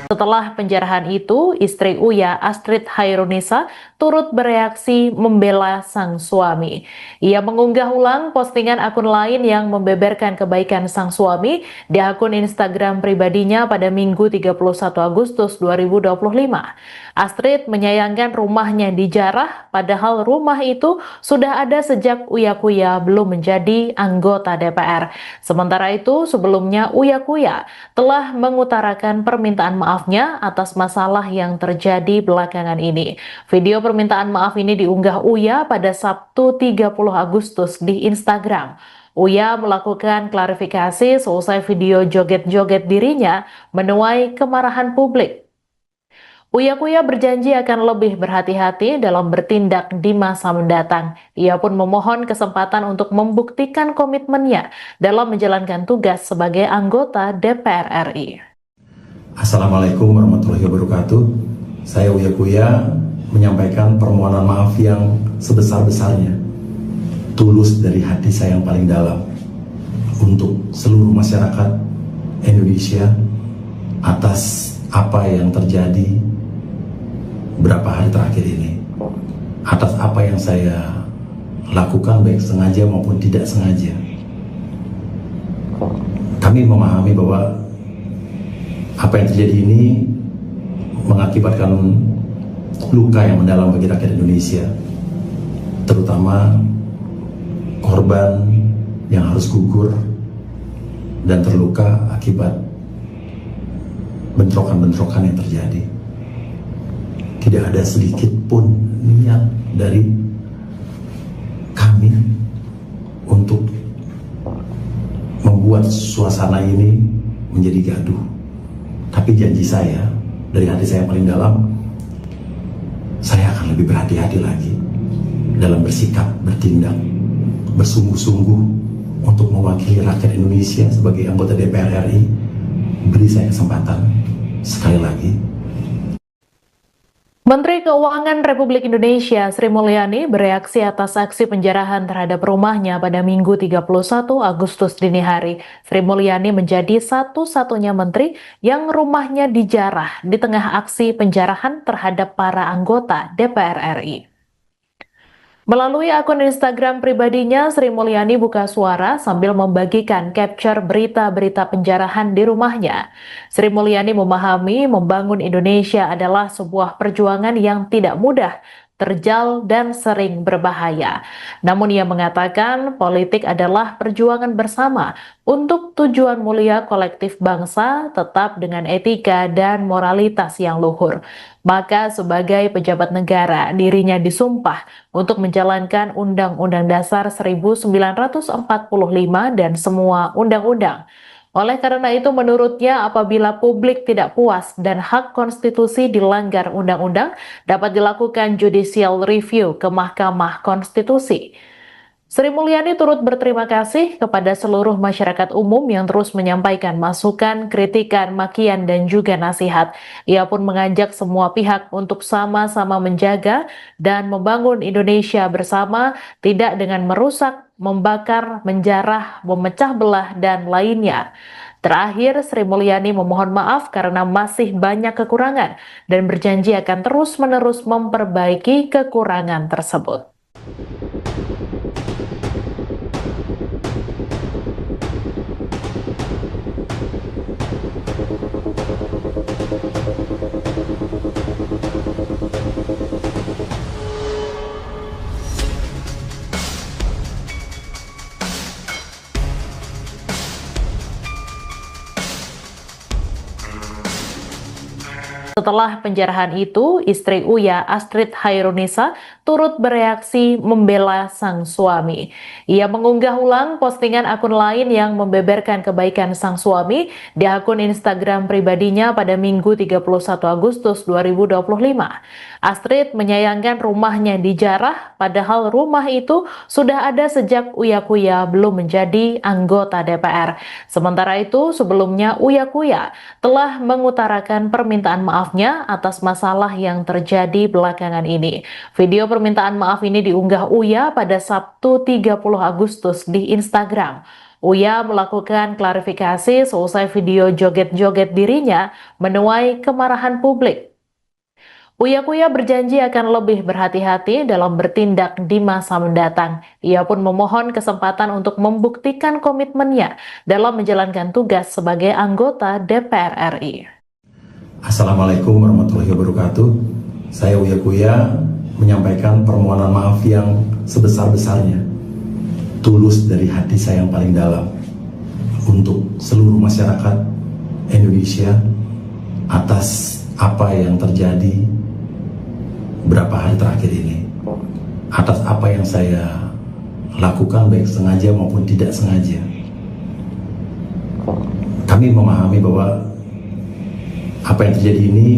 Setelah penjarahan itu, istri Uya, Astrid Hairunisa, turut bereaksi membela sang suami. Ia mengunggah ulang postingan akun lain yang membeberkan kebaikan sang suami di akun Instagram pribadinya pada Minggu 31 Agustus 2025. Astrid menyayangkan rumahnya dijarah, padahal rumah itu sudah ada sejak Uya Kuya belum menjadi anggota DPR. Sementara itu, sebelumnya Uya Kuya telah mengutarakan permintaan maafnya atas masalah yang terjadi belakangan ini. Video permintaan maaf ini diunggah Uya pada Sabtu 30 Agustus di Instagram. Uya melakukan klarifikasi seusai video joget-joget dirinya menuai kemarahan publik. Uya berjanji akan lebih berhati-hati dalam bertindak di masa mendatang. Ia pun memohon kesempatan untuk membuktikan komitmennya dalam menjalankan tugas sebagai anggota DPR RI. Assalamualaikum warahmatullahi wabarakatuh. Saya Uya menyampaikan permohonan maaf yang sebesar-besarnya, tulus dari hati saya yang paling dalam, untuk seluruh masyarakat Indonesia atas apa yang terjadi berapa hari terakhir ini, atas apa yang saya lakukan baik sengaja maupun tidak sengaja. Kami memahami bahwa apa yang terjadi ini mengakibatkan luka yang mendalam bagi rakyat Indonesia, terutama korban yang harus gugur dan terluka akibat bentrokan-bentrokan yang terjadi. Tidak ada sedikit pun niat dari kami untuk membuat suasana ini menjadi gaduh. Tapi janji saya, dari hati saya yang paling dalam, saya akan lebih berhati-hati lagi dalam bersikap, bertindak, bersungguh-sungguh untuk mewakili rakyat Indonesia sebagai anggota DPR RI. Beri saya kesempatan sekali lagi. Menteri Keuangan Republik Indonesia Sri Mulyani bereaksi atas aksi penjarahan terhadap rumahnya pada Minggu 31 Agustus dini hari. Sri Mulyani menjadi satu-satunya menteri yang rumahnya dijarah di tengah aksi penjarahan terhadap para anggota DPR RI. Melalui akun Instagram pribadinya, Sri Mulyani buka suara sambil membagikan capture berita-berita penjarahan di rumahnya. Sri Mulyani memahami membangun Indonesia adalah sebuah perjuangan yang tidak mudah, terjal, dan sering berbahaya. Namun ia mengatakan politik adalah perjuangan bersama untuk tujuan mulia kolektif bangsa, tetap dengan etika dan moralitas yang luhur. Maka sebagai pejabat negara, dirinya disumpah untuk menjalankan Undang-Undang Dasar 1945 dan semua undang-undang. Oleh karena itu, menurutnya apabila publik tidak puas dan hak konstitusi dilanggar undang-undang, dapat dilakukan judicial review ke Mahkamah Konstitusi. Sri Mulyani turut berterima kasih kepada seluruh masyarakat umum yang terus menyampaikan masukan, kritikan, makian, dan juga nasihat. Ia pun mengajak semua pihak untuk sama-sama menjaga dan membangun Indonesia bersama, tidak dengan merusak, membakar, menjarah, memecah belah, dan lainnya. Terakhir, Sri Mulyani memohon maaf karena masih banyak kekurangan dan berjanji akan terus-menerus memperbaiki kekurangan tersebut. Setelah penjarahan itu, istri Uya, Astrid Hairunisa, turut bereaksi membela sang suami. Ia mengunggah ulang postingan akun lain yang membeberkan kebaikan sang suami di akun Instagram pribadinya pada Minggu 31 Agustus 2025. Astrid menyayangkan rumahnya dijarah, padahal rumah itu sudah ada sejak Uya belum menjadi anggota DPR. Sementara itu, sebelumnya Uya telah mengutarakan permintaan maafnya atas masalah yang terjadi belakangan ini. Video permintaan maaf ini diunggah Uya pada Sabtu 30 Agustus di Instagram. Uya melakukan klarifikasi seusai video joget-joget dirinya menuai kemarahan publik. Uya berjanji akan lebih berhati-hati dalam bertindak di masa mendatang. Ia pun memohon kesempatan untuk membuktikan komitmennya dalam menjalankan tugas sebagai anggota DPR RI. Assalamualaikum warahmatullahi wabarakatuh. Saya Uya menyampaikan permohonan maaf yang sebesar-besarnya, tulus dari hati saya yang paling dalam, untuk seluruh masyarakat Indonesia atas apa yang terjadi berapa hari terakhir ini, atas apa yang saya lakukan baik sengaja maupun tidak sengaja. Kami memahami bahwa apa yang terjadi ini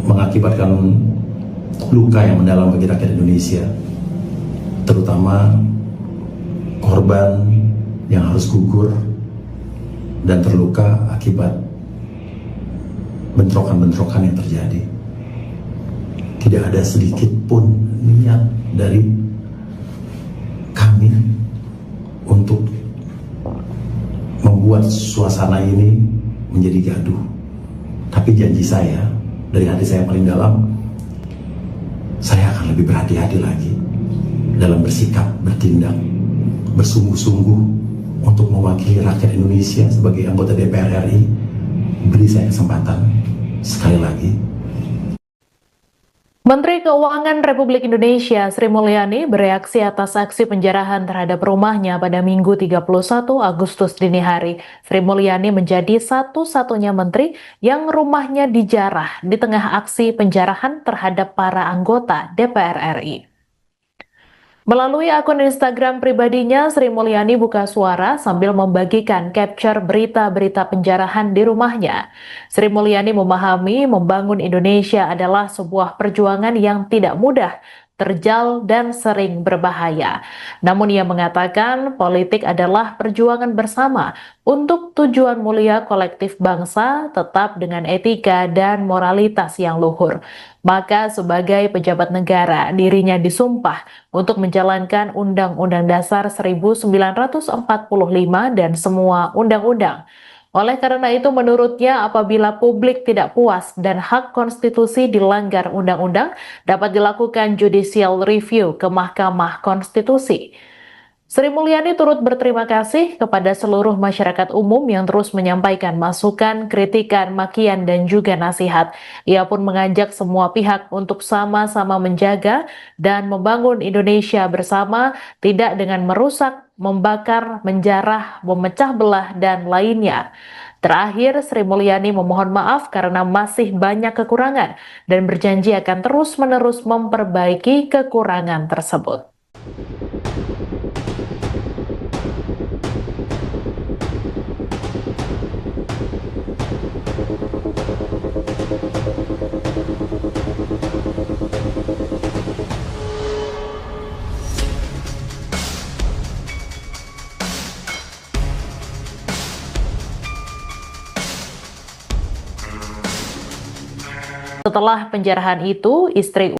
mengakibatkan luka yang mendalam bagi rakyat Indonesia, terutama korban yang harus gugur dan terluka akibat bentrokan-bentrokan yang terjadi. Tidak ada sedikit pun niat dari kami untuk membuat suasana ini menjadi gaduh. Tapi janji saya, dari hati saya yang paling dalam, saya akan lebih berhati-hati lagi dalam bersikap, bertindak, bersungguh-sungguh untuk mewakili rakyat Indonesia sebagai anggota DPR RI. Beri saya kesempatan sekali lagi. Menteri Keuangan Republik Indonesia Sri Mulyani bereaksi atas aksi penjarahan terhadap rumahnya pada Minggu 31 Agustus dini hari. Sri Mulyani menjadi satu-satunya menteri yang rumahnya dijarah di tengah aksi penjarahan terhadap para anggota DPR RI. Melalui akun Instagram pribadinya, Sri Mulyani buka suara sambil membagikan capture berita-berita penjarahan di rumahnya. Sri Mulyani memahami membangun Indonesia adalah sebuah perjuangan yang tidak mudah, terjal, dan sering berbahaya. Namun ia mengatakan politik adalah perjuangan bersama untuk tujuan mulia kolektif bangsa, tetap dengan etika dan moralitas yang luhur. Maka sebagai pejabat negara, dirinya disumpah untuk menjalankan Undang-Undang Dasar 1945 dan semua undang-undang. Oleh karena itu, menurutnya apabila publik tidak puas dan hak konstitusi dilanggar undang-undang, dapat dilakukan judicial review ke Mahkamah Konstitusi. Sri Mulyani turut berterima kasih kepada seluruh masyarakat umum yang terus menyampaikan masukan, kritikan, makian, dan juga nasihat. Ia pun mengajak semua pihak untuk sama-sama menjaga dan membangun Indonesia bersama, tidak dengan merusak, membakar, menjarah, memecah belah, dan lainnya. Terakhir, Sri Mulyani memohon maaf karena masih banyak kekurangan dan berjanji akan terus-menerus memperbaiki kekurangan tersebut. Setelah penjarahan itu, istri